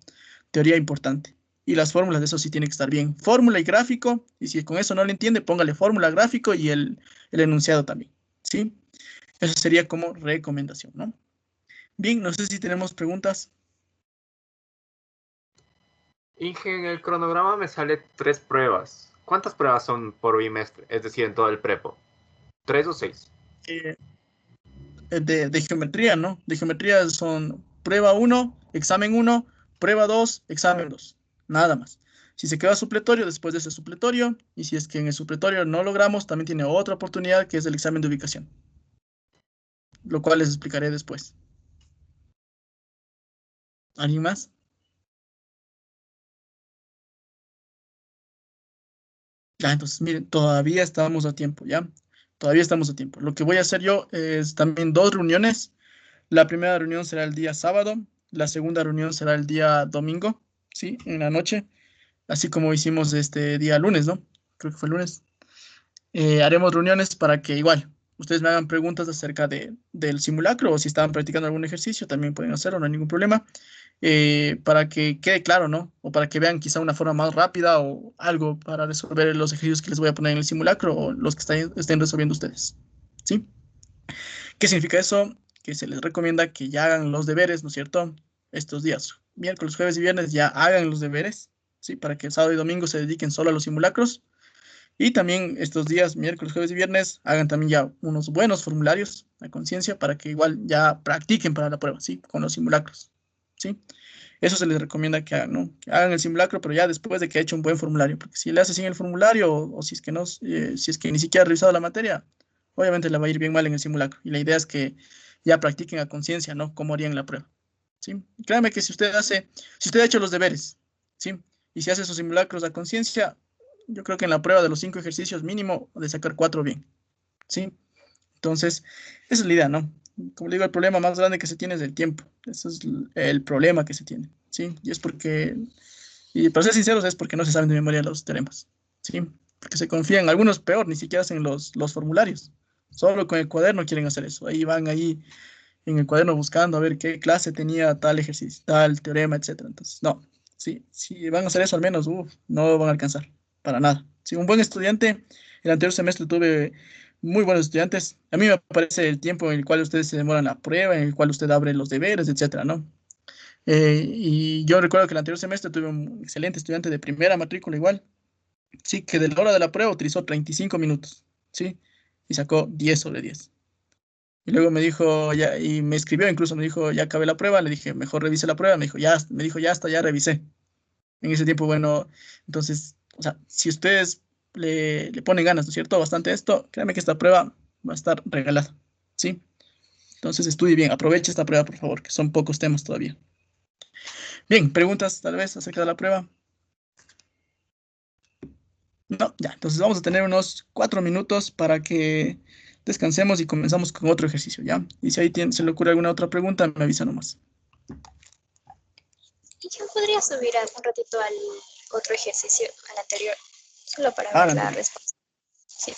Teoría importante. Y las fórmulas de eso sí tienen que estar bien. Fórmula y gráfico, y si con eso no le entiende, póngale fórmula, gráfico y el enunciado también, ¿sí? Eso sería como recomendación, ¿no? Bien, no sé si tenemos preguntas. Inge, en el cronograma me sale 3 pruebas. ¿Cuántas pruebas son por bimestre? Es decir, en todo el prepo. ¿3 o 6? De geometría, ¿no? De geometría son prueba 1, examen 1, prueba 2, examen 2. Nada más. Si se queda supletorio, después de ese supletorio, y si es que en el supletorio no logramos, también tiene otra oportunidad que es el examen de ubicación, lo cual les explicaré después. ¿Alguien más? Ya, entonces, miren, todavía estamos a tiempo, ¿ya? Todavía estamos a tiempo. Lo que voy a hacer yo es también 2 reuniones. La primera reunión será el día sábado, la segunda reunión será el día domingo, ¿sí? En la noche, así como hicimos este día lunes, ¿no? Creo que fue el lunes. Haremos reuniones para que igual ustedes me hagan preguntas acerca del simulacro o si estaban practicando algún ejercicio, también pueden hacerlo, no hay ningún problema. Para que quede claro, ¿no? O para que vean quizá una forma más rápida o algo para resolver los ejercicios que les voy a poner en el simulacro o los que estén resolviendo ustedes, ¿sí? ¿Qué significa eso? Que se les recomienda que ya hagan los deberes, ¿no es cierto? Estos días, miércoles, jueves y viernes, ya hagan los deberes, ¿sí? Para que el sábado y domingo se dediquen solo a los simulacros. Y también estos días, miércoles, jueves y viernes, hagan también ya unos buenos formularios a conciencia para que igual ya practiquen para la prueba, ¿sí? Con los simulacros, ¿sí? Eso se les recomienda que hagan, ¿no? Que hagan el simulacro, pero ya después de que haya hecho un buen formulario, porque si le hace sin el formulario o si es que no, si es que ni siquiera ha revisado la materia, obviamente le va a ir bien mal en el simulacro. Y la idea es que ya practiquen a conciencia, ¿no? Cómo harían la prueba, ¿sí? Y créanme que si usted ha hecho los deberes, ¿sí? Y si hace esos simulacros a conciencia, yo creo que en la prueba de los 5 ejercicios mínimo de sacar 4 bien, ¿sí? Entonces, esa es la idea, ¿no? Como le digo, el problema más grande que se tiene es el tiempo. Ese es el problema que se tiene, ¿sí? Y es porque, y para ser sinceros, es porque no se saben de memoria los teoremas, ¿sí? Porque se confían, algunos peor, ni siquiera hacen los formularios. Solo con el cuaderno quieren hacer eso. Ahí van ahí en el cuaderno buscando a ver qué clase tenía tal ejercicio, tal teorema, etcétera. Entonces, no, sí, si van a hacer eso al menos, no van a alcanzar, para nada. Si un buen estudiante, el anterior semestre tuve muy buenos estudiantes. A mí me parece el tiempo en el cual ustedes se demoran la prueba, en el cual usted abre los deberes, etcétera, ¿no? Y yo recuerdo que el anterior semestre tuve un excelente estudiante de primera matrícula igual, sí, que de la hora de la prueba utilizó 35 minutos, ¿sí? Y sacó 10 sobre 10. Y luego me dijo, ya, y me escribió incluso, me dijo, ya acabé la prueba, le dije, mejor revise la prueba, me dijo, ya está, ya revisé. En ese tiempo, bueno, entonces, o sea, si ustedes le ponen ganas, ¿no es cierto? Bastante a esto, créanme que esta prueba va a estar regalada, ¿sí? Entonces estudie bien, aproveche esta prueba, por favor, que son pocos temas todavía. Bien, preguntas tal vez acerca de la prueba. No, ya, entonces vamos a tener unos 4 minutos para que descansemos y comenzamos con otro ejercicio, ¿ya? Y si ahí se le ocurre alguna otra pregunta, me avisa nomás. ¿Y yo podría subir un ratito al otro ejercicio, al anterior, solo para Ah, ver la la anterior. respuesta? Sí,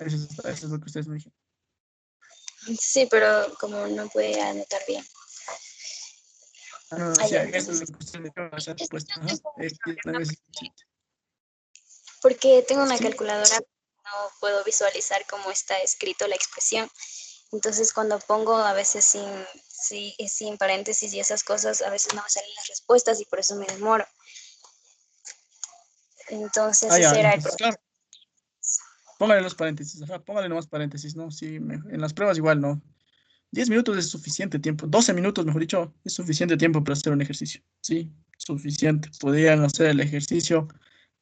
Eso es lo que ustedes me dijeron. sí, pero como no pude anotar bien. Ah, no, Ah, sí, ya, eso es lo entonces. que ustedes me dijeron, la respuesta. Ajá. No es- Porque tengo una Sí, calculadora, no puedo visualizar cómo está escrito la expresión. Entonces, cuando pongo a veces sin paréntesis y esas cosas, a veces no me salen las respuestas y por eso me demoro. Entonces, ah, ya, ese era el entonces, problema. claro, póngale los paréntesis, ajá, póngale nomás paréntesis, ¿no? Sí, en las pruebas igual, ¿no? 10 minutos es suficiente tiempo, 12 minutos, mejor dicho, es suficiente tiempo para hacer un ejercicio, ¿sí? Suficiente. Podrían hacer el ejercicio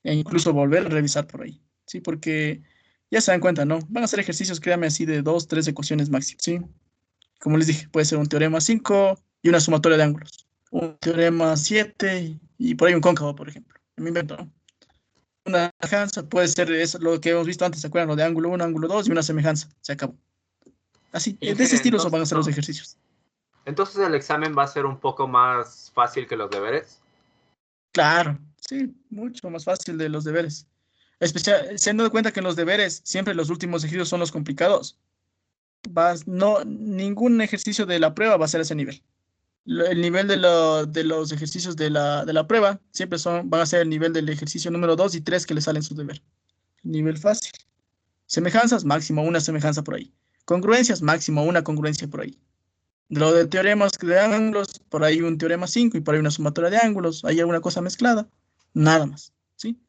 e incluso volver a revisar por ahí, ¿sí? Porque ya se dan cuenta, ¿no? Van a hacer ejercicios, créanme, así de 2, 3 ecuaciones máximo, ¿sí? Como les dije, puede ser un teorema 5 y una sumatoria de ángulos. Un teorema 7 y por ahí un cóncavo, por ejemplo. Me invento, ¿no? Una semejanza puede ser eso, lo que hemos visto antes, ¿se acuerdan? Lo de ángulo 1, ángulo 2 y una semejanza. Se acabó. Así, de ese Inge, estilo van a ser los ejercicios. entonces el examen va a ser un poco más fácil que los deberes. Claro, sí, mucho más fácil de los deberes. Especial, se han dado cuenta que en los deberes siempre los últimos ejercicios son los complicados. No, ningún ejercicio de la prueba va a ser a ese nivel. El nivel de los ejercicios de la prueba siempre van a ser el nivel del ejercicio número 2 y 3 que le salen su deber. Nivel fácil. Semejanzas, máximo una semejanza por ahí. Congruencias, máximo una congruencia por ahí. Lo de teoremas de ángulos, por ahí un teorema 5 y por ahí una sumatoria de ángulos, hay alguna cosa mezclada, nada más, ¿sí?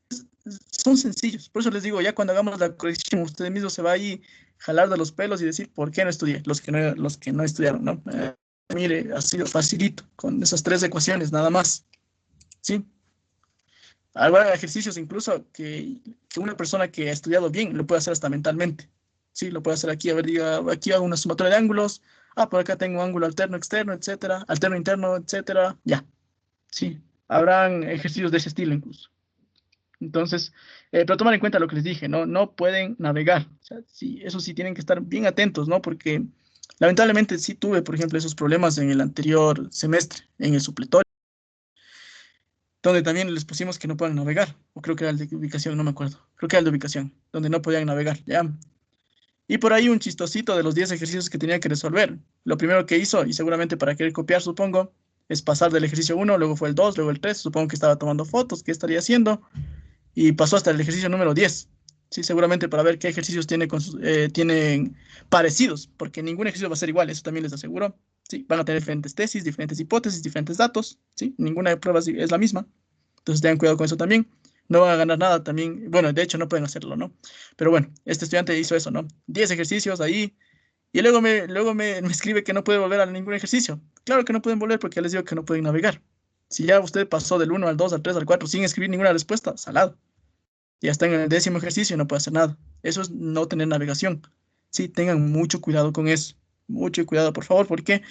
Son sencillos, por eso les digo, ya cuando hagamos la corrección, usted mismo se va ahí jalar de los pelos y decir, ¿por qué no estudié? Los que no estudiaron, ¿no? Mire, ha sido facilito, con esas 3 ecuaciones, nada más, ¿sí? Habrá ejercicios incluso que una persona que ha estudiado bien lo puede hacer hasta mentalmente. Sí, lo puede hacer aquí, a ver, diga, aquí hago una sumatoria de ángulos, por acá tengo ángulo alterno externo, etcétera, alterno interno, etcétera, ya. Sí, habrán ejercicios de ese estilo incluso. Entonces, pero tomar en cuenta lo que les dije, ¿no? No pueden navegar. O sea, sí, eso sí tienen que estar bien atentos, ¿no? Porque lamentablemente sí tuve, por ejemplo, esos problemas en el anterior semestre, en el supletorio donde también les pusimos que no puedan navegar, o creo que era el de ubicación, no me acuerdo, creo que era el de ubicación, donde no podían navegar, ¿ya? Y por ahí un chistosito de los 10 ejercicios que tenía que resolver. Lo primero que hizo, y seguramente para querer copiar, supongo, es pasar del ejercicio 1, luego fue el 2, luego el 3, supongo que estaba tomando fotos, qué estaría haciendo, y pasó hasta el ejercicio número 10. Sí, seguramente para ver qué ejercicios tienen parecidos, porque ningún ejercicio va a ser igual, eso también les aseguro. Sí, van a tener diferentes tesis, diferentes hipótesis, diferentes datos, ¿sí? Ninguna prueba es la misma. Entonces tengan cuidado con eso también. No van a ganar nada también. Bueno, de hecho no pueden hacerlo, ¿no? Pero bueno, este estudiante hizo eso, ¿no? 10 ejercicios ahí y me escribe que no puede volver a ningún ejercicio. Claro que no pueden volver porque ya les digo que no pueden navegar. Si ya usted pasó del 1 al 2 al 3 al 4 sin escribir ninguna respuesta, salado. Ya está en el 10.º ejercicio y no puede hacer nada. Eso es no tener navegación. Sí, tengan mucho cuidado con eso. Mucho cuidado, por favor, porque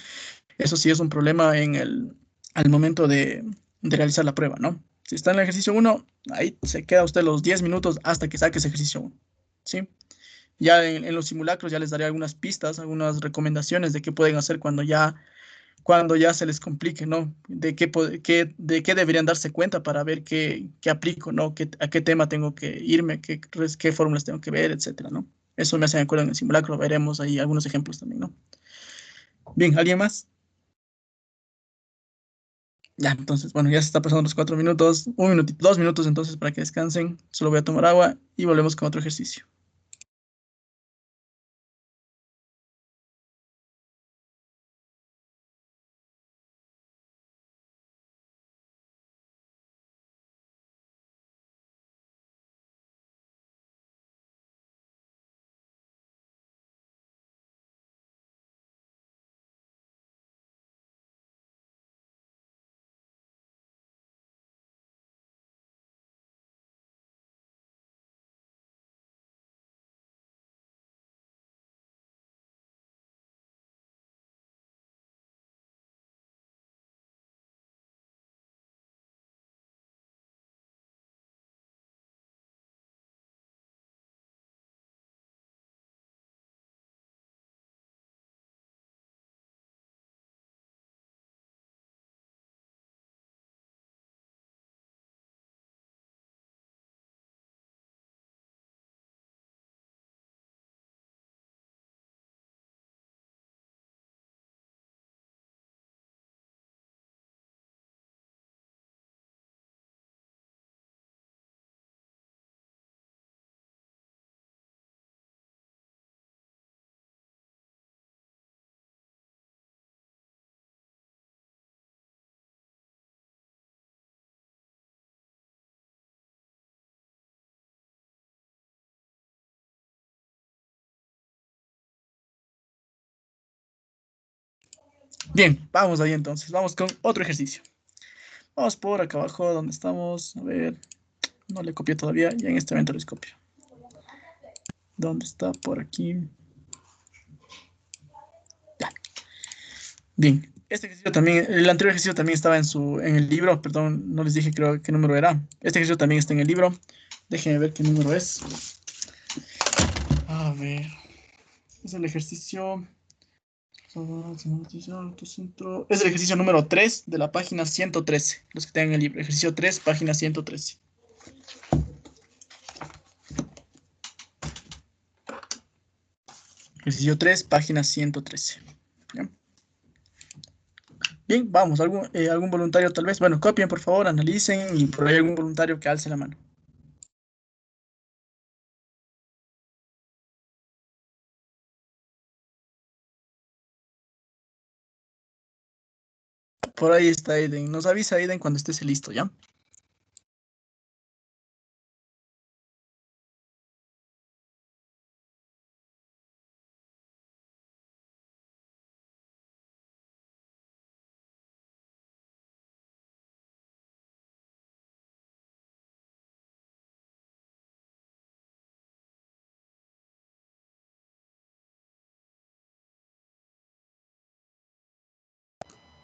eso sí es un problema al momento de realizar la prueba, ¿no? Si está en el ejercicio 1, ahí se queda usted los 10 minutos hasta que saque ese ejercicio 1, ¿sí? Ya en los simulacros ya les daré algunas pistas, algunas recomendaciones de qué pueden hacer cuando ya se les complique, ¿no? De qué deberían darse cuenta para ver qué aplico, ¿no? A qué tema tengo que irme, qué fórmulas tengo que ver, etcétera, ¿no? Eso me hace de acuerdo en el simulacro, veremos ahí algunos ejemplos también, ¿no? Bien, ¿alguien más? Ya, entonces, bueno, ya se está pasando los 4 minutos, un minutito, 2 minutos entonces para que descansen. Solo voy a tomar agua y volvemos con otro ejercicio. Bien, vamos ahí entonces. Vamos con otro ejercicio. Vamos por acá abajo donde estamos. A ver, no le copié todavía. Ya en este momento les copio. ¿Dónde está? Por aquí. Ya. Bien. Este ejercicio también, el anterior ejercicio también estaba en el libro. Perdón, no les dije creo qué número era. Este ejercicio también está en el libro. Déjenme ver qué número es. A ver. Es el ejercicio. Es el ejercicio número 3 de la página 113. Los que tengan el libro. Ejercicio 3, página 113. Ejercicio 3, página 113. ¿Ya? Bien, vamos. ¿Algún voluntario tal vez? Bueno, copien por favor, analicen y por ahí algún voluntario que alce la mano. Por ahí está Aiden. Nos avisa Aiden cuando estés listo, ¿ya?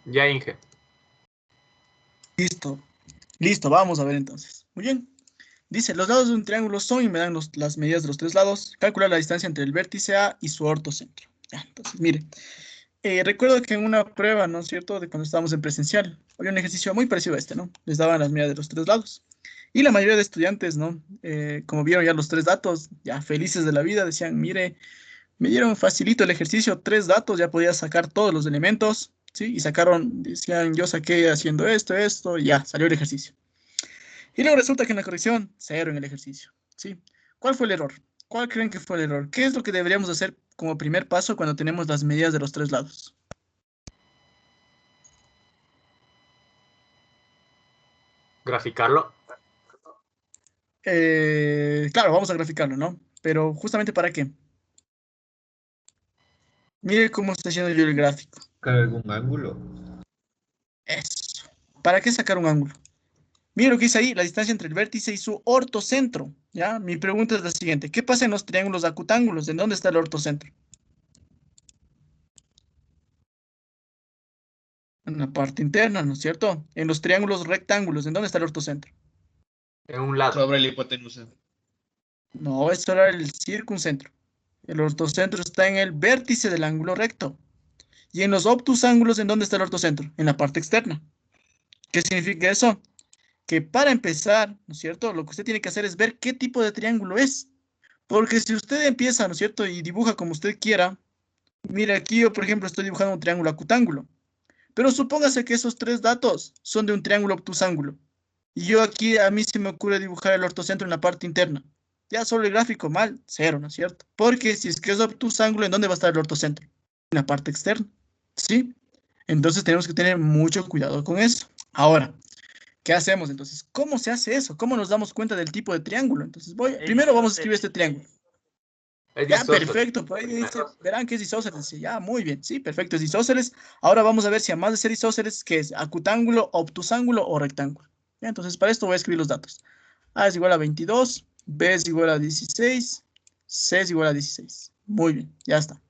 Ya, Inge. Listo. Listo, vamos a ver entonces. Muy bien. Dice, los lados de un triángulo son y me dan las medidas de los tres lados. Calcular la distancia entre el vértice A y su ortocentro. Ya, entonces, mire. Recuerdo que en una prueba, ¿no es cierto?, de cuando estábamos en presencial, había un ejercicio muy parecido a este, ¿no? Les daban las medidas de los tres lados. Y la mayoría de estudiantes, ¿no? Como vieron ya los tres datos, ya felices de la vida, decían, mire, me dieron facilito el ejercicio, tres datos, ya podía sacar todos los elementos, ¿sí? Y sacaron, decían, yo saqué haciendo esto, y ya, salió el ejercicio. Y luego resulta que en la corrección, 0 en el ejercicio, ¿sí? ¿Cuál fue el error? ¿Cuál creen que fue el error? ¿Qué es lo que deberíamos hacer como primer paso cuando tenemos las medidas de los tres lados? ¿Graficarlo? Claro, vamos a graficarlo, ¿no? Pero justamente ¿para qué? Mire cómo está haciendo yo el gráfico. ¿Sacar algún ángulo? Eso. ¿Para qué sacar un ángulo? Mire lo que dice ahí, la distancia entre el vértice y su ortocentro, ¿ya? Mi pregunta es la siguiente. ¿Qué pasa en los triángulos acutángulos? ¿En dónde está el ortocentro? En la parte interna, ¿no es cierto? En los triángulos rectángulos, ¿en dónde está el ortocentro? En un lado. Sobre la hipotenusa. No, eso era el circuncentro. El ortocentro está en el vértice del ángulo recto. Y en los obtusángulos, ¿en dónde está el ortocentro? En la parte externa. ¿Qué significa eso? Que para empezar, ¿no es cierto? Lo que usted tiene que hacer es ver qué tipo de triángulo es. Porque si usted empieza, ¿no es cierto? Y dibuja como usted quiera. Mira, aquí yo, por ejemplo, estoy dibujando un triángulo acutángulo. Pero supóngase que esos tres datos son de un triángulo obtusángulo. Y yo aquí, a mí se me ocurre dibujar el ortocentro en la parte interna. Ya sobre el gráfico, mal, 0, ¿no es cierto? Porque si es que es obtusángulo, ¿en dónde va a estar el ortocentro? En la parte externa, ¿sí? Entonces tenemos que tener mucho cuidado con eso. Ahora, ¿qué hacemos entonces? ¿Cómo se hace eso? ¿Cómo nos damos cuenta del tipo de triángulo? Entonces, primero vamos a escribir este triángulo. Es Ya, isósceles. perfecto. Por ahí dice, verán que es isósceles. Sí, ya, muy bien. Sí, perfecto, es isósceles. Ahora vamos a ver si además de ser isósceles, ¿qué es? Acutángulo, obtusángulo o rectángulo. Ya, entonces, para esto voy a escribir los datos. A es igual a 22, B es igual a 16, C es igual a 16. Muy bien, ya está.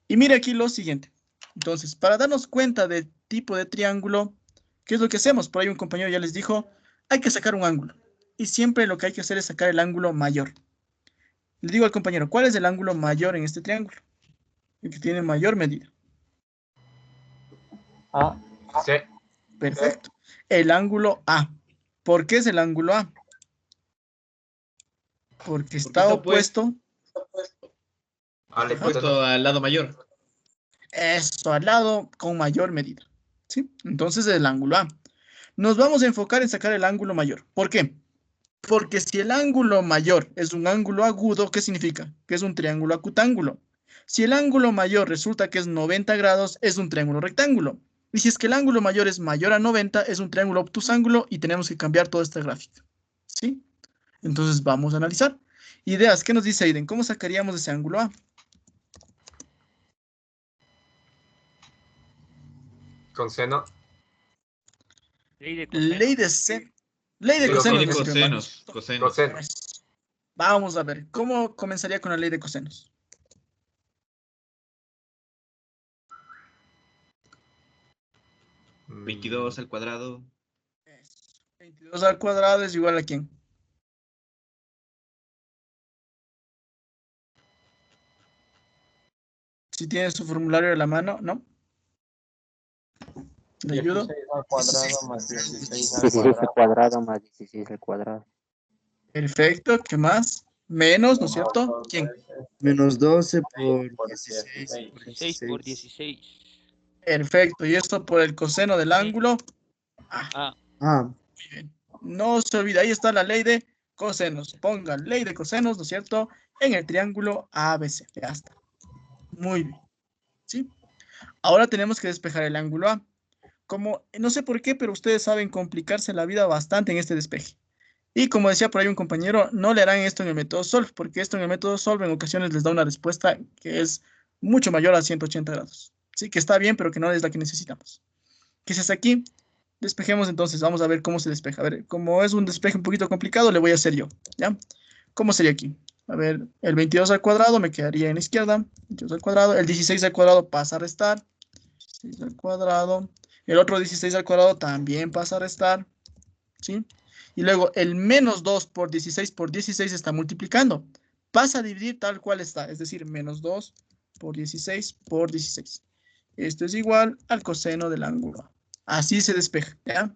Y mire aquí lo siguiente. Entonces, para darnos cuenta del tipo de triángulo, ¿qué es lo que hacemos? Por ahí un compañero ya les dijo, hay que sacar un ángulo. Y siempre lo que hay que hacer es sacar el ángulo mayor. Le digo al compañero, ¿cuál es el ángulo mayor en este triángulo? El que tiene mayor medida. A. C. Perfecto. El ángulo A. ¿Por qué es el ángulo A? Porque está opuesto. Opuesto al lado mayor. Eso, al lado con mayor medida. ¿Sí? Entonces el ángulo A. Nos vamos a enfocar en sacar el ángulo mayor. ¿Por qué? Porque si el ángulo mayor es un ángulo agudo, ¿qué significa? Que es un triángulo acutángulo. Si el ángulo mayor resulta que es 90 grados, es un triángulo rectángulo. Y si es que el ángulo mayor es mayor a 90, es un triángulo obtusángulo y tenemos que cambiar toda esta gráfica. ¿Sí? Entonces vamos a analizar. Ideas, ¿qué nos dice Aiden? ¿Cómo sacaríamos ese ángulo A? Con seno. Ley de cosenos. Ley de Digo, cosenos. Ley de decir, hermano. cosenos. Cosenos. Cosenos. Vamos a ver, ¿cómo comenzaría con la ley de cosenos? Mm, 22 al cuadrado. 22 al cuadrado es igual a ¿quién? Si tiene su formulario de la mano, ¿no? ¿Le ayudo? 16 al cuadrado más 16 al 16 al cuadrado. cuadrado más 16 al cuadrado. Perfecto, ¿qué más? Menos, ¿no es cierto? ¿Quién? Menos 12 por por 16 por 16 por 16. 16. Perfecto, y esto por el coseno del ángulo. Ah, Ah, Muy bien. No se olvide, ahí está la ley de cosenos. Pongan ley de cosenos, ¿no es cierto? En el triángulo ABC. Ya está. Muy bien. ¿Sí? Ahora tenemos que despejar el ángulo A. Como, no sé por qué, pero ustedes saben complicarse la vida bastante en este despeje. Y como decía por ahí un compañero, no le harán esto en el método SOLVE, porque esto en el método SOLVE en ocasiones les da una respuesta que es mucho mayor a 180 grados. Sí, que está bien, pero que no es la que necesitamos. ¿Qué se hace aquí? Despejemos entonces, vamos a ver cómo se despeja. A ver, como es un despeje un poquito complicado, le voy a hacer yo, ¿ya? ¿Cómo sería aquí? A ver, el 22 al cuadrado me quedaría en la izquierda, 22 al cuadrado, el 16 al cuadrado pasa a restar, 16 al cuadrado, el otro 16 al cuadrado también pasa a restar, ¿sí? Y luego el menos 2 por 16 está multiplicando, pasa a dividir tal cual está, es decir, menos 2 por 16 por 16. Esto es igual al coseno del ángulo A. Así se despeja, ¿ya?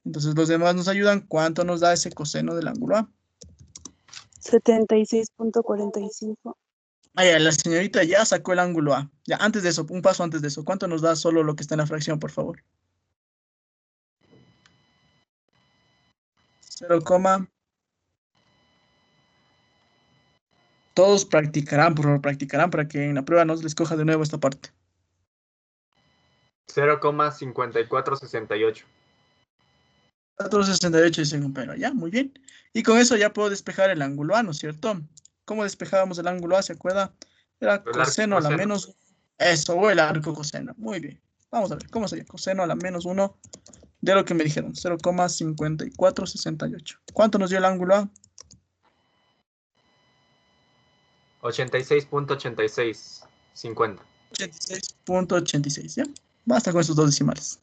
Entonces los demás nos ayudan. ¿Cuánto nos da ese coseno del ángulo A? 76.45. Ah, ya, la señorita ya sacó el ángulo A. Ya, antes de eso, un paso antes de eso. ¿Cuánto nos da solo lo que está en la fracción, por favor? 0, todos practicarán, por favor, practicarán para que en la prueba no se les coja de nuevo esta parte. 0,5468. 468 dice un compañero. Ya, muy bien. Y con eso ya puedo despejar el ángulo A, ¿no es cierto? ¿Cómo despejábamos el ángulo A? ¿Se acuerda? Era El arco coseno a la coseno. menos. Eso, o el arco coseno. Muy bien. Vamos a ver, ¿cómo sería? Coseno a la menos 1 de lo que me dijeron. 0,5468. ¿Cuánto nos dio el ángulo A? 86.8650. 86.86, ¿ya? Basta con esos dos decimales.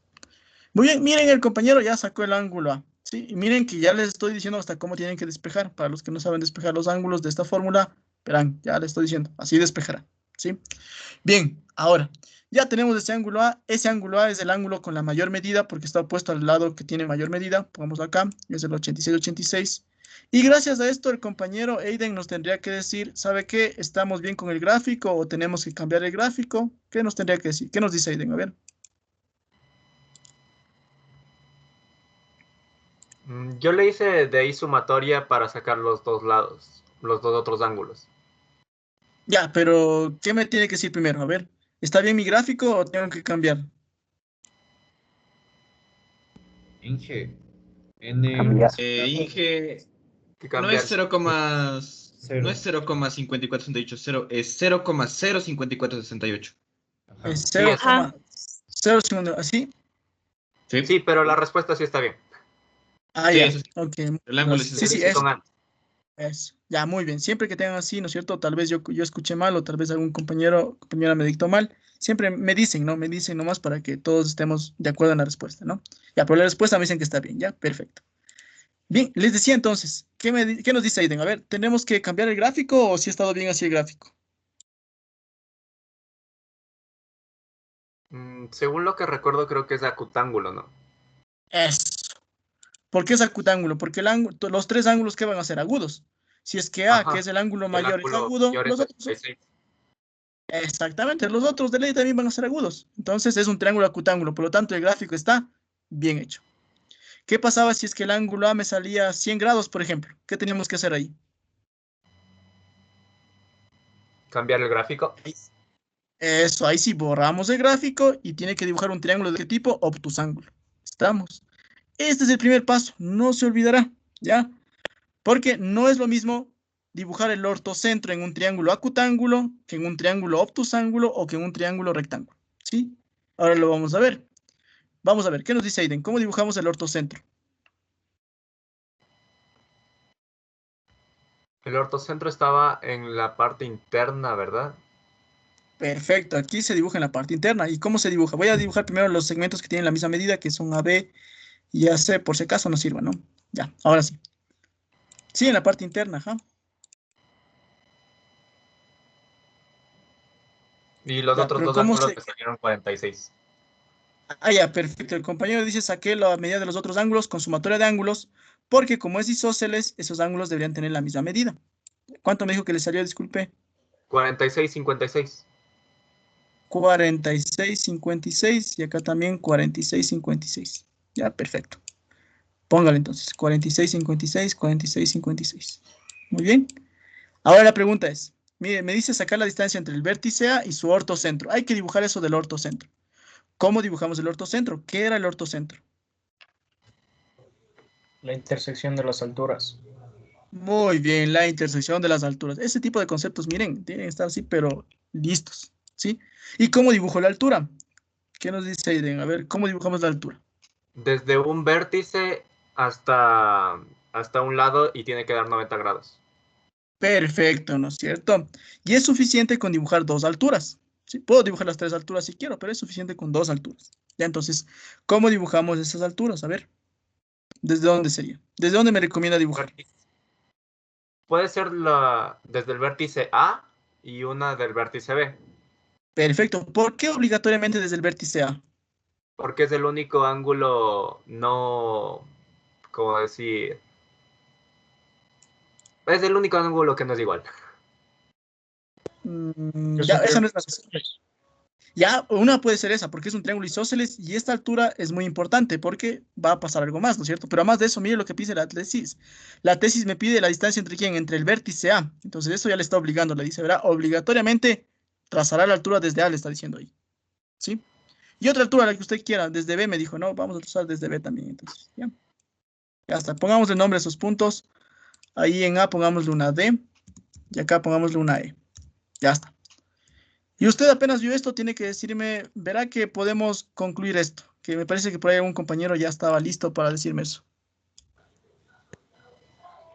Muy bien, miren, el compañero ya sacó el ángulo A, ¿sí? Y miren que ya les estoy diciendo hasta cómo tienen que despejar. Para los que no saben despejar los ángulos de esta fórmula, verán, ya les estoy diciendo, así despejará, ¿sí? Bien, ahora, ya tenemos ese ángulo A. Ese ángulo A es el ángulo con la mayor medida porque está opuesto al lado que tiene mayor medida. Pongamos acá, es el 86. Y gracias a esto, el compañero Aiden nos tendría que decir, ¿sabe qué? ¿Estamos bien con el gráfico o tenemos que cambiar el gráfico? ¿Qué nos tendría que decir? ¿Qué nos dice Aiden? A ver. Yo le hice de ahí sumatoria para sacar los dos lados, los dos otros ángulos. Ya, pero ¿qué me tiene que decir primero? A ver, ¿está bien mi gráfico o tengo que cambiar? Inge. Inge, Que no es cambiar. 0,5468, es 0,05468. Es Sí, es- 0,059, ¿así? Sí, Sí, pero la respuesta sí está bien. Ah, sí, ya, eso sí. ok. El ángulo es Sí, sí, Dice con A. es. Ya, muy bien. Siempre que tengan así, ¿no es cierto? Tal vez yo escuché mal o tal vez algún compañera me dictó mal. Siempre me dicen, ¿no? Me dicen nomás para que todos estemos de acuerdo en la respuesta, ¿no? Ya, pero la respuesta me dicen que está bien, ya, perfecto. Bien, les decía entonces, ¿qué nos dice Aiden? A ver, ¿tenemos que cambiar el gráfico o si ha estado bien así el gráfico? Según lo que recuerdo, creo que es acutángulo, ¿no? Eso. ¿Por qué es acutángulo? Porque los tres ángulos que van a ser agudos. Si es que A, que es el ángulo El mayor, es ángulo agudo, mayor los es otros 86. exactamente, los otros de ley también van a ser agudos. Entonces es un triángulo acutángulo, por lo tanto el gráfico está bien hecho. ¿Qué pasaba si es que el ángulo A me salía 100 grados, por ejemplo? ¿Qué teníamos que hacer ahí? Cambiar el gráfico. Eso, ahí sí borramos el gráfico y tiene que dibujar un triángulo de qué tipo, obtusángulo. Estamos. Este es el primer paso, no se olvidará, ¿ya? Porque no es lo mismo dibujar el ortocentro en un triángulo acutángulo que en un triángulo obtusángulo o que en un triángulo rectángulo, ¿sí? Ahora lo vamos a ver. Vamos a ver, ¿qué nos dice Aiden? ¿Cómo dibujamos el ortocentro? El ortocentro estaba en la parte interna, ¿verdad? Perfecto, aquí se dibuja en la parte interna. ¿Y cómo se dibuja? Voy a dibujar primero los segmentos que tienen la misma medida, que son AB y AC, por si acaso no sirva, ¿no? Ya, ahora sí. Sí, en la parte interna, ajá. Y los Ya, otros pero dos ¿cómo ángulos se...? me salieron 46. Ah, ya, perfecto. El compañero dice, saqué la medida de los otros ángulos con sumatoria de ángulos, porque como es isósceles, esos ángulos deberían tener la misma medida. ¿Cuánto me dijo que le salió? Disculpe. 46, 56. 46, 56 y acá también 46, 56. Ya, perfecto. Póngale entonces, 46, 56, 46, 56. Muy bien. Ahora la pregunta es, mire, me dice sacar la distancia entre el vértice A y su ortocentro. Hay que dibujar eso del ortocentro. ¿Cómo dibujamos el ortocentro? ¿Qué era el ortocentro? La intersección de las alturas. Muy bien, la intersección de las alturas. Ese tipo de conceptos, miren, tienen que estar así, pero listos, ¿sí? ¿Y cómo dibujo la altura? ¿Qué nos dice Aiden? A ver, ¿cómo dibujamos la altura? Desde un vértice hasta un lado y tiene que dar 90 grados. Perfecto, ¿no es cierto? Y es suficiente con dibujar dos alturas. Sí, puedo dibujar las tres alturas si quiero, pero es suficiente con dos alturas. Ya, entonces, ¿cómo dibujamos esas alturas? A ver, ¿desde dónde sería? ¿Desde dónde me recomienda dibujar? Puede ser desde el vértice A y una del vértice B, Perfecto. ¿Por qué obligatoriamente desde el vértice A? porque es el único ángulo no, ¿cómo decir? Es el único ángulo que no es igual. Ya, esa no es la razón. Ya, una puede ser esa, porque es un triángulo isósceles y esta altura es muy importante porque va a pasar algo más, ¿no es cierto? Pero además de eso, mire lo que pide la tesis. La tesis me pide la distancia entre quién, entre el vértice A. Entonces eso ya le está obligando, le dice, ¿verdad? Obligatoriamente trazará la altura desde A, le está diciendo ahí. ¿Sí? Y otra altura, la que usted quiera, desde B me dijo, no, vamos a trazar desde B también, entonces, ¿ya? Ya está, pongámosle nombre a esos puntos. Ahí en A pongámosle una D y acá pongámosle una E. Ya está. Y usted apenas vio esto, tiene que decirme, verá que podemos concluir esto, que me parece que por ahí algún compañero ya estaba listo para decirme eso.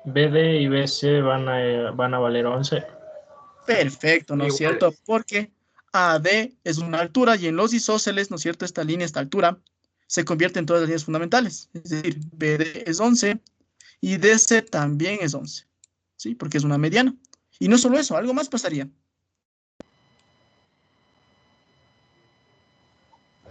BD y BC van a valer 11. Perfecto, ¿no es Iguales. cierto? Porque AD es una altura y en los isósceles, ¿no es cierto? Esta línea, esta altura, se convierte en todas las líneas fundamentales. Es decir, BD es 11 y DC también es 11, ¿sí? Porque es una mediana. Y no solo eso, algo más pasaría.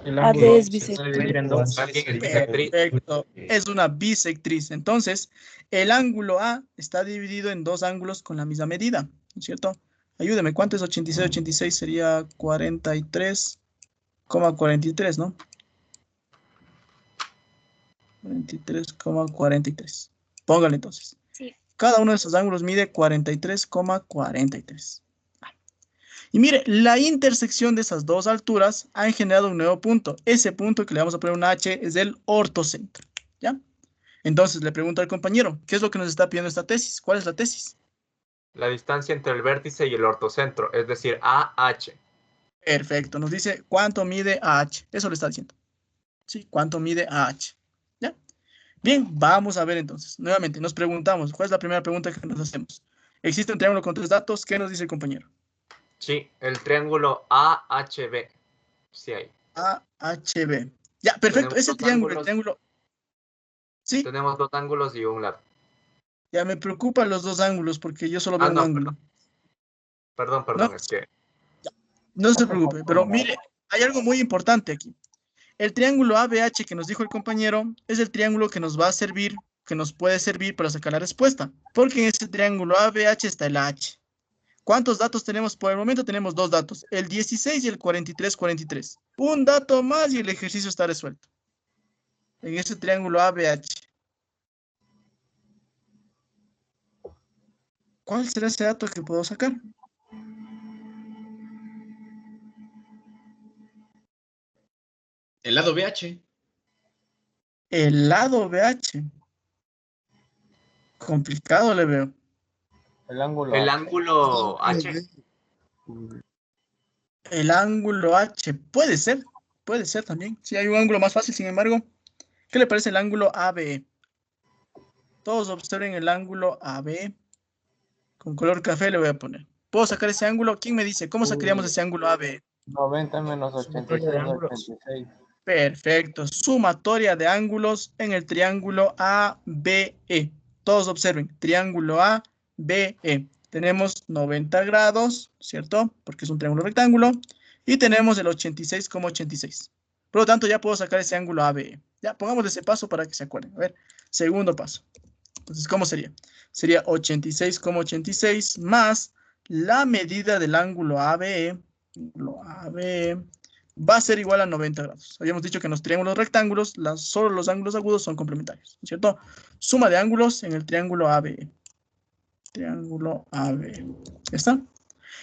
El AD ángulo es se puede dividir en dos. Perfecto, es una bisectriz. Entonces, el ángulo A está dividido en dos ángulos con la misma medida, ¿no es cierto? Ayúdeme, ¿cuánto es 86? 86 sería 43,43, ¿no? 43,43. Póngale entonces. Sí. Cada uno de esos ángulos mide 43,43. Y mire, la intersección de esas dos alturas han generado un nuevo punto. Ese punto que le vamos a poner una H es el ortocentro, ¿ya? Entonces le pregunto al compañero, ¿qué es lo que nos está pidiendo esta tesis? ¿Cuál es la tesis? La distancia entre el vértice y el ortocentro, es decir, AH. Perfecto, nos dice cuánto mide AH. Eso le está diciendo. ¿Sí? ¿Cuánto mide AH? ¿Ya? Bien, vamos a ver entonces. Nuevamente, nos preguntamos, ¿cuál es la primera pregunta que nos hacemos? Existe un triángulo con tres datos. ¿Qué nos dice el compañero? Sí, el triángulo AHB. Sí hay. AHB. Ya, perfecto. Tenemos Ese dos triángulo, el ángulos. triángulo. Sí, Tenemos dos ángulos y un lado. ya me preocupan los dos ángulos porque yo solo veo un no, ángulo. Perdón, No, es que... no se preocupe, pero mire, hay algo muy importante aquí. El triángulo ABH que nos dijo el compañero es el triángulo que nos va a servir, que nos puede servir para sacar la respuesta, porque en ese triángulo ABH está el H. ¿Cuántos datos tenemos por el momento? Tenemos dos datos, el 16 y el 43, 43. Un dato más y el ejercicio está resuelto. En ese triángulo ABH. ¿Cuál será ese dato que puedo sacar? El lado BH. El lado BH. Complicado le veo. El ángulo El H. ángulo H. El ángulo H puede ser. Puede ser también. Si hay un ángulo más fácil, sin embargo. ¿Qué le parece el ángulo ABE? Todos observen el ángulo AB. Con color café le voy a poner. ¿Puedo sacar ese ángulo? ¿Quién me dice? ¿Cómo sacaríamos ese ángulo AB? 90 menos Sumatoria de 86, ángulos. 86. Perfecto. Sumatoria de ángulos en el triángulo ABE. Todos observen. Triángulo ABE. Tenemos 90 grados, ¿cierto? Porque es un triángulo rectángulo. Y tenemos el 86,86. Por lo tanto, ya puedo sacar ese ángulo ABE. Ya, pongamos ese paso para que se acuerden. A ver, segundo paso. Entonces, ¿cómo sería? Sería 86,86 más la medida del ángulo ABE. Ángulo ABE va a ser igual a 90 grados. Habíamos dicho que en los triángulos rectángulos, solo los ángulos agudos son complementarios, ¿cierto? Suma de ángulos en el triángulo ABE. Triángulo ABE. ¿Ya está?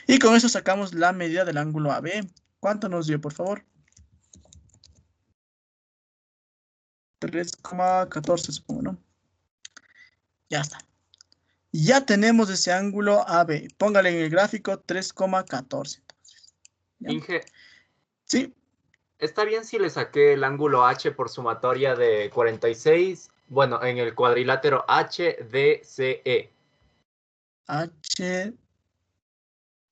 Y con eso sacamos la medida del ángulo ABE. ¿Cuánto nos dio, por favor? 3,14, supongo, ¿no? Ya está. Ya tenemos ese ángulo AB. Póngale en el gráfico 3,14. Inge, Sí, ¿está bien si le saqué el ángulo H por sumatoria de 46? Bueno, en el cuadrilátero HDCE.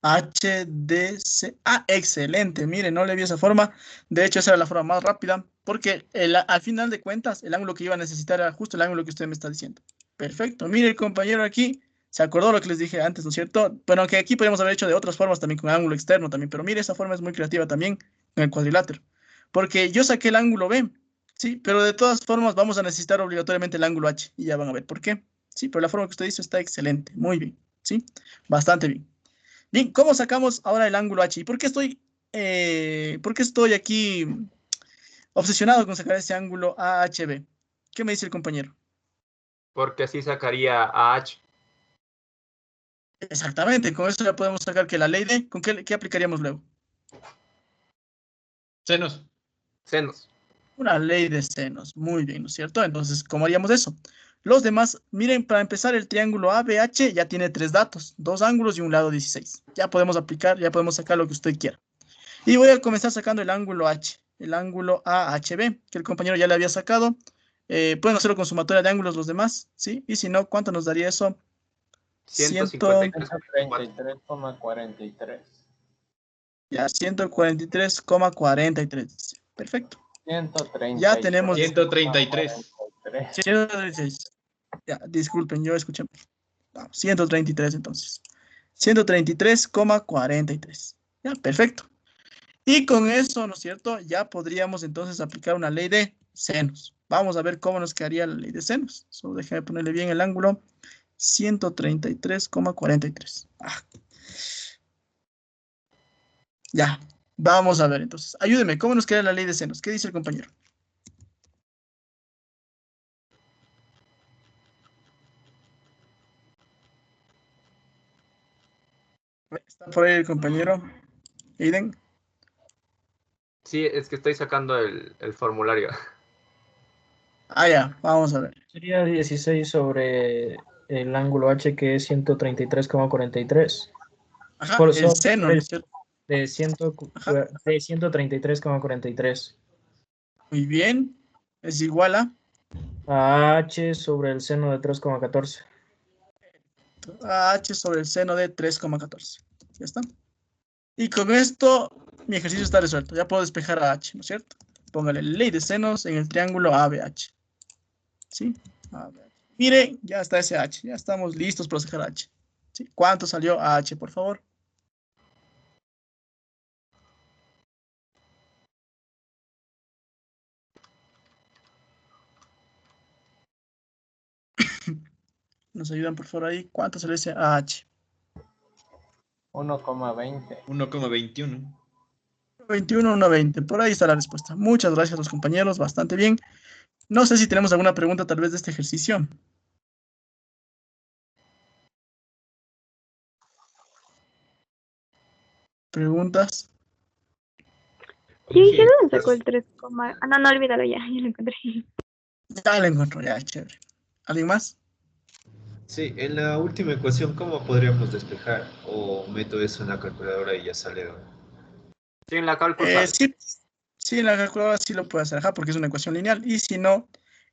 HDC. Ah, excelente. Mire, no le vi esa forma. De hecho, esa era la forma más rápida. Porque al final de cuentas, el ángulo que iba a necesitar era justo el ángulo que usted me está diciendo. Perfecto. Mire, el compañero aquí se acordó lo que les dije antes, ¿no es cierto? Pero aunque aquí podemos haber hecho de otras formas también, con ángulo externo también. Pero mire, esa forma es muy creativa también en el cuadrilátero. Porque yo saqué el ángulo B, ¿sí? Pero de todas formas vamos a necesitar obligatoriamente el ángulo H. Y ya van a ver por qué. Sí, pero la forma que usted hizo está excelente. Muy bien, ¿sí? Bastante bien. Bien, ¿cómo sacamos ahora el ángulo H? ¿Y por qué estoy aquí obsesionado con sacar ese ángulo AHB? ¿Qué me dice el compañero? Porque así sacaría a H. Exactamente, con eso ya podemos sacar que la ley de... ¿Con qué aplicaríamos luego? Senos. Senos. Una ley de senos. Muy bien, ¿no es cierto? Entonces, ¿cómo haríamos eso? Los demás, miren, para empezar el triángulo ABH ya tiene 3 datos, 2 ángulos y un lado 16. Ya podemos aplicar, ya podemos sacar lo que usted quiera. Y voy a comenzar sacando el ángulo H, el ángulo AHB, que el compañero ya le había sacado. Pueden hacerlo con sumatoria de ángulos los demás, ¿sí? Y si no, ¿cuánto nos daría eso? 153,43. Ya, 143,43. Perfecto. 133. Ya tenemos... 133. 136. Ya, disculpen, yo escuché mal. Vamos, 133 entonces. 133,43. Ya, perfecto. Y con eso, ¿no es cierto? Ya podríamos entonces aplicar una ley de senos. Vamos a ver cómo nos quedaría la ley de senos. Solo déjame ponerle bien el ángulo. 133,43. Ya, vamos a ver entonces. Ayúdeme, ¿cómo nos queda la ley de senos? ¿Qué dice el compañero? ¿Está por ahí el compañero? Aiden. Sí, es que estoy sacando el formulario. Ya, vamos a ver. Sería 16 sobre el ángulo H, que es 133,43. Ajá, Por el seno, ¿no es cierto? de 133,43. Muy bien. Es igual a H sobre el seno de 3,14. H sobre el seno de 3,14. Ya está. Y con esto, mi ejercicio está resuelto. Ya puedo despejar a H, ¿no es cierto? Póngale ley de senos en el triángulo ABH. ¿Sí? ABH. Mire, ya está ese H. Ya estamos listos para sacar H. ¿Sí? ¿Cuánto salió H, por favor? ¿Nos ayudan, por favor, ahí? ¿Cuánto salió ese H? 1,20. 1,21. 21, 1,20. Por ahí está la respuesta. Muchas gracias a los compañeros. Bastante bien. No sé si tenemos alguna pregunta tal vez de este ejercicio. ¿Preguntas? Sí, ¿de dónde sacó el 3, no, no, olvídalo ya, ya lo encontré. Ya lo encontró, ya, chévere. ¿Alguien más? Sí, en la última ecuación, ¿cómo podríamos despejar? ¿O meto eso en la calculadora y ya sale? Sí, en la cálculo sale. Sí, Sí, en la calculadora sí lo puede hacer, ajá, porque es una ecuación lineal. Y si no,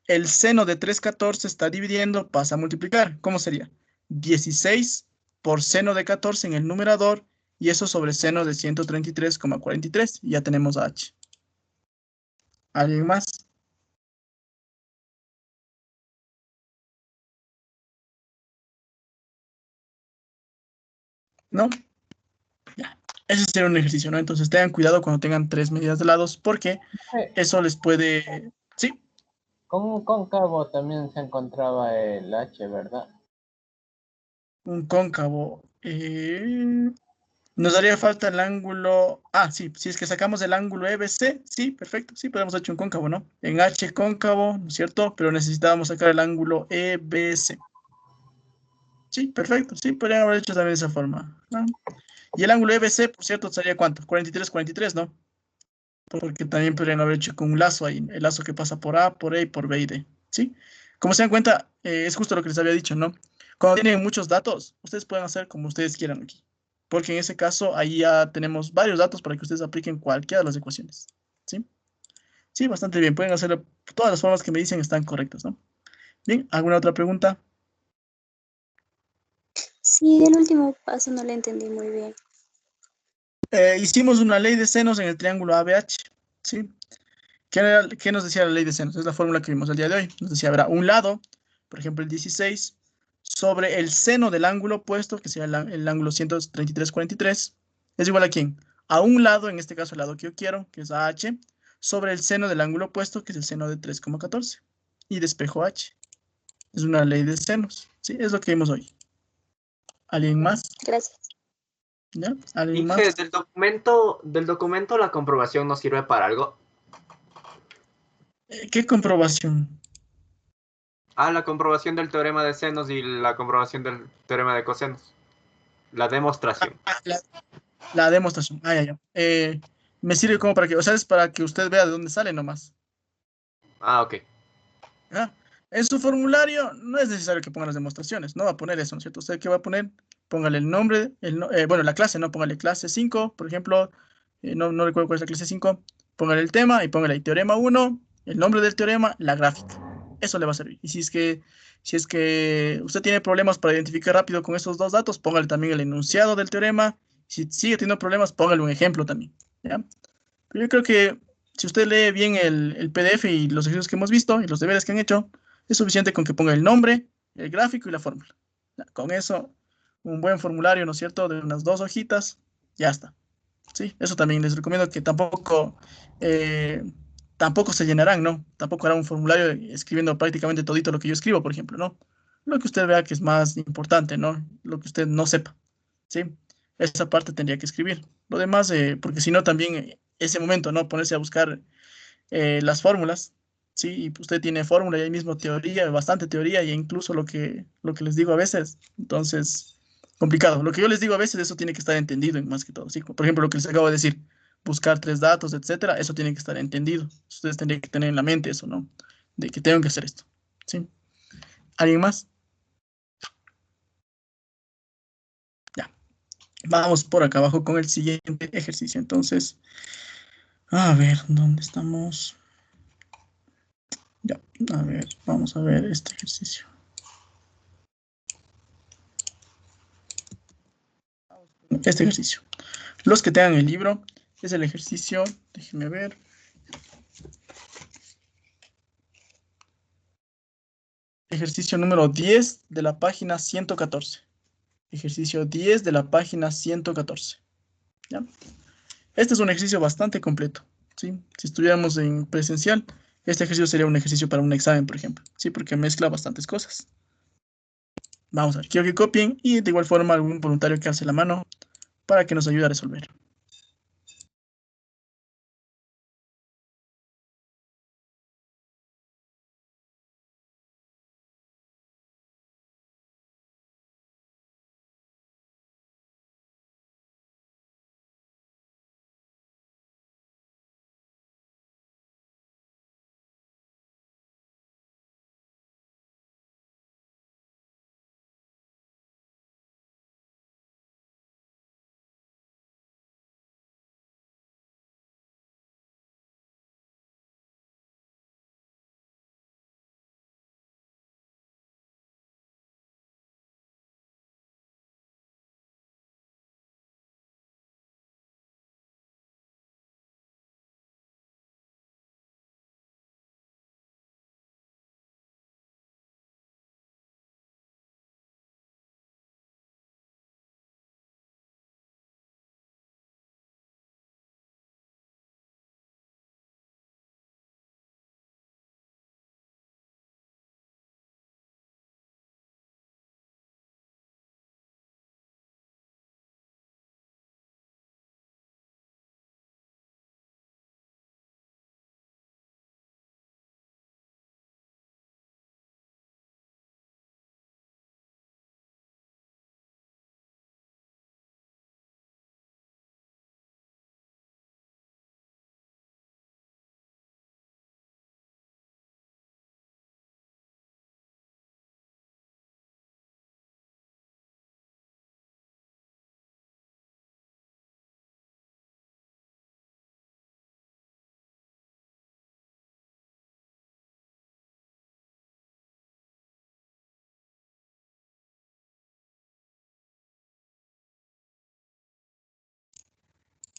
el seno de 314 está dividiendo, pasa a multiplicar. ¿Cómo sería? 16 por seno de 14 en el numerador y eso sobre seno de 133,43. Y ya tenemos h. ¿Alguien más? ¿No? Ya. Ese sería un ejercicio, ¿no? Entonces tengan cuidado cuando tengan 3 medidas de lados porque eso les puede... Sí. Con un cóncavo también se encontraba el H, ¿verdad? Un cóncavo. Nos daría falta el ángulo. Ah, sí, si es que sacamos el ángulo EBC, sí, perfecto. Sí, podemos hacer un cóncavo, ¿no? En H cóncavo, ¿no es cierto? Pero necesitábamos sacar el ángulo EBC. Sí, perfecto. Sí, podrían haber hecho también de esa forma, ¿no? Y el ángulo EBC, por cierto, sería ¿cuánto? 43, 43, ¿no? Porque también podrían haber hecho con un lazo ahí, el lazo que pasa por A, por E y por B y D, ¿sí? Como se dan cuenta, es justo lo que les había dicho, ¿no? Cuando tienen muchos datos, ustedes pueden hacer como ustedes quieran aquí. Porque en ese caso, ahí ya tenemos varios datos para que ustedes apliquen cualquiera de las ecuaciones, ¿sí? Sí, bastante bien. Pueden hacerlo. Todas las formas que me dicen están correctas, ¿no? Bien, ¿alguna otra pregunta? Sí, el último paso no lo entendí muy bien. Hicimos una ley de senos en el triángulo ABH, ¿sí? ¿Qué nos decía la ley de senos? Es la fórmula que vimos el día de hoy. Nos decía, habrá un lado, por ejemplo el 16, sobre el seno del ángulo opuesto, que sería el ángulo 133,43, es igual a ¿quién? A un lado, en este caso el lado que yo quiero, que es AH, sobre el seno del ángulo opuesto, que es el seno de 3,14. Y despejo H. Es una ley de senos, ¿sí? Es lo que vimos hoy. ¿Alguien más? Gracias. ¿Ya? ¿Alguien Inge, más? del documento la comprobación no sirve para algo. ¿Qué comprobación? Ah, la comprobación del teorema de senos y la comprobación del teorema de cosenos. La demostración. La demostración. Ah, ya, ya. Me sirve como para que, o sea, es para que usted vea de dónde sale nomás. Ah, ok. ¿Ya? En su formulario no es necesario que ponga las demostraciones, no va a poner eso, ¿no es cierto? ¿Usted qué va a poner? Póngale el nombre, bueno, la clase, ¿no? Póngale clase 5, por ejemplo, no recuerdo cuál es la clase 5, póngale el tema y póngale el teorema 1, el nombre del teorema, la gráfica. Eso le va a servir. Y si es que usted tiene problemas para identificar rápido con esos dos datos, póngale también el enunciado del teorema. Si sigue teniendo problemas, póngale un ejemplo también, ¿ya? Pero yo creo que si usted lee bien el PDF y los ejercicios que hemos visto y los deberes que han hecho, es suficiente con que ponga el nombre, el gráfico y la fórmula. Ya, con eso, un buen formulario, ¿no es cierto? De unas 2 hojitas, ya está. Sí, eso también les recomiendo que eh, tampoco se llenarán, ¿no? Tampoco hará un formulario escribiendo prácticamente todito lo que yo escribo, por ejemplo, ¿no? Lo que usted vea que es más importante, ¿no? Lo que usted no sepa, ¿sí? Esa parte tendría que escribir. Lo demás, porque si no, también ese momento, ¿no? Ponerse a buscar las fórmulas, ¿sí? Y usted tiene fórmula y ahí mismo teoría, bastante teoría, e incluso lo que les digo a veces. Entonces, complicado. Lo que yo les digo a veces, eso tiene que estar entendido más que todo, ¿sí? Por ejemplo, lo que les acabo de decir, buscar 3 datos, etcétera, eso tiene que estar entendido. Ustedes tendrían que tener en la mente eso, ¿no? De que tengo que hacer esto, ¿sí? ¿Alguien más? Ya. Vamos por acá abajo con el siguiente ejercicio. Entonces, a ver, ¿dónde estamos? Ya, a ver, vamos a ver este ejercicio. Este ejercicio. Los que tengan el libro, es el ejercicio, déjenme ver. Ejercicio número 10 de la página 114. Ejercicio 10 de la página 114. ¿Ya? Este es un ejercicio bastante completo, ¿sí? Si estuviéramos en presencial, este ejercicio sería un ejercicio para un examen, por ejemplo, ¿sí? Porque mezcla bastantes cosas. Vamos a ver, quiero que copien y de igual forma algún voluntario que alce la mano para que nos ayude a resolver.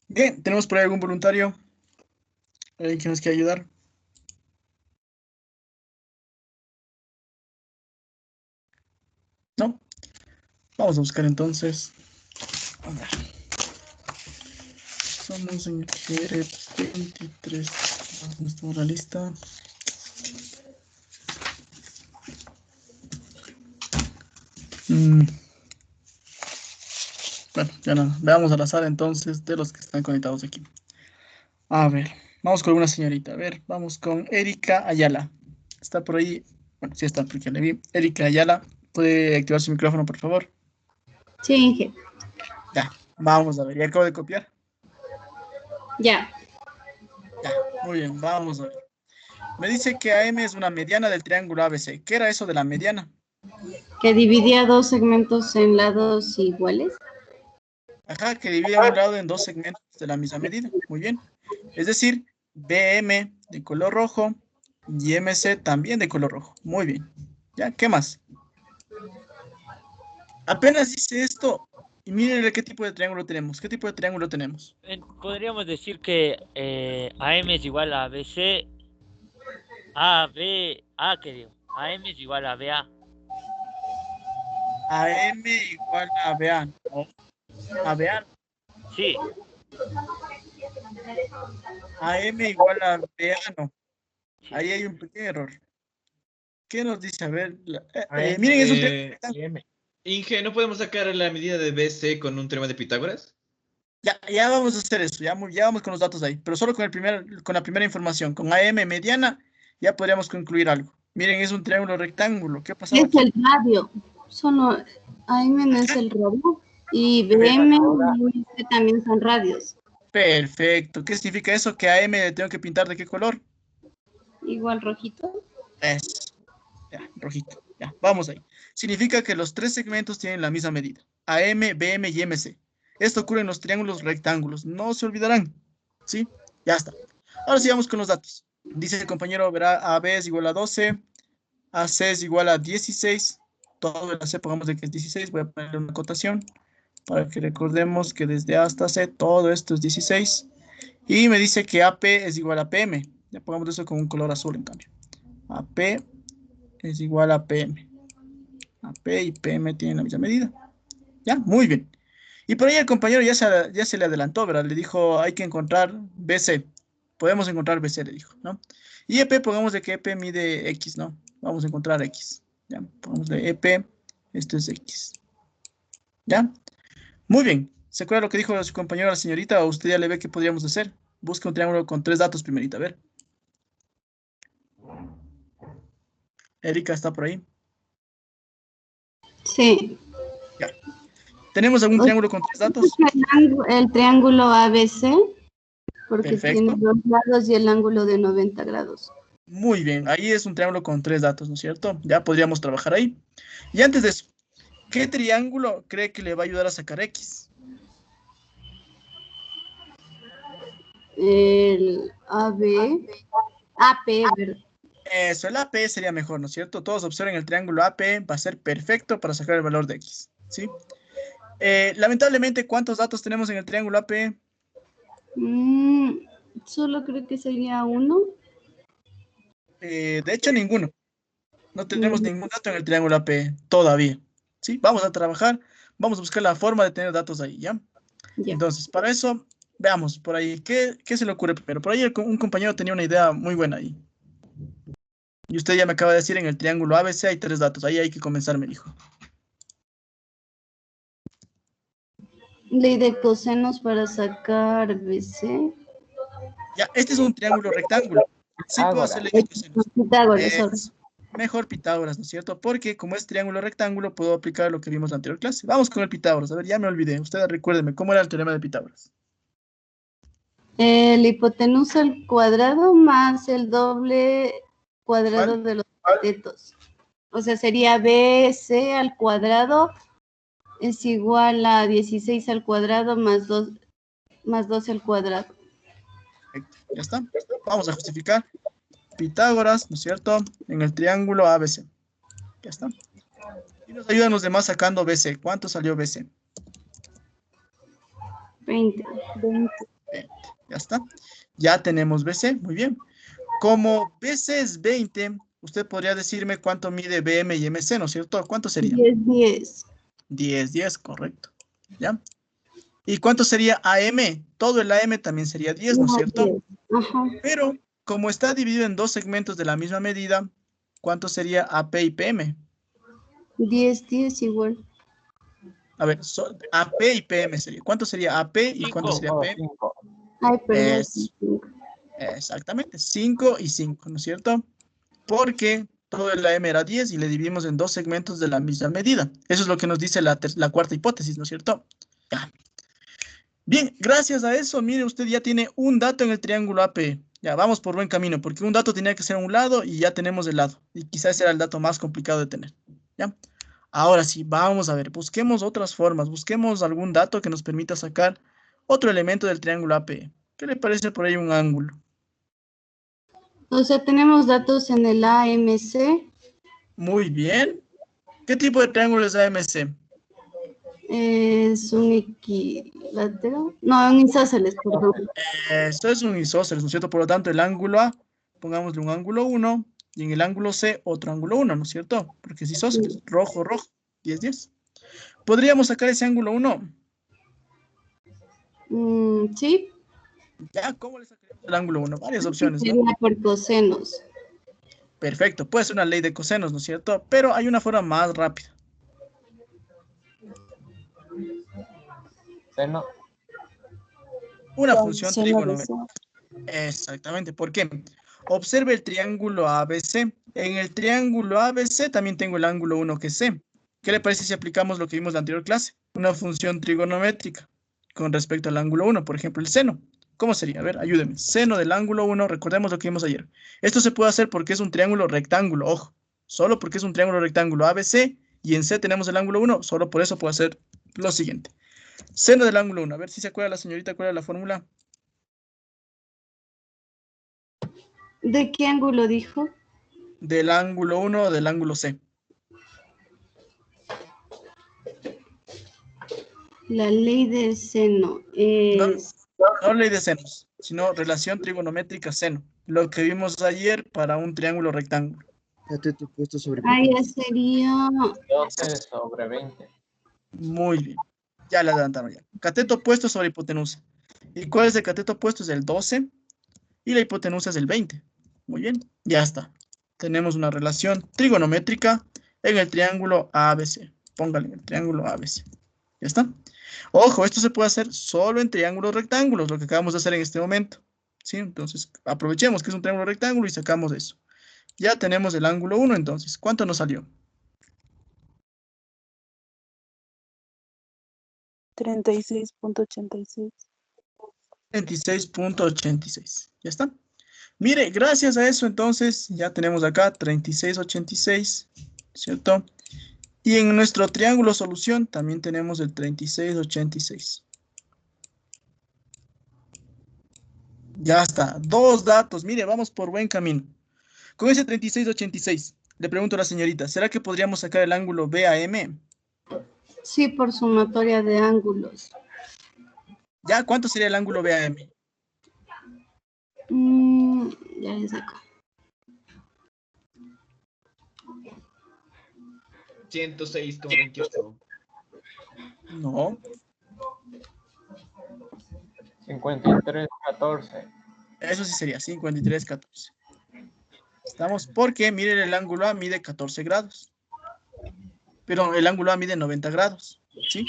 Bien, ¿tenemos por ahí algún voluntario? ¿Alguien que nos quiera ayudar? ¿No? Vamos a buscar entonces. A ver. Estamos en el GR 23. Vamos a la lista. Bueno, ya no. Veamos al azar entonces de los que están conectados aquí. A ver, vamos con una señorita. A ver, vamos con Erika Ayala. ¿Está por ahí? Bueno, sí está, porque le vi. Erika Ayala, ¿puede activar su micrófono, por favor? Sí, Inge. Ya, vamos a ver. Ya acabo de copiar. Ya. Ya, muy bien, vamos a ver. Me dice que AM es una mediana del triángulo ABC. ¿Qué era eso de la mediana? Que dividía dos segmentos en lados iguales. Ajá, que divide un lado en dos segmentos de la misma medida. Muy bien. Es decir, BM de color rojo y MC también de color rojo. Muy bien. ¿Ya? ¿Qué más? Apenas dice esto y miren qué tipo de triángulo tenemos. ¿Qué tipo de triángulo tenemos? Podríamos decir que AM es igual a BC, ¿qué digo? AM es igual a BA. AM igual a BA, ¿no? ¿A BA? Sí. AM igual a BA, no. Ahí hay un pequeño error. ¿Qué nos dice? A ver, miren, es un triángulo. Inge, ¿no podemos sacar la medida de BC con un teorema de Pitágoras? Ya vamos a hacer eso, ya vamos con los datos ahí, pero solo con la primera información, con AM mediana, ya podríamos concluir algo. Miren, es un triángulo rectángulo, ¿qué pasaba Es aquí? el radio. Solo AM no es el radio. Y BM y MC también son radios. Perfecto, ¿qué significa eso? Que AM le tengo que pintar ¿de qué color? Igual rojito. Es, ya, rojito, ya, vamos ahí. Significa que los tres segmentos tienen la misma medida, AM, BM y MC. Esto ocurre en los triángulos rectángulos, no se olvidarán, ¿sí? Ya está. Ahora sí vamos con los datos. Dice el compañero, verá, AB es igual a 12, AC es igual a 16, todo el AC pongamos de que es 16, voy a ponerle una acotación para que recordemos que desde A hasta C todo esto es 16. Y me dice que AP es igual a PM, ya pongamos eso con un color azul en cambio. AP es igual a PM. AP y PM tienen la misma medida. ¿Ya? Muy bien. Y por ahí el compañero ya se le adelantó, ¿verdad? Le dijo, hay que encontrar BC. Podemos encontrar BC, le dijo, ¿no? Y EP, pongamos de que EP mide X, ¿no? Vamos a encontrar X. ¿Ya? Pongamos de EP, esto es X. ¿Ya? Muy bien. ¿Se acuerda lo que dijo su compañero, la señorita? ¿O usted ya le ve qué podríamos hacer? Busca un triángulo con tres datos primerita, a ver. Erika, ¿está por ahí? Sí. Ya. ¿Tenemos algún triángulo con tres datos? El triángulo ABC, porque Perfecto. tiene dos lados y el ángulo de 90 grados. Muy bien, ahí es un triángulo con tres datos, ¿no es cierto? Ya podríamos trabajar ahí. Y antes de eso, ¿qué triángulo cree que le va a ayudar a sacar X? El AP, ¿verdad? Eso, el AP sería mejor, ¿no es cierto? Todos observen el triángulo AP, va a ser perfecto para sacar el valor de X, ¿sí? Lamentablemente, ¿cuántos datos tenemos en el triángulo AP? Solo creo que sería uno. De hecho, ninguno. No tenemos ningún dato en el triángulo AP todavía, ¿sí? Vamos a trabajar, vamos a buscar la forma de tener datos ahí, ¿ya? Entonces, para eso, veamos por ahí, ¿qué se le ocurre primero? Por ahí un compañero tenía una idea muy buena ahí. Y usted ya me acaba de decir, en el triángulo ABC hay tres datos, ahí hay que comenzar, me dijo. Ley de cosenos para sacar BC. Ya, este es un triángulo rectángulo. Sí puedo hacer ley de cosenos. Pitágoras, Mejor Pitágoras, ¿no es cierto? Porque como es triángulo rectángulo, puedo aplicar lo que vimos en la anterior clase. Vamos con el Pitágoras. A ver, ya me olvidé. Usted recuérdeme, ¿cómo era el teorema de Pitágoras? El hipotenusa al cuadrado más el doble cuadrado de los catetos. O sea, sería BC al cuadrado es igual a 16 al cuadrado más 12 al cuadrado. Perfecto, ya está. Vamos a justificar Pitágoras, ¿no es cierto? En el triángulo ABC. Ya está. Y nos ayudan los demás sacando BC. ¿Cuánto salió BC? 20. 20. Ya está. Ya tenemos BC. Muy bien. Como BC es 20, usted podría decirme cuánto mide BM y MC, ¿no es cierto? ¿Cuánto sería? 10. 10, correcto. ¿Ya? ¿Y cuánto sería AM? Todo el AM también sería 10, ¿no es cierto? 10. Ajá. Pero como está dividido en dos segmentos de la misma medida, ¿cuánto sería AP y PM? 10 igual. A ver, AP y PM sería. ¿Cuánto sería AP y cuánto sería PM? Ay, perdón. Exactamente, 5 y 5, ¿no es cierto? Porque todo el AM era 10 y le dividimos en dos segmentos de la misma medida. Eso es lo que nos dice la cuarta hipótesis, ¿no es cierto? Ya. Bien, gracias a eso, mire, usted ya tiene un dato en el triángulo AP. Ya, vamos por buen camino, porque un dato tenía que ser a un lado y ya tenemos el lado. Y quizás era el dato más complicado de tener. ¿Ya? Ahora sí, vamos a ver, busquemos otras formas, busquemos algún dato que nos permita sacar otro elemento del triángulo AP. ¿Qué le parece por ahí un ángulo? O sea, tenemos datos en el AMC. Muy bien. ¿Qué tipo de triángulo es AMC? Es un equilátero. No, un isósceles, perdón. Esto es un isósceles, ¿no es cierto? Por lo tanto, el ángulo A, pongámosle un ángulo 1, y en el ángulo C, otro ángulo 1, ¿no es cierto? Porque es isósceles, rojo, rojo, 10, 10. ¿Podríamos sacar ese ángulo 1? Sí. Ya, ¿cómo le sacaríamos el ángulo 1? Varias opciones, ¿no? Sería por cosenos. Perfecto, puede ser una ley de cosenos, ¿no es cierto? Pero hay una forma más rápida. Seno. Una función trigonométrica. Exactamente, ¿por qué? Observe el triángulo ABC. En el triángulo ABC también tengo el ángulo 1 que es C. ¿Qué le parece si aplicamos lo que vimos en la anterior clase? Una función trigonométrica con respecto al ángulo 1, por ejemplo, el seno. ¿Cómo sería? A ver, ayúdenme. Seno del ángulo 1, recordemos lo que vimos ayer. Esto se puede hacer porque es un triángulo rectángulo, ojo. Solo porque es un triángulo rectángulo ABC y en C tenemos el ángulo 1, solo por eso puedo hacer lo siguiente. Seno del ángulo 1. A ver si se acuerda la señorita cuál es la fórmula. ¿De qué ángulo dijo? Del ángulo 1 o del ángulo C. La ley del seno es... No ley de senos, sino relación trigonométrica seno. Lo que vimos ayer para un triángulo rectángulo. Cateto puesto sobre ya sería... 12 sobre 20. Muy bien. Ya le adelantaron ya. Cateto opuesto sobre hipotenusa. ¿Y cuál es el cateto opuesto? Es el 12 y la hipotenusa es el 20. Muy bien, ya está. Tenemos una relación trigonométrica en el triángulo ABC. Póngale en el triángulo ABC. ¿Ya está? Ojo, esto se puede hacer solo en triángulos rectángulos, lo que acabamos de hacer en este momento. ¿Sí? Entonces, aprovechemos que es un triángulo rectángulo y sacamos eso. Ya tenemos el ángulo 1, entonces. ¿Cuánto nos salió? 36.86. 36.86. ¿Ya está? Mire, gracias a eso, entonces, ya tenemos acá 36.86, ¿cierto? Y en nuestro triángulo solución también tenemos el 36.86. Ya está, dos datos. Mire, vamos por buen camino. Con ese 36.86, le pregunto a la señorita, ¿será que podríamos sacar el ángulo BAM? Sí, por sumatoria de ángulos. ¿Ya? ¿Cuánto sería el ángulo BAM? Ya es acá. 106,28. No. 53,14. Eso sí sería 53,14. Estamos porque, miren, el ángulo A mide 14 grados. Pero el ángulo A mide 90 grados. ¿Sí?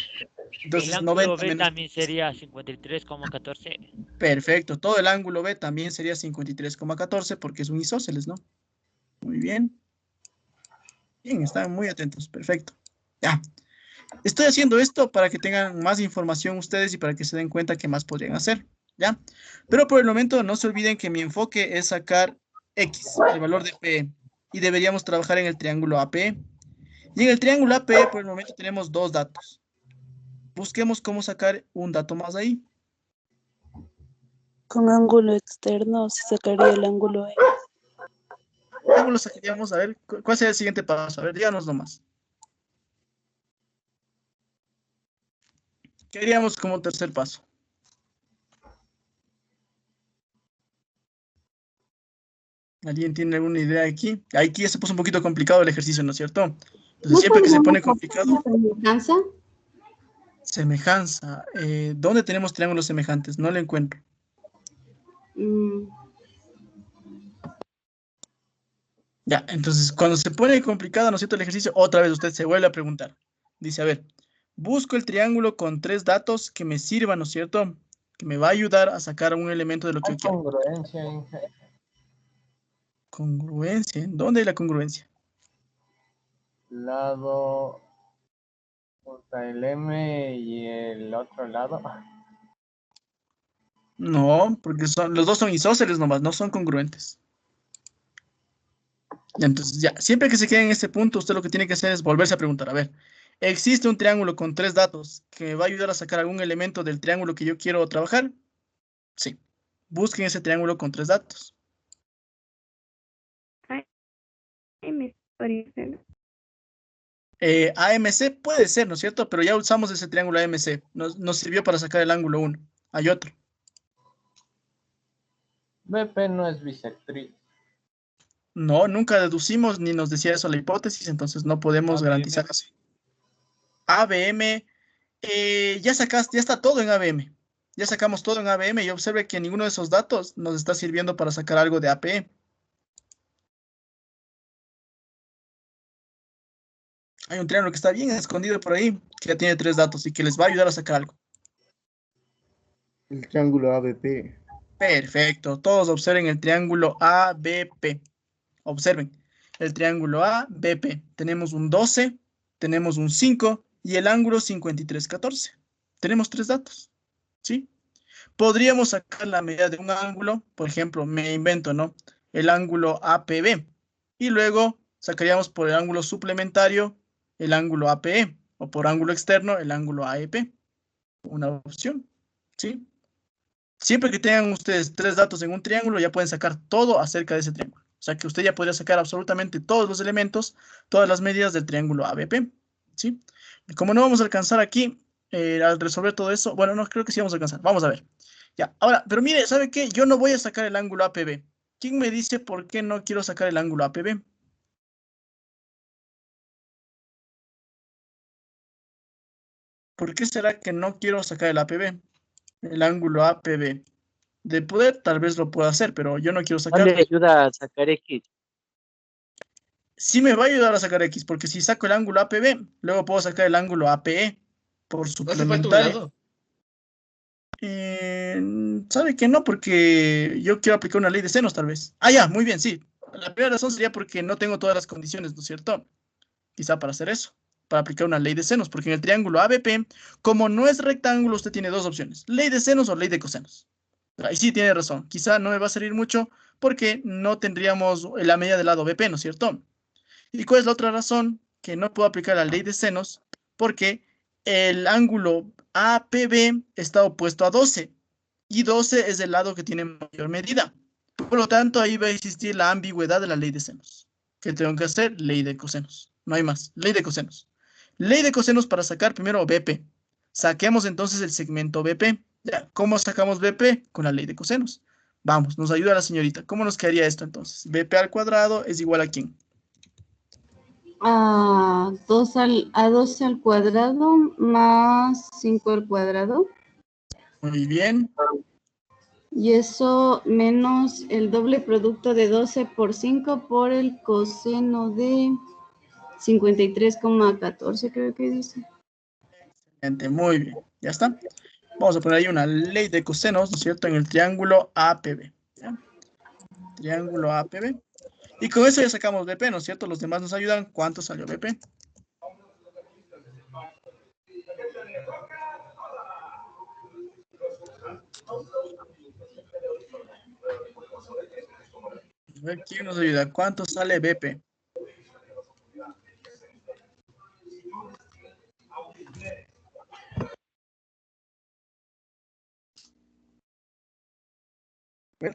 Entonces, el ángulo 90 B menos... también sería 53,14. Perfecto. Todo el ángulo B también sería 53,14 porque es un isósceles, ¿no? Muy bien. Bien, están muy atentos. Perfecto. Ya. Estoy haciendo esto para que tengan más información ustedes y para que se den cuenta qué más podrían hacer. ¿Ya? Pero por el momento no se olviden que mi enfoque es sacar X, el valor de P. Y deberíamos trabajar en el triángulo AP. Y en el triángulo AP por el momento tenemos dos datos. Busquemos cómo sacar un dato más ahí. Con ángulo externo se sacaría el ángulo E. ¿Cómo lo sacaríamos? A ver, ¿cuál sería el siguiente paso? A ver, díganos nomás. ¿Qué haríamos como tercer paso? ¿Alguien tiene alguna idea aquí? Aquí ya se puso un poquito complicado el ejercicio, ¿no es cierto? Entonces, ¿No siempre que se podríamos pone hacer complicado, una semejanza? semejanza. ¿Dónde tenemos triángulos semejantes? No lo encuentro. Ya, entonces, cuando se pone complicado, ¿no es cierto?, el ejercicio, otra vez usted se vuelve a preguntar. Dice, a ver, busco el triángulo con 3 datos que me sirvan, ¿no es cierto?, que me va a ayudar a sacar un elemento de lo que yo quiero. Congruencia, Inge. Congruencia. ¿Dónde hay la congruencia? Lado junto el M y el otro lado. No, porque los dos son isósceles nomás, no son congruentes. Y entonces, ya, siempre que se quede en este punto, usted lo que tiene que hacer es volverse a preguntar, a ver, ¿existe un triángulo con 3 datos que me va a ayudar a sacar algún elemento del triángulo que yo quiero trabajar? Sí. Busquen ese triángulo con 3 datos. Me parece. AMC puede ser, ¿no es cierto? Pero ya usamos ese triángulo AMC. Nos sirvió para sacar el ángulo 1. Hay otro. BP no es bisectriz. No, nunca deducimos ni nos decía eso la hipótesis, entonces no podemos garantizar eso. ABM, ya está todo en ABM. Ya sacamos todo en ABM y observe que ninguno de esos datos nos está sirviendo para sacar algo de APE. Hay un triángulo que está bien escondido por ahí, que ya tiene 3 datos y que les va a ayudar a sacar algo. El triángulo ABP. Perfecto. Todos observen el triángulo ABP. Observen. El triángulo ABP. Tenemos un 12, tenemos un 5 y el ángulo 53,14. Tenemos 3 datos. ¿Sí? Podríamos sacar la medida de un ángulo, por ejemplo, me invento, ¿no? El ángulo APB. Y luego sacaríamos por el ángulo suplementario el ángulo APE. O por ángulo externo el ángulo AEP. Una opción. ¿Sí? Siempre que tengan ustedes 3 datos en un triángulo, ya pueden sacar todo acerca de ese triángulo. O sea que usted ya podría sacar absolutamente todos los elementos, todas las medidas del triángulo ABP. ¿Sí? Y como no vamos a alcanzar aquí, al resolver todo eso, bueno, no, creo que sí vamos a alcanzar. Vamos a ver. Ya, ahora, pero mire, ¿sabe qué? Yo no voy a sacar el ángulo APB. ¿Quién me dice por qué no quiero sacar el ángulo APB? ¿Por qué será que no quiero sacar el APB? El ángulo APB. De poder, tal vez lo pueda hacer, pero yo no quiero ¿No sacarlo. le ayuda a sacar X? Sí me va a ayudar a sacar X, porque si saco el ángulo APB, luego puedo sacar el ángulo APE por ¿No hace falta un suplementario. lado? ¿Sabe que no? Porque yo quiero aplicar una ley de senos, tal vez. Ah, ya, muy bien, sí. La primera razón sería porque no tengo todas las condiciones, ¿no es cierto? Quizá para hacer eso, para aplicar una ley de senos, porque en el triángulo ABP, como no es rectángulo, usted tiene 2 opciones, ley de senos o ley de cosenos. Ahí sí tiene razón, quizá no me va a servir mucho porque no tendríamos la medida del lado BP, ¿no es cierto? ¿Y cuál es la otra razón? Que no puedo aplicar la ley de senos porque el ángulo APB está opuesto a 12 y 12 es el lado que tiene mayor medida. Por lo tanto, ahí va a existir la ambigüedad de la ley de senos. ¿Qué tengo que hacer? Ley de cosenos. No hay más. Ley de cosenos. Ley de cosenos para sacar primero BP. Saquemos entonces el segmento BP. Ya, ¿cómo sacamos BP? Con la ley de cosenos. Vamos, nos ayuda la señorita. ¿Cómo nos quedaría esto entonces? BP al cuadrado es igual a ¿quién? A 12 al cuadrado más 5 al cuadrado. Muy bien. Y eso menos el doble producto de 12 por 5 por el coseno de 53,14, creo que dice. Excelente, muy bien. Ya está. Vamos a poner ahí una ley de cosenos, ¿no es cierto? En el triángulo APB. ¿Ya? Triángulo APB. Y con eso ya sacamos BP, ¿no es cierto? Los demás nos ayudan. ¿Cuánto salió BP? A ver, ¿quién nos ayuda? ¿Cuánto sale BP?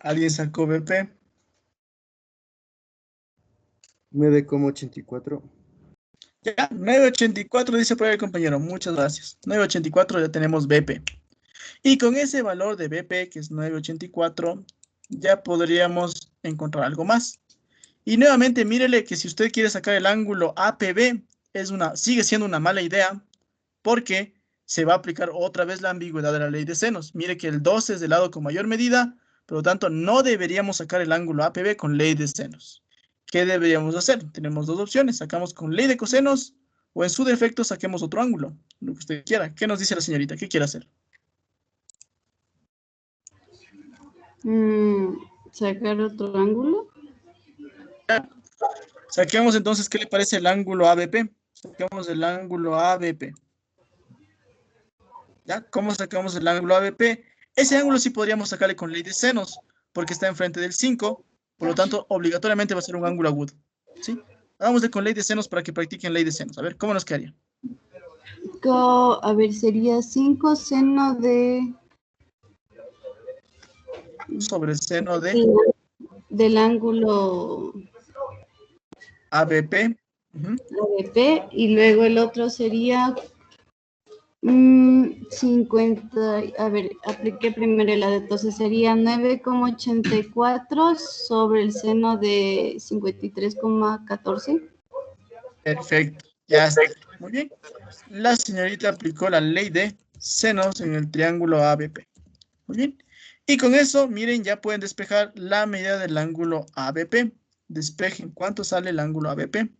¿Alguien sacó BP? 9,84. Ya, 9,84 dice por ahí el compañero. Muchas gracias. 9,84 ya tenemos BP. Y con ese valor de BP, que es 9,84, ya podríamos encontrar algo más. Y nuevamente, mírele que si usted quiere sacar el ángulo APB, sigue siendo una mala idea, porque se va a aplicar otra vez la ambigüedad de la ley de senos. Mire que el 12 es del lado con mayor medida, por lo tanto, no deberíamos sacar el ángulo APB con ley de senos. ¿Qué deberíamos hacer? Tenemos dos opciones. Sacamos con ley de cosenos o en su defecto saquemos otro ángulo, lo que usted quiera. ¿Qué nos dice la señorita? ¿Qué quiere hacer? ¿Sacar otro ángulo? Saquemos entonces, ¿qué le parece el ángulo ABP? Saquemos el ángulo ABP. ¿Ya? ¿Cómo sacamos el ángulo ABP? Ese ángulo sí podríamos sacarle con ley de senos, porque está enfrente del 5, por lo tanto, obligatoriamente va a ser un ángulo agudo. ¿Sí? Hagámosle con ley de senos para que practiquen ley de senos. A ver, ¿cómo nos quedaría? A ver, sería 5 seno de... Sobre el seno de... Del ángulo... ABP. ABP, y luego el otro sería 50, a ver, apliqué primero el lado, entonces sería 9,84 sobre el seno de 53,14. Perfecto, ya está. Muy bien. La señorita aplicó la ley de senos en el triángulo ABP. Muy bien. Y con eso, miren, ya pueden despejar la medida del ángulo ABP. Despejen. ¿Cuánto sale el ángulo ABP?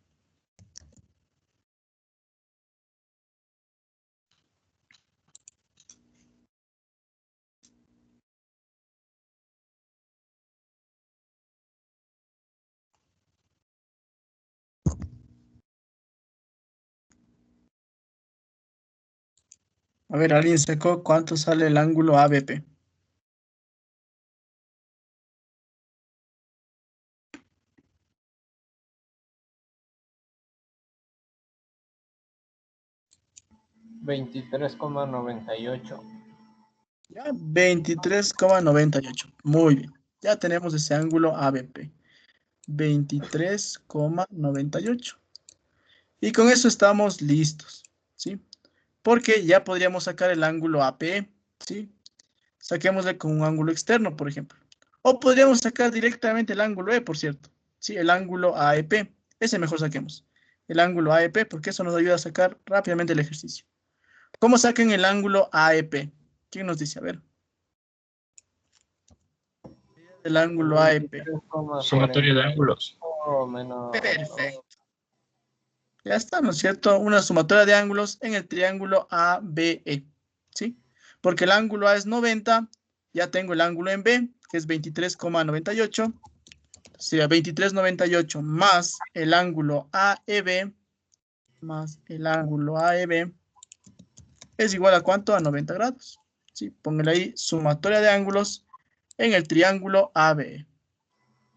A ver, ¿alguien sacó cuánto sale el ángulo ABP? $23,98. Ya, 23,98. Muy bien. Ya tenemos ese ángulo ABP. 23,98. Y con eso estamos listos, ¿sí? Porque ya podríamos sacar el ángulo APE, ¿sí? Saquémosle con un ángulo externo, por ejemplo. O podríamos sacar directamente el ángulo E, por cierto. Sí, el ángulo AEP. Ese mejor saquemos. El ángulo AEP, porque eso nos ayuda a sacar rápidamente el ejercicio. ¿Cómo sacan el ángulo AEP? ¿Quién nos dice? A ver. El ángulo AEP. Sumatoria de ángulos. Perfecto. Ya está, ¿no es cierto? Una sumatoria de ángulos en el triángulo ABE. ¿Sí? Porque el ángulo A es 90, ya tengo el ángulo en B, que es 23,98. Sería 23,98 más el ángulo AEB, es igual a ¿cuánto? A 90 grados. ¿Sí? Póngale ahí sumatoria de ángulos en el triángulo ABE.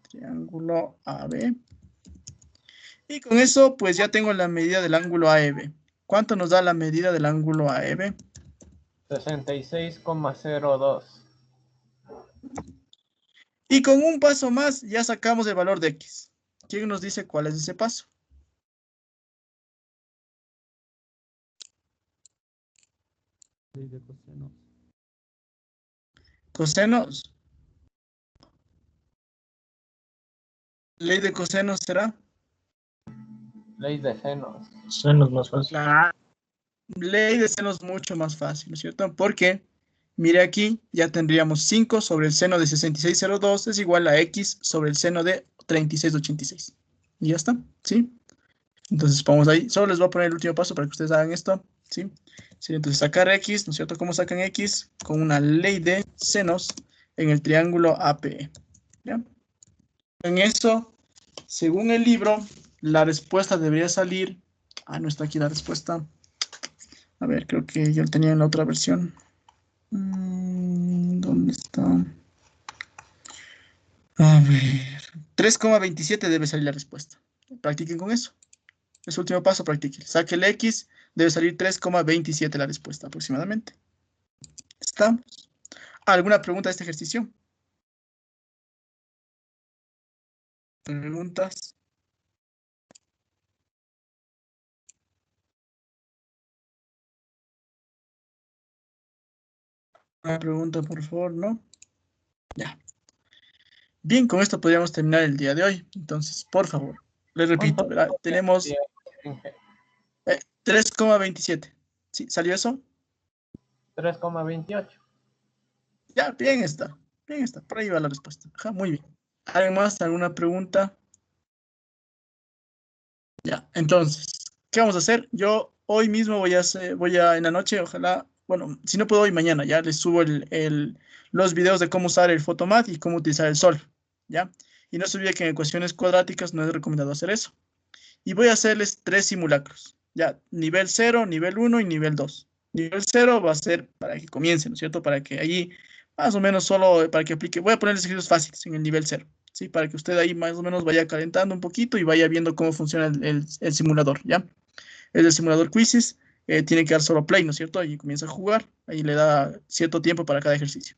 Triángulo ABE. Y con eso, pues ya tengo la medida del ángulo AEB. ¿Cuánto nos da la medida del ángulo AEB? 66,02. Y con un paso más ya sacamos el valor de X. ¿Quién nos dice cuál es ese paso? Ley de cosenos. Cosenos. Ley de cosenos será. Ley de senos. Senos más fácil. La ley de senos mucho más fácil, ¿no es cierto? Porque, mire aquí, ya tendríamos 5 sobre el seno de 66,02 es igual a X sobre el seno de 36,86. Y ya está, ¿sí? Entonces vamos ahí. Solo les voy a poner el último paso para que ustedes hagan esto, ¿sí? Sí, entonces sacar X, ¿no es cierto? ¿Cómo sacan X? Con una ley de senos en el triángulo APE. ¿Ya? En eso, según el libro, la respuesta debería salir. Ah, no está aquí la respuesta. A ver, creo que yo lo tenía en la otra versión. ¿Dónde está? A ver. 3,27 debe salir la respuesta. Practiquen con eso. Es último paso, practiquen. Saque el X, debe salir 3,27 la respuesta aproximadamente. ¿Estamos? ¿Alguna pregunta de este ejercicio? ¿Preguntas? Una pregunta, por favor, ¿no? Ya. bien, con esto podríamos terminar el día de hoy. Entonces, por favor, les repito, ¿verdad? Tenemos 3,27. ¿Sí? ¿Salió eso? 3,28. Ya, bien está. Bien está. Por ahí va la respuesta. Ajá, muy bien. ¿Alguien más? ¿Alguna pregunta? Ya, entonces, ¿qué vamos a hacer? Yo hoy mismo voy a en la noche, ojalá, bueno, si no puedo hoy, mañana, ya les subo los videos de cómo usar el Photomath y cómo utilizar el Sol, ¿ya? Y no se olvide que en ecuaciones cuadráticas no es recomendado hacer eso. Y voy a hacerles 3 simulacros, ya, nivel 0, nivel 1 y nivel 2. Nivel 0 va a ser para que comiencen, ¿no es cierto? Para que allí, más o menos solo, para que aplique, voy a ponerles ejercicios fáciles en el nivel 0. ¿Sí? Para que usted ahí más o menos vaya calentando un poquito y vaya viendo cómo funciona el simulador, ¿ya? Es el simulador Quizzes, tiene que dar solo play, ¿no es cierto? Ahí comienza a jugar, ahí le da cierto tiempo para cada ejercicio.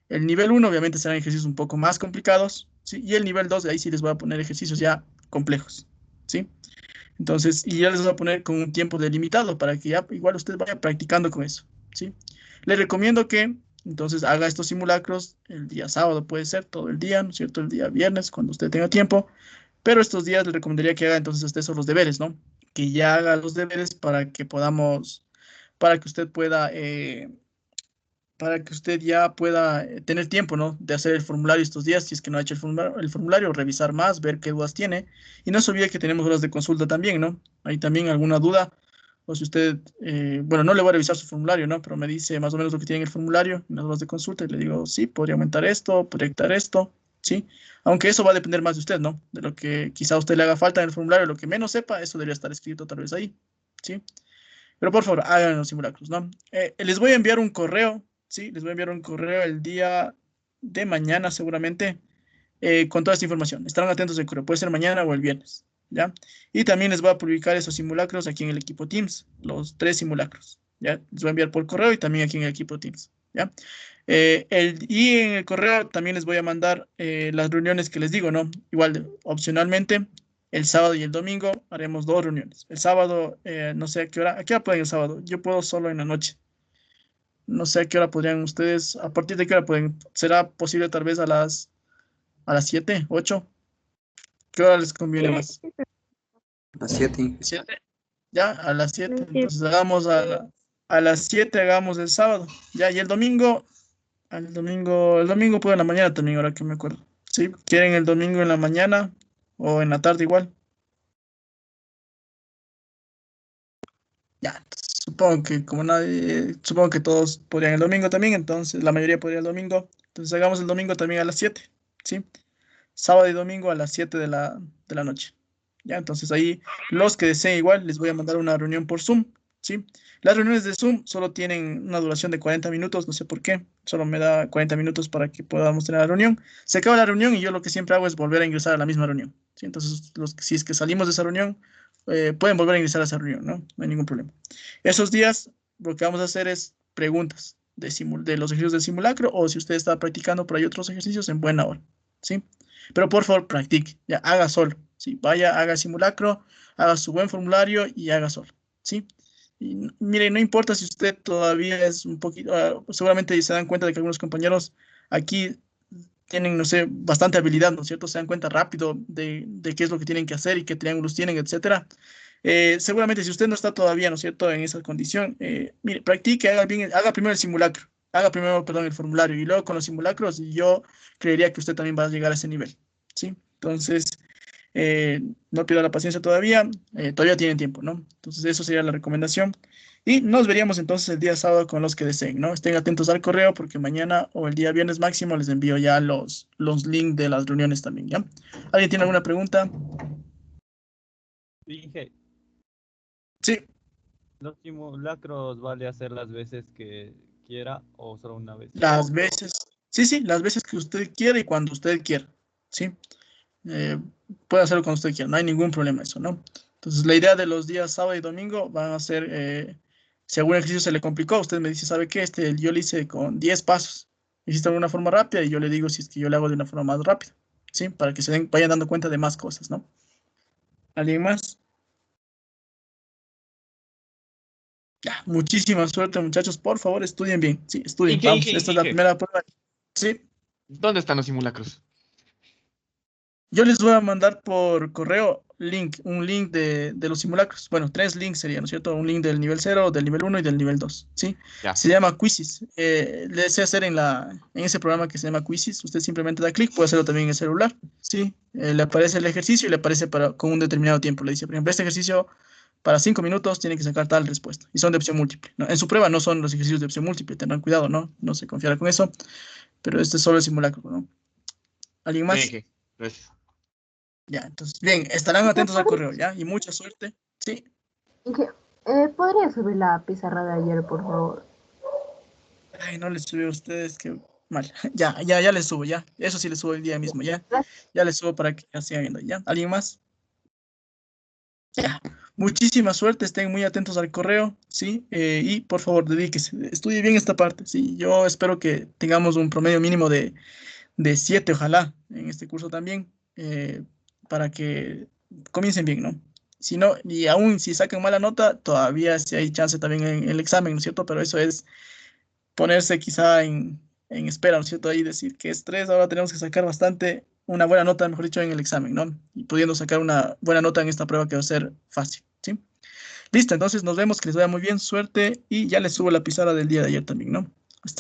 El nivel 1 obviamente serán ejercicios un poco más complicados, ¿sí? Y el nivel 2, ahí sí les voy a poner ejercicios ya complejos, ¿sí? Entonces, y ya les voy a poner con un tiempo delimitado para que ya igual usted vaya practicando con eso, ¿sí? Le recomiendo que entonces haga estos simulacros el día sábado, puede ser todo el día, ¿no es cierto? El día viernes, cuando usted tenga tiempo, pero estos días le recomendaría que haga entonces hasta esos los deberes, ¿no? Que ya haga los deberes para que podamos, para que usted pueda, para que usted ya pueda tener tiempo, ¿no? De hacer el formulario estos días, si es que no ha hecho el formulario, revisar más, ver qué dudas tiene. Y no se olvide que tenemos horas de consulta también, ¿no? Hay también alguna duda, o si usted, bueno, no le voy a revisar su formulario, ¿no? Pero me dice más o menos lo que tiene en el formulario, en las horas de consulta, y le digo, sí, podría aumentar esto, podría quitar esto, ¿sí? Aunque eso va a depender más de usted, ¿no? De lo que quizá a usted le haga falta en el formulario, lo que menos sepa, eso debería estar escrito tal vez ahí, ¿sí? Pero por favor, hagan los simulacros, ¿no? Les voy a enviar un correo, ¿sí? Les voy a enviar un correo el día de mañana seguramente con toda esta información. Estarán atentos al correo, puede ser mañana o el viernes, ¿ya? Y también les voy a publicar esos simulacros aquí en el equipo Teams, los 3 simulacros, ¿ya? Les voy a enviar por correo y también aquí en el equipo Teams, ¿ya? Y en el correo también les voy a mandar las reuniones que les digo, ¿no? Igual, opcionalmente, el sábado y el domingo haremos 2 reuniones. El sábado, no sé a qué hora pueden el sábado. Yo puedo solo en la noche. No sé a qué hora podrían ustedes, a partir de qué hora pueden. ¿Será posible tal vez a las 7, 8? ¿Qué hora les conviene más? A las 7. 7. Ya, a las 7. Entonces hagamos a las 7 hagamos el sábado. Ya, y el domingo puedo en la mañana también, ahora que me acuerdo. ¿Sí? ¿Quieren el domingo en la mañana o en la tarde igual? Ya, supongo que supongo que todos podrían el domingo también, entonces la mayoría podría el domingo. Entonces hagamos el domingo también a las 7, ¿sí? Sábado y domingo a las 7 de la noche. Ya, entonces ahí los que deseen igual les voy a mandar una reunión por Zoom, ¿sí? Las reuniones de Zoom solo tienen una duración de 40 minutos, no sé por qué, solo me da 40 minutos para que podamos tener la reunión. Se acaba la reunión y yo lo que siempre hago es volver a ingresar a la misma reunión, ¿sí? Entonces, si es que salimos de esa reunión, pueden volver a ingresar a esa reunión, ¿no? No hay ningún problema. Esos días lo que vamos a hacer es preguntas de los ejercicios del simulacro o si usted está practicando por ahí otros ejercicios en buena hora, ¿sí? Pero por favor, practique, ya, haga solo, ¿sí? Vaya, haga simulacro, haga su buen formulario y haga solo, ¿sí? Y mire, no importa si usted todavía es un poquito, seguramente se dan cuenta de que algunos compañeros aquí tienen, no sé, bastante habilidad, ¿no es cierto? Se dan cuenta rápido de qué es lo que tienen que hacer y qué triángulos tienen, etcétera. Seguramente si usted no está todavía, ¿no es cierto?, en esa condición, mire, practique, haga primero el simulacro, haga primero, perdón, el formulario y luego con los simulacros yo creería que usted también va a llegar a ese nivel, ¿sí? Entonces, no pierda la paciencia todavía, todavía tienen tiempo, ¿no? Entonces, eso sería la recomendación. Y nos veríamos entonces el día sábado con los que deseen, ¿no? Estén atentos al correo porque mañana o el día viernes máximo les envío ya los links de las reuniones también, ¿ya? ¿Alguien tiene alguna pregunta? Dije, sí. ¿Los simulacros vale hacer las veces que quiera o solo una vez? Las veces, sí, las veces que usted quiera y cuando usted quiera, ¿sí? Puede hacerlo cuando usted quiera, no hay ningún problema eso, ¿no? Entonces, la idea de los días sábado y domingo van a ser, si algún ejercicio se le complicó, usted me dice, ¿sabe qué? Yo lo hice con 10 pasos. Hiciste de una forma rápida y yo le digo si es que yo le hago de una forma más rápida, ¿sí? Para que vayan dando cuenta de más cosas, ¿no? ¿Alguien más? Ya, muchísima suerte, muchachos. Por favor, estudien bien. Sí, estudien. Vamos, esta es la primera prueba. Sí. ¿Dónde están los simulacros? Yo les voy a mandar por correo un link de los simulacros. Bueno, 3 links serían, ¿no es cierto? Un link del nivel 0, del nivel 1 y del nivel 2, ¿sí? Ya. Se llama Quizzes. Le desea hacer en ese programa que se llama Quizzes. Usted simplemente da clic, puede hacerlo también en el celular, ¿sí? Le aparece el ejercicio y le aparece con un determinado tiempo. Le dice, por ejemplo, este ejercicio para 5 minutos tiene que sacar tal respuesta. Y son de opción múltiple, ¿no? En su prueba no son los ejercicios de opción múltiple, tendrán cuidado, ¿no? No se confiará con eso. Pero este es solo el simulacro, ¿no? ¿Alguien más? Sí, gracias. Ya, entonces, bien, estarán atentos al correo, ¿ya? Y mucha suerte. Sí. ¿Podría subir la pizarra de ayer, por favor? Ay, no les subí a ustedes, qué mal. Ya les subo, ya. Eso sí les subo el día mismo, ya. Ya les subo para que ya sigan viendo, ¿ya? ¿Alguien más? Ya. Muchísima suerte, estén muy atentos al correo, ¿sí? Y por favor, dedíquese, estudie bien esta parte, ¿sí? Yo espero que tengamos un promedio mínimo de 7, ojalá, en este curso también, para que comiencen bien, ¿no? Si no, y aún si sacan mala nota, todavía sí hay chance también en el examen, ¿no es cierto? Pero eso es ponerse quizá en espera, ¿no es cierto? Ahí decir que es 3, ahora tenemos que sacar una buena nota, mejor dicho, en el examen, ¿no? Y pudiendo sacar una buena nota en esta prueba que va a ser fácil, ¿sí? Listo, entonces nos vemos, que les vaya muy bien, suerte, y ya les subo la pizarra del día de ayer también, ¿no?